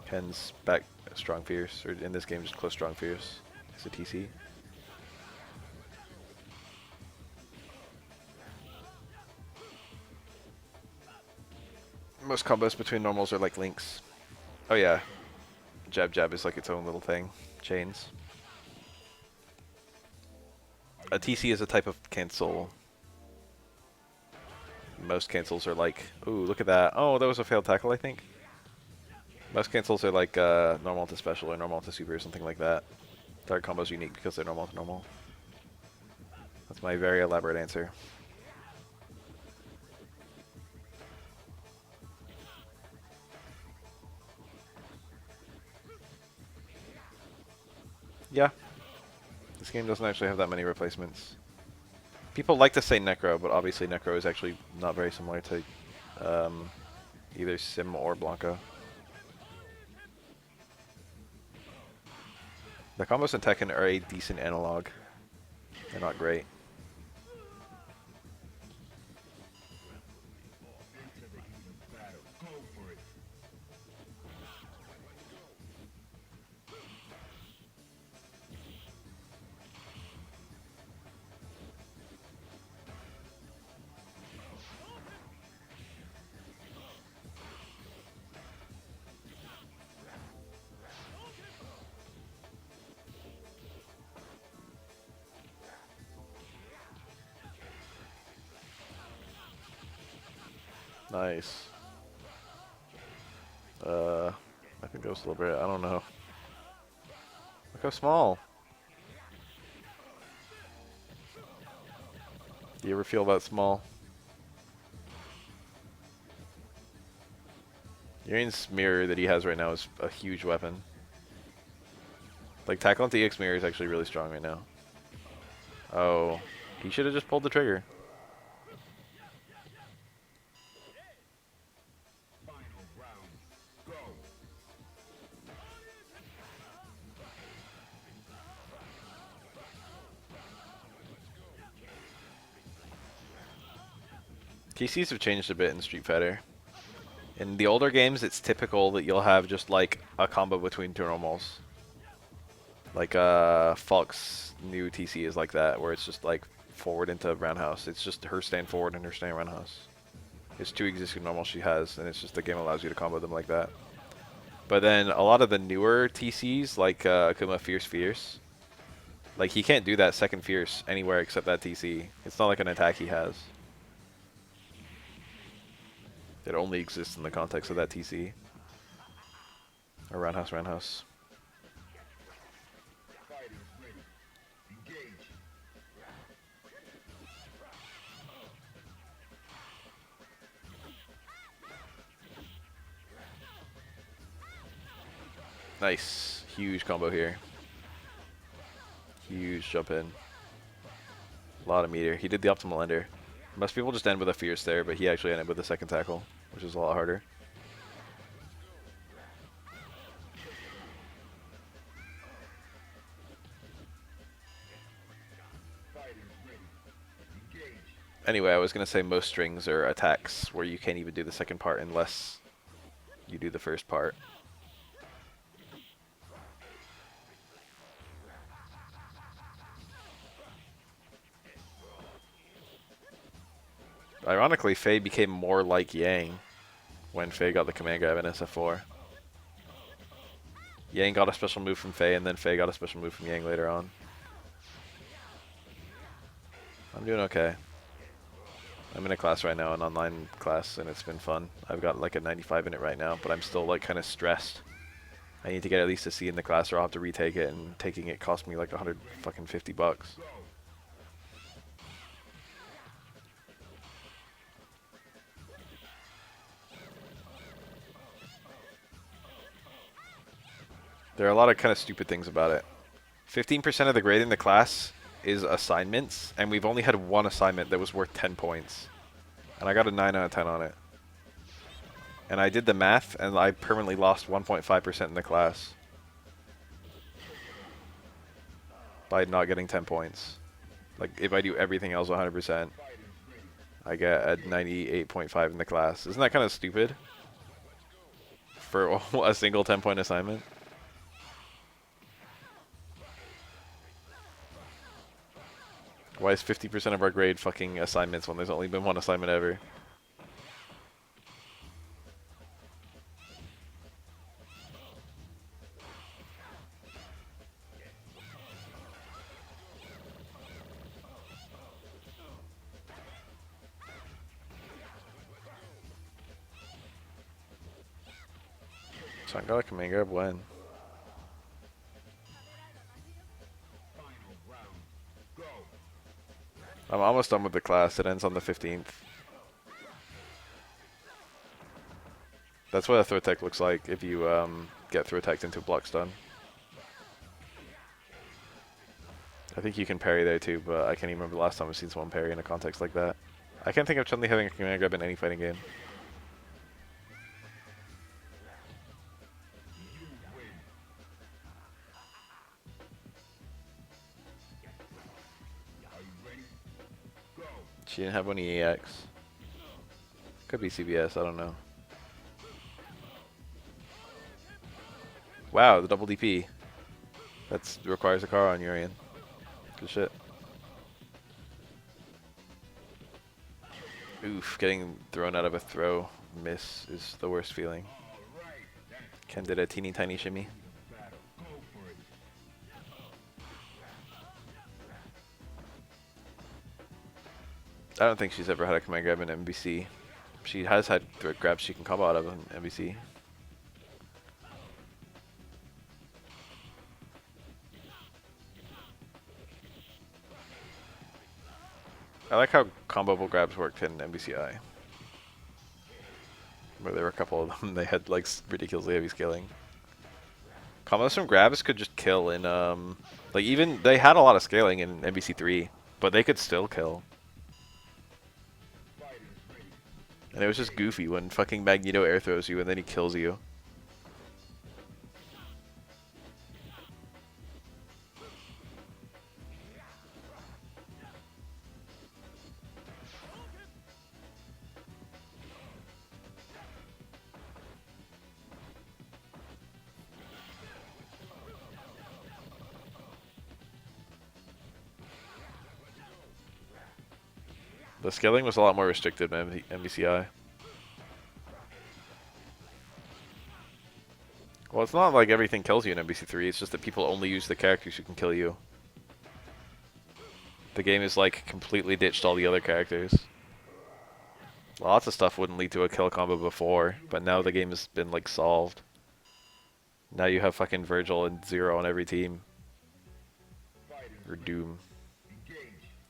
Ken's back strong fierce, or in this game just close strong fierce is a TC. Most combos between normals are like links. Oh yeah. Jab jab is like its own little thing. Chains. A TC is a type of cancel. Most cancels are like, ooh, look at that. Oh, that was a failed tackle, I think. Most cancels are like normal to special or normal to super or something like that. Third combo's unique because they're normal to normal. That's my very elaborate answer. Yeah. This game doesn't actually have that many replacements. People like to say Necro, but obviously Necro is actually not very similar to either Sim or Blanca. The combos in Tekken are a decent analog. They're not great. Into the heat of battle. Go for it. Nice. I think that was a little bit. I don't know. Look how small. Do you ever feel that small? Urian's mirror that he has right now is a huge weapon. Like, tackle into EX mirror is actually really strong right now. Oh, he should have just pulled the trigger. Final round. Go. TCs have changed a bit in Street Fighter. In the older games, it's typical that you'll have just like a combo between two normals. Like Falk's new TC is like that, where it's just like forward into roundhouse. It's just her staying forward and her staying roundhouse. It's two existing normals she has, and it's just the game allows you to combo them like that. But then a lot of the newer TCs, like Akuma Fierce, like he can't do that second Fierce anywhere except that TC. It's not like an attack he has. It only exists in the context of that TC. Or roundhouse. Fighters ready. Engage. Nice. Huge combo here. Huge jump in. A lot of meter. He did the optimal ender. Most people just end with a Fierce there, but he actually ended with a second tackle, which is a lot harder. Fighters ready. Engage. Anyway, I was going to say most strings are attacks where you can't even do the second part unless you do the first part. Ironically, Faye became more like Yang when Faye got the command grab in SF4. Yang got a special move from Faye, and then Faye got a special move from Yang later on. I'm doing okay. I'm in a class right now, an online class, and it's been fun. I've got like a 95 in it right now, but I'm still like kind of stressed. I need to get at least a C in the class, or I'll have to retake it, and taking it cost me like $150. There are a lot of kind of stupid things about it. 15% of the grade in the class is assignments, and we've only had one assignment that was worth 10 points. And I got a 9 out of 10 on it. And I did the math, and I permanently lost 1.5% in the class by not getting 10 points. Like, if I do everything else 100%, I get a 98.5 in the class. Isn't that kind of stupid? For a single 10-point assignment? Why is 50% of our grade fucking assignments when there's only been one assignment ever? So I got a command grab when? Final round. Go. I'm almost done with the class. It ends on the 15th. That's what a throw tech looks like if you get throw tech into a block stun. I think you can parry there too, but I can't even remember the last time I've seen someone parry in a context like that. I can't think of Chun-Li having a command grab in any fighting game. You win. Are you ready? Go. She didn't have any EX. Could be CBS, I don't know. Wow, the double DP. That requires a car on Urian. Good shit. Oof, getting thrown out of a throw miss is the worst feeling. All right. That's Ken did a teeny tiny shimmy. battle. Go for it. I don't think she's ever had a command grab in MBC. She has had grabs she can combo out of in MVC. I like how comboable grabs worked in MBCI. Where there were a couple of them, they had like ridiculously heavy scaling. Combos from grabs could just kill in, like even, they had a lot of scaling in MBC3, but they could still kill. And it was just goofy when fucking Magneto air throws you and then he kills you. The scaling was a lot more restricted in MBCI. Well, it's not like everything kills you in MBC3, it's just that people only use the characters who can kill you. The game is like completely ditched all the other characters. Lots of stuff wouldn't lead to a kill combo before, but now the game has been like solved. Now you have fucking Virgil and Zero on every team. Or Doom.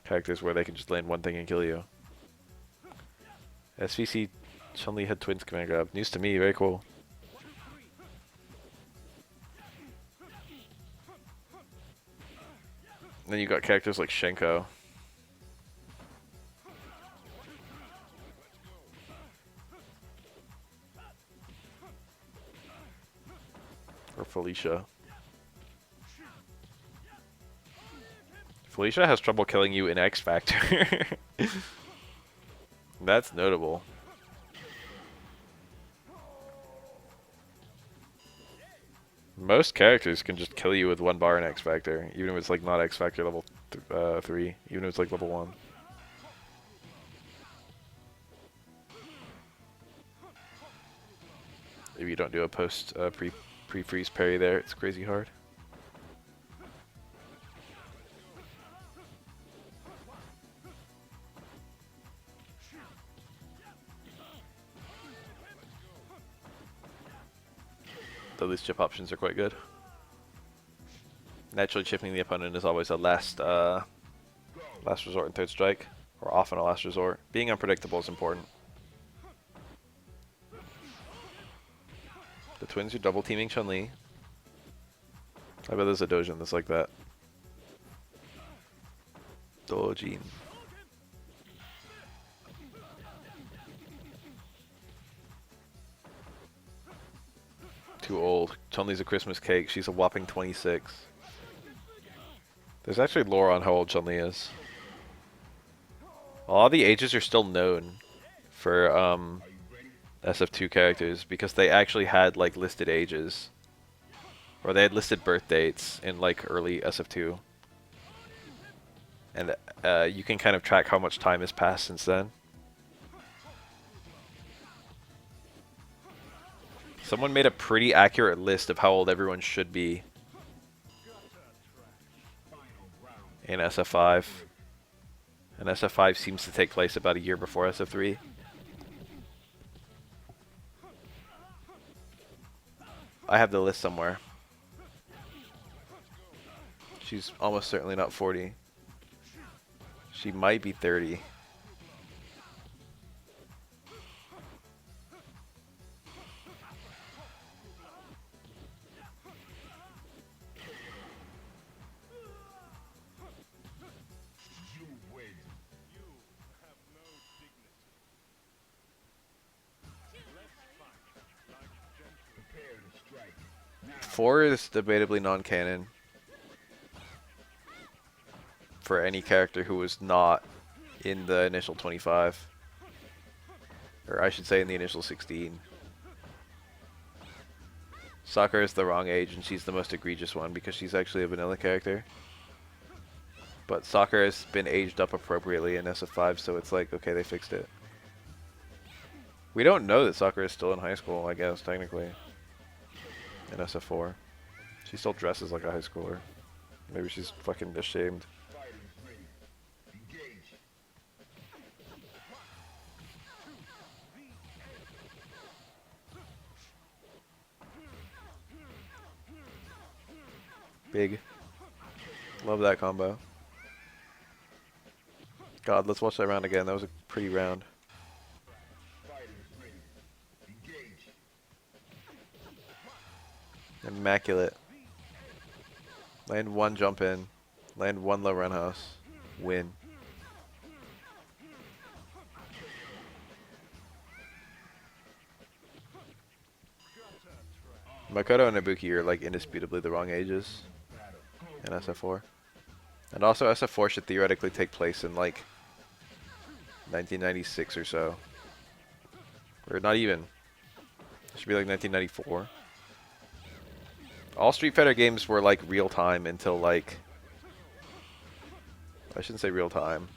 Characters where they can just land one thing and kill you. SVC Chun-Li had twins command grab. News to me, very cool. Then you got characters like Shenko. Or Felicia. Felicia has trouble killing you in X Factor. That's notable. Most characters can just kill you with one bar in X Factor, even if it's like not X Factor level 3, even if it's like level 1. If you don't do a post pre-freeze parry there, it's crazy hard. Though these chip options are quite good. Naturally chipping the opponent is always a last resort and third strike, or often a last resort. Being unpredictable is important. The twins are double teaming Chun-Li. I bet there's a Dojin that's like that. Dojin. Too old. Chun-Li's a Christmas cake. She's a whopping 26. There's actually lore on how old Chun-Li is. A lot of the ages are still known for SF2 characters because they actually had like listed ages. Or they had listed birth dates in like early SF2. And you can kind of track how much time has passed since then. Someone made a pretty accurate list of how old everyone should be in SF5. And SF5 seems to take place about a year before SF3. I have the list somewhere. She's almost certainly not 40. She might be 30. Four is debatably non-canon for any character who was not in the initial 25. Or I should say in the initial 16. Sakura is the wrong age and she's the most egregious one because she's actually a vanilla character. But Sakura has been aged up appropriately in SF5, so it's like, okay, they fixed it. We don't know that Sakura is still in high school, I guess, technically. In SF4. She still dresses like a high schooler. Maybe she's fucking ashamed. Big. Love that combo. God, let's watch that round again. That was a pretty round. Fighters ready. Engage. Immaculate. Land one jump in. Land one low run house. Win. Makoto and Ibuki are like indisputably the wrong ages in SF4. And also SF4 should theoretically take place in like 1996 or so. Or not even. It should be like 1994. All Street Fighter games were like real time until like... I shouldn't say real time.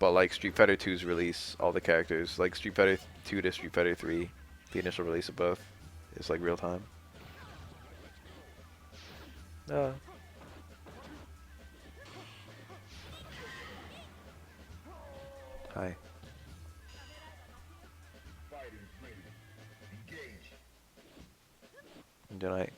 But like Street Fighter 2's release, all the characters, like Street Fighter 2 to Street Fighter 3, the initial release of both, is like real time. Hi. Fighters ready. Engage. Good night.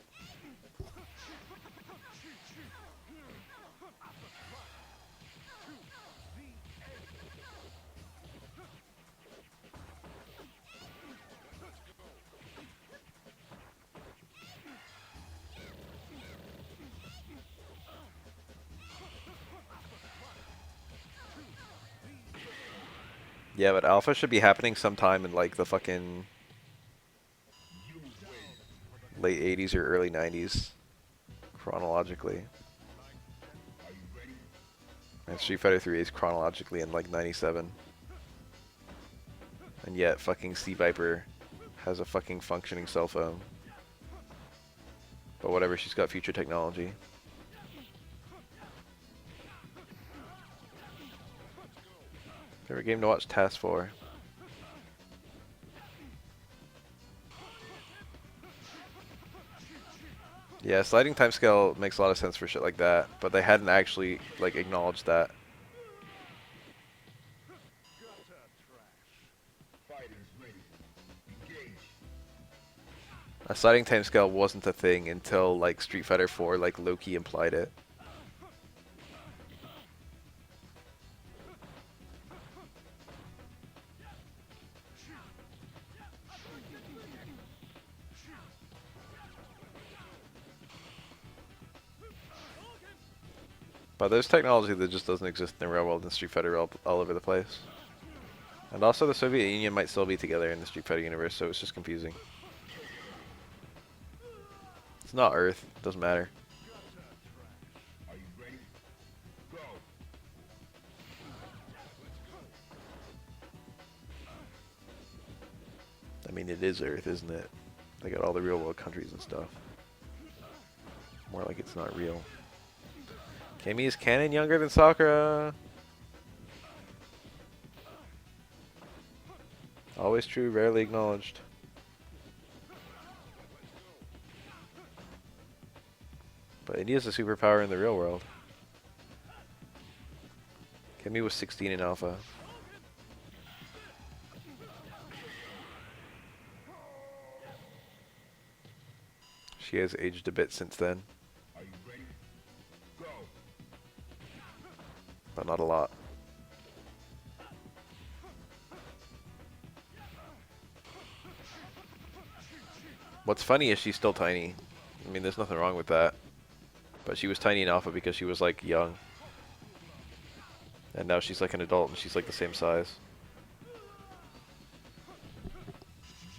Yeah, but Alpha should be happening sometime in like the fucking late 80s or early 90s, chronologically. Are you ready? And Street Fighter 3 is chronologically in like 97. And yet fucking Sea Viper has a fucking functioning cell phone. But whatever, she's got future technology. Favorite game to watch Task for? Yeah, sliding timescale makes a lot of sense for shit like that, but they hadn't actually like acknowledged that. Fighters ready. Engage. A sliding timescale wasn't a thing until like Street Fighter 4 like low-key implied it. But there's technology that just doesn't exist in the real world in Street Fighter all over the place. And also the Soviet Union might still be together in the Street Fighter universe, so it's just confusing. It's not Earth, it doesn't matter. Are you ready? Go. I mean, it is Earth, isn't it? They got all the real world countries and stuff. More like it's not real. Cammy is canon younger than Sakura. Always true, rarely acknowledged. But India's a superpower in the real world. Cammy was 16 in Alpha. She has aged a bit since then, Are you ready? Go. but not a lot. What's funny is she's still tiny. I mean, there's nothing wrong with that. But she was tiny in Alpha because she was like young. And now she's like an adult and she's like the same size.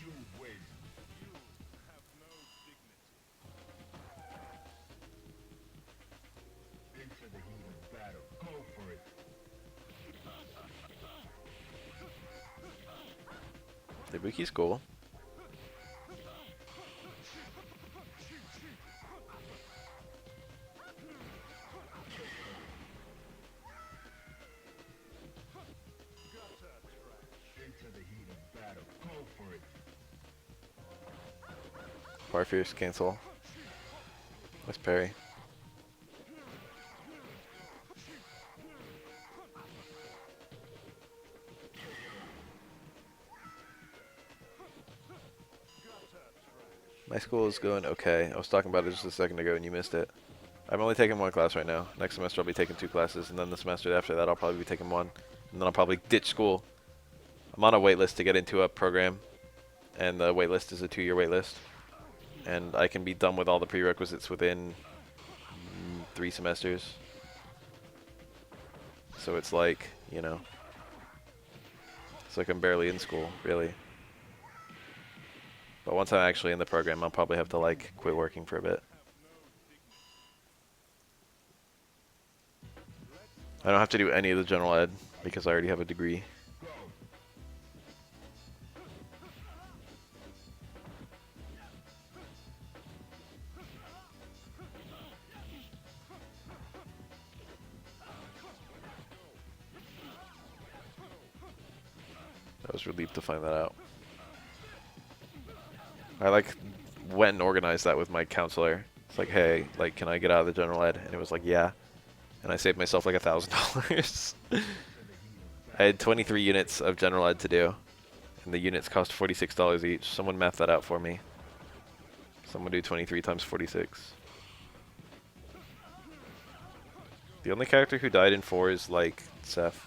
You win. Into the heat of battle. Go for it. Ibuki's cool. Into the heat of battle. Go for it. Barfierce cancel. Nice parry. My school is going okay. I was talking about it just a second ago and you missed it. I'm only taking one class right now. Next semester I'll be taking 2 classes, and then the semester after that I'll probably be taking 1. And then I'll probably ditch school. I'm on a wait list to get into a program, and the wait list is a 2-year wait list. And I can be done with all the prerequisites within 3 semesters. So it's like, you know, it's like I'm barely in school, really. But once I'm actually in the program, I'll probably have to, like, quit working for a bit. I don't have to do any of the general ed because I already have a degree. I was relieved to find that out. I like went and organized that with my counselor. It's like, hey, like, can I get out of the general ed? And it was like, yeah. And I saved myself like $1,000. I had 23 units of general ed to do, and the units cost $46 each. Someone math that out for me. Someone do 23 times 46. The only character who died in 4 is like Seth,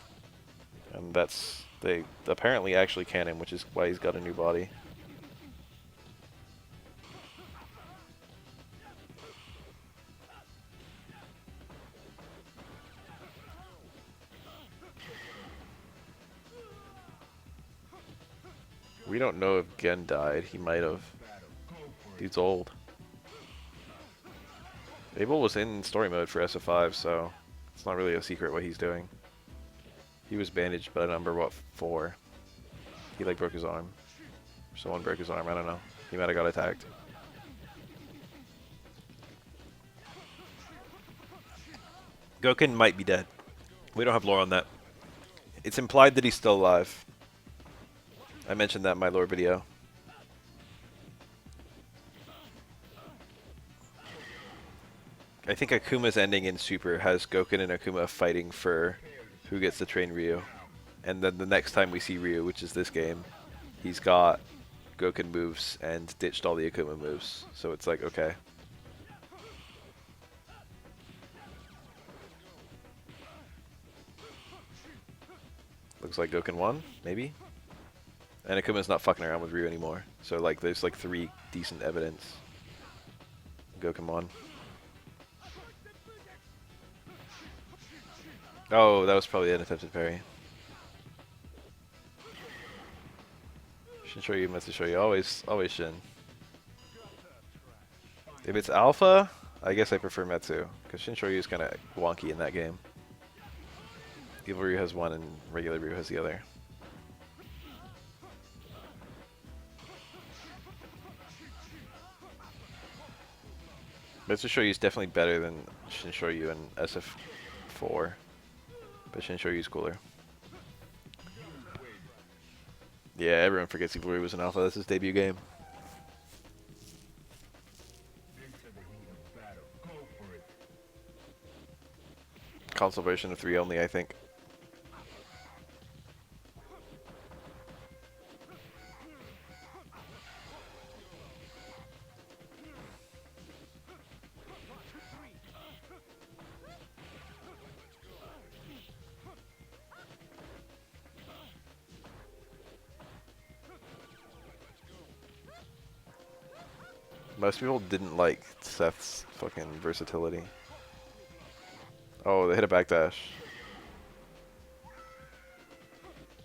and they apparently actually canon, which is why he's got a new body. We don't know if Gen died. He might have. Dude's old. Abel was in story mode for SF5, so it's not really a secret what he's doing. He was bandaged by number, what, 4? He, like, broke his arm. Someone broke his arm, I don't know. He might have got attacked. Goken might be dead. We don't have lore on that. It's implied that he's still alive. I mentioned that in my lore video. I think Akuma's ending in Super has Goken and Akuma fighting for who gets to train Ryu. And then the next time we see Ryu, which is this game, he's got Goken moves and ditched all the Akuma moves. So it's like, okay. Looks like Goken won, maybe? And Akuma's not fucking around with Ryu anymore. So like there's like 3 decent evidence. Goken won. Oh, that was probably an attempted parry. Shin-Shoryu, Metsu-Shoryu, always Shin. If it's Alpha, I guess I prefer Metsu, because Shin-Shoryu is kind of wonky in that game. Evil Ryu has one and regular Ryu has the other. Metsu-Shoryu is definitely better than Shin-Shoryu and SF4, but Shin-Shoryu is cooler. Yeah, everyone forgets Evil Ryu was an alpha. That's his debut game. Console version of 3 only, I think. Most people didn't like Seth's fucking versatility. Oh, they hit a backdash.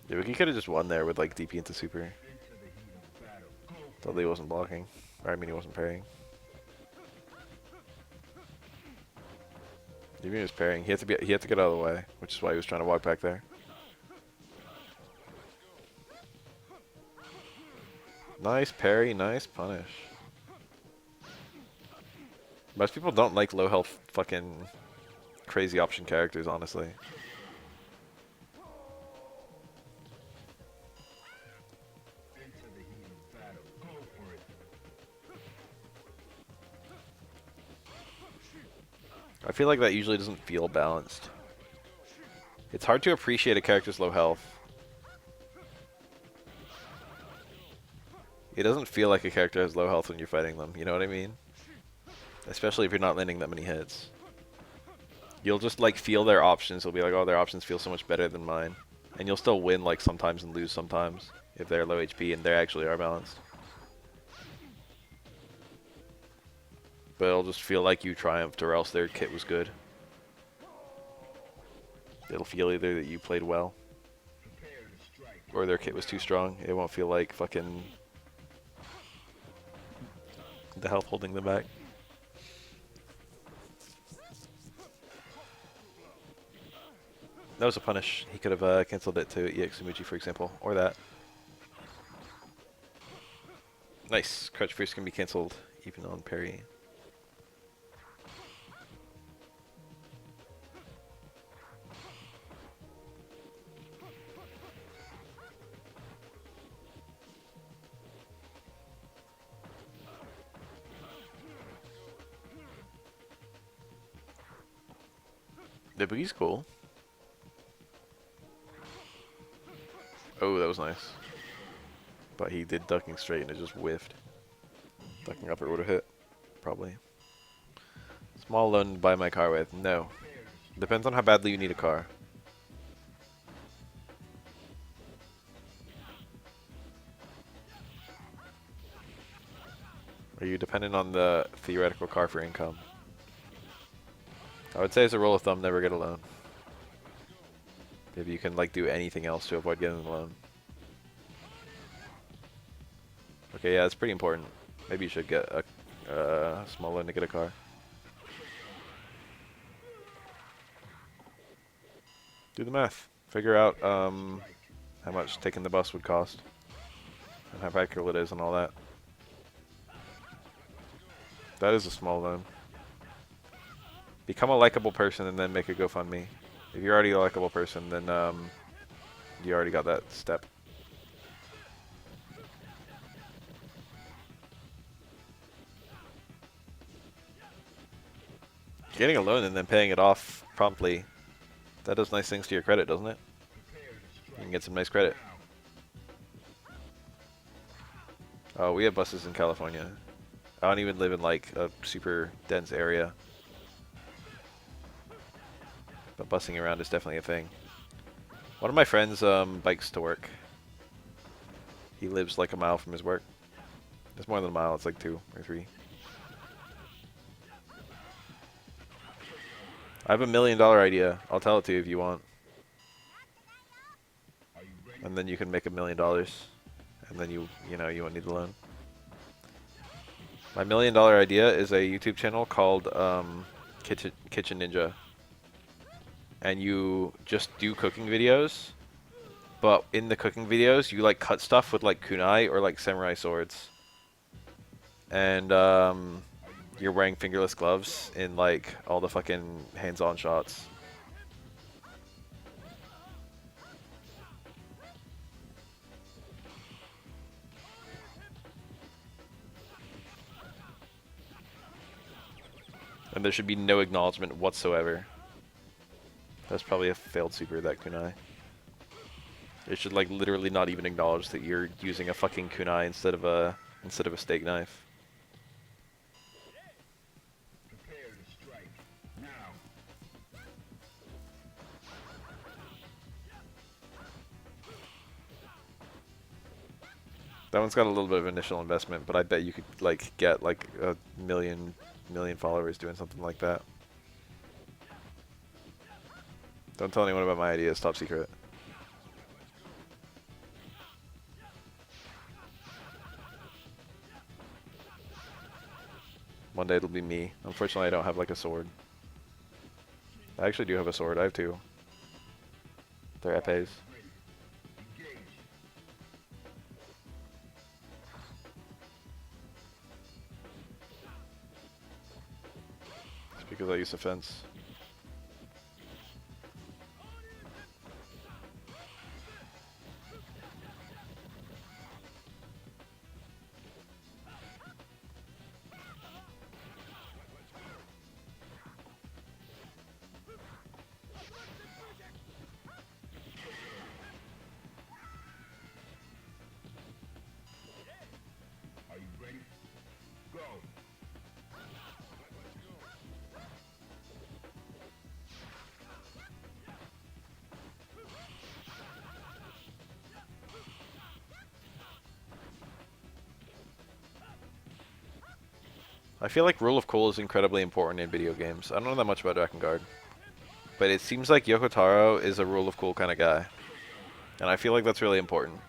Yeah, but he could have just won there with like DP into super. Totally wasn't blocking. Or I mean, he wasn't parrying. Even he was parrying. He had to get out of the way, which is why he was trying to walk back there. Nice parry, nice punish. Most people don't like low health fucking crazy option characters, honestly. I feel like that usually doesn't feel balanced. It's hard to appreciate a character's low health. It doesn't feel like a character has low health when you're fighting them, you know what I mean? Especially if you're not landing that many hits. You'll just like feel their options. You'll be like, oh, their options feel so much better than mine. And you'll still win like sometimes and lose sometimes if they're low HP and they actually are balanced. But it'll just feel like you triumphed or else their kit was good. It'll feel either that you played well or their kit was too strong. It won't feel like fucking the health holding them back. That was a punish. He could have cancelled it to EX Umuji, for example, or that. Nice. Crouch Fierce can be cancelled even on parry. The boogie's cool. Oh, that was nice. But he did ducking straight and it just whiffed. Ducking up it would have hit, probably. Small loan to buy my car with? No. Depends on how badly you need a car. Are you dependent on the theoretical car for income? I would say as a rule of thumb, never get a loan. If you can like do anything else to avoid getting a loan. Okay, yeah, it's pretty important. Maybe you should get a small loan to get a car. Do the math. Figure out how much taking the bus would cost. And how practical it is and all that. That is a small loan. Become a likable person and then make a GoFundMe. If you're already a likable person, then you already got that step. Getting a loan and then paying it off promptly, that does nice things to your credit, doesn't it? You can get some nice credit. Oh, we have buses in California. I don't even live in like a super dense area. But busing around is definitely a thing. One of my friends bikes to work. He lives like a mile from his work. It's more than a mile, it's like 2 or 3. I have $1 million idea. I'll tell it to you if you want. And then you can make $1 million. And then you won't need the loan. My $1 million idea is a YouTube channel called Kitchen Ninja. And you just do cooking videos. But in the cooking videos, you like cut stuff with like kunai or like samurai swords. And you're wearing fingerless gloves in like all the fucking hands-on shots. And there should be no acknowledgement whatsoever. That's probably a failed super, that kunai. It should like literally not even acknowledge that you're using a fucking kunai instead of a steak knife. That one's got a little bit of initial investment, but I bet you could like get like a million followers doing something like that. Don't tell anyone about my idea, it's top secret. One day it'll be me. Unfortunately, I don't have like a sword. I actually do have a sword, I have 2. They're epées. It's because I use a fence. I feel like rule of cool is incredibly important in video games. I don't know that much about Drakengard, but it seems like Yoko Taro is a rule of cool kind of guy, and I feel like that's really important.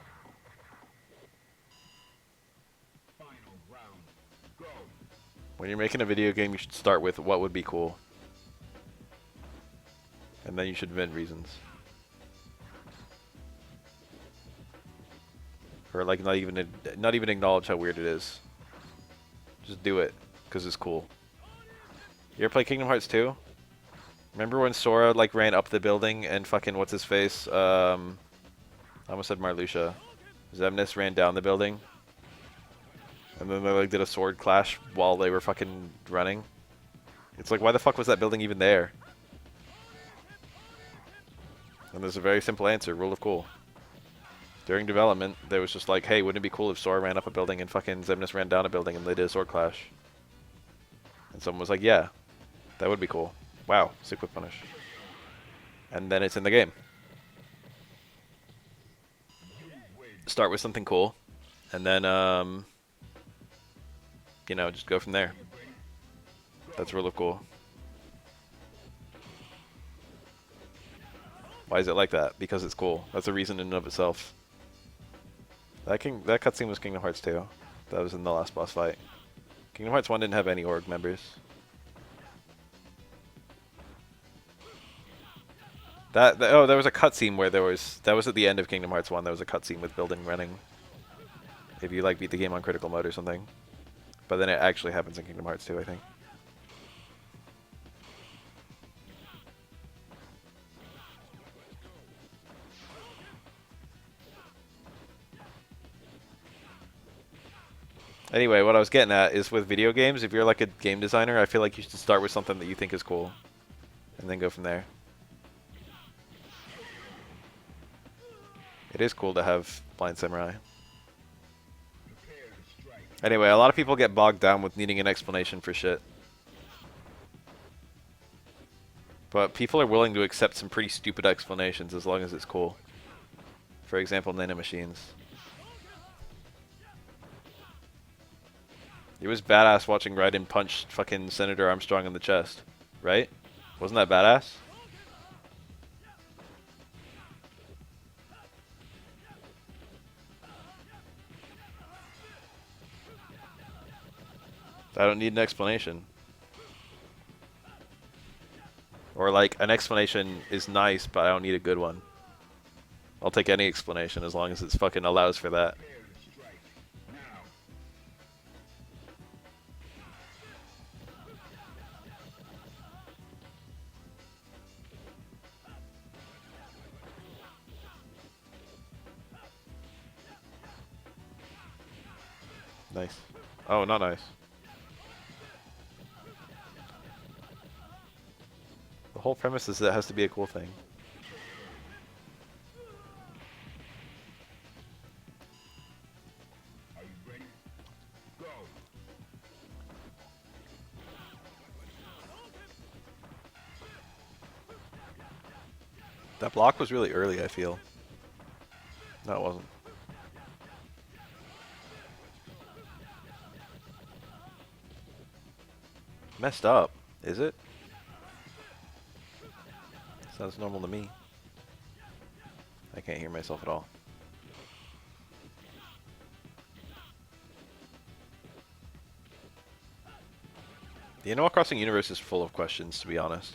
Final round. Go. When you're making a video game, you should start with what would be cool, and then you should invent reasons. Or like not even acknowledge how weird it is. Just do it, because it's cool. You ever play Kingdom Hearts 2? Remember when Sora like ran up the building and fucking what's his face? I almost said Marluxia. Xemnas ran down the building. And then they like did a sword clash while they were fucking running. It's like, why the fuck was that building even there? And there's a very simple answer, rule of cool. During development, there was just like, hey, wouldn't it be cool if Sora ran up a building and fucking Xemnas ran down a building and they did a sword clash? And someone was like, yeah, that would be cool. Wow, sick with punish. And then it's in the game. Start with something cool, and then, you know, just go from there. That's rule of cool. Why is it like that? Because it's cool. That's a reason in and of itself. That cutscene was Kingdom Hearts 2. That was in the last boss fight. Kingdom Hearts 1 didn't have any org members. Oh, there was a cutscene where that was at the end of Kingdom Hearts 1. There was a cutscene with building running. If you like beat the game on critical mode or something. But then it actually happens in Kingdom Hearts 2, I think. Anyway, what I was getting at is with video games, if you're like a game designer, I feel like you should start with something that you think is cool. And then go from there. It is cool to have Blind Samurai. Anyway, a lot of people get bogged down with needing an explanation for shit. But people are willing to accept some pretty stupid explanations as long as it's cool. For example, nanomachines. It was badass watching Raiden punch fucking Senator Armstrong in the chest, right? Wasn't that badass? I don't need an explanation. Or like, an explanation is nice, but I don't need a good one. I'll take any explanation as long as it's fucking allows for that. Nice. Oh, not nice. The whole premise is that it has to be a cool thing. Are you ready? Go. That block was really early, I feel. No, it wasn't. Messed up, is it? Sounds normal to me. I can't hear myself at all. The Animal Crossing universe is full of questions, to be honest.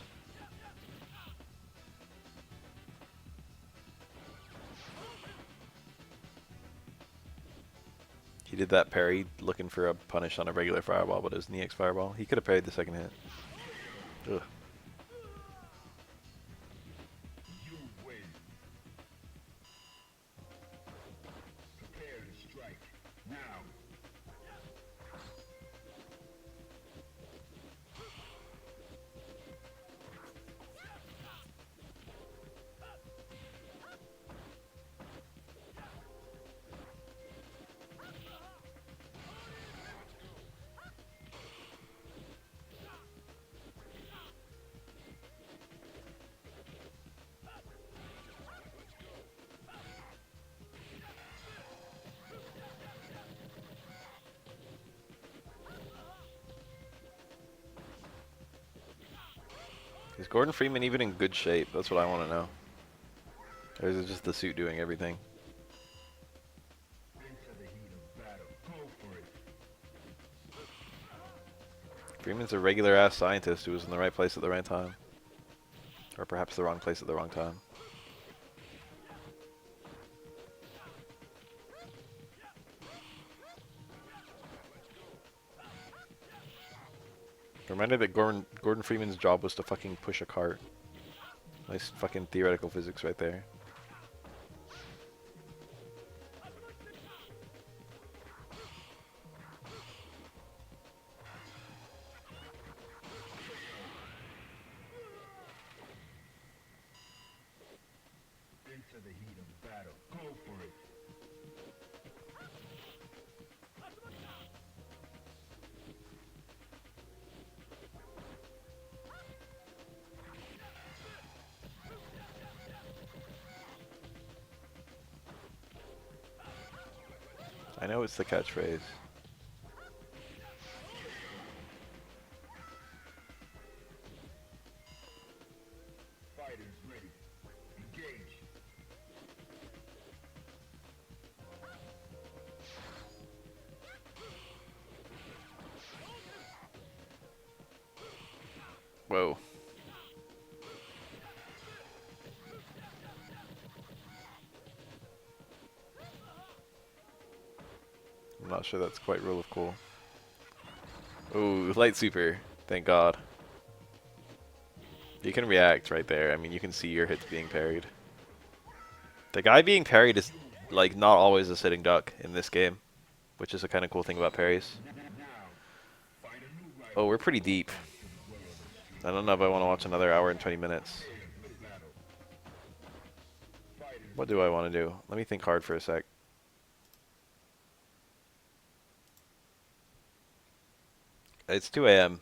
He did that parry looking for a punish on a regular fireball, but it was an EX fireball. He could have parried the second hit. Ugh. You win. Prepare to strike. Now. Is Gordon Freeman even in good shape? That's what I want to know. Or is it just the suit doing everything? Into the heat of battle. Go for it. Freeman's a regular ass scientist who was in the right place at the right time. Or perhaps the wrong place at the wrong time. Reminded that Gordon Freeman's job was to fucking push a cart. Nice fucking theoretical physics right there. Into the heat of battle. Go for it. I know it's the catchphrase. Fighters ready. Engage. Whoa. I'm not sure that's quite rule of cool. Ooh, light super. Thank God. You can react right there. I mean, you can see your hits being parried. The guy being parried is, like, not always a sitting duck in this game, which is a kind of cool thing about parries. Oh, we're pretty deep. I don't know if I want to watch another hour and 20 minutes. What do I want to do? Let me think hard for a sec. It's 2 a.m.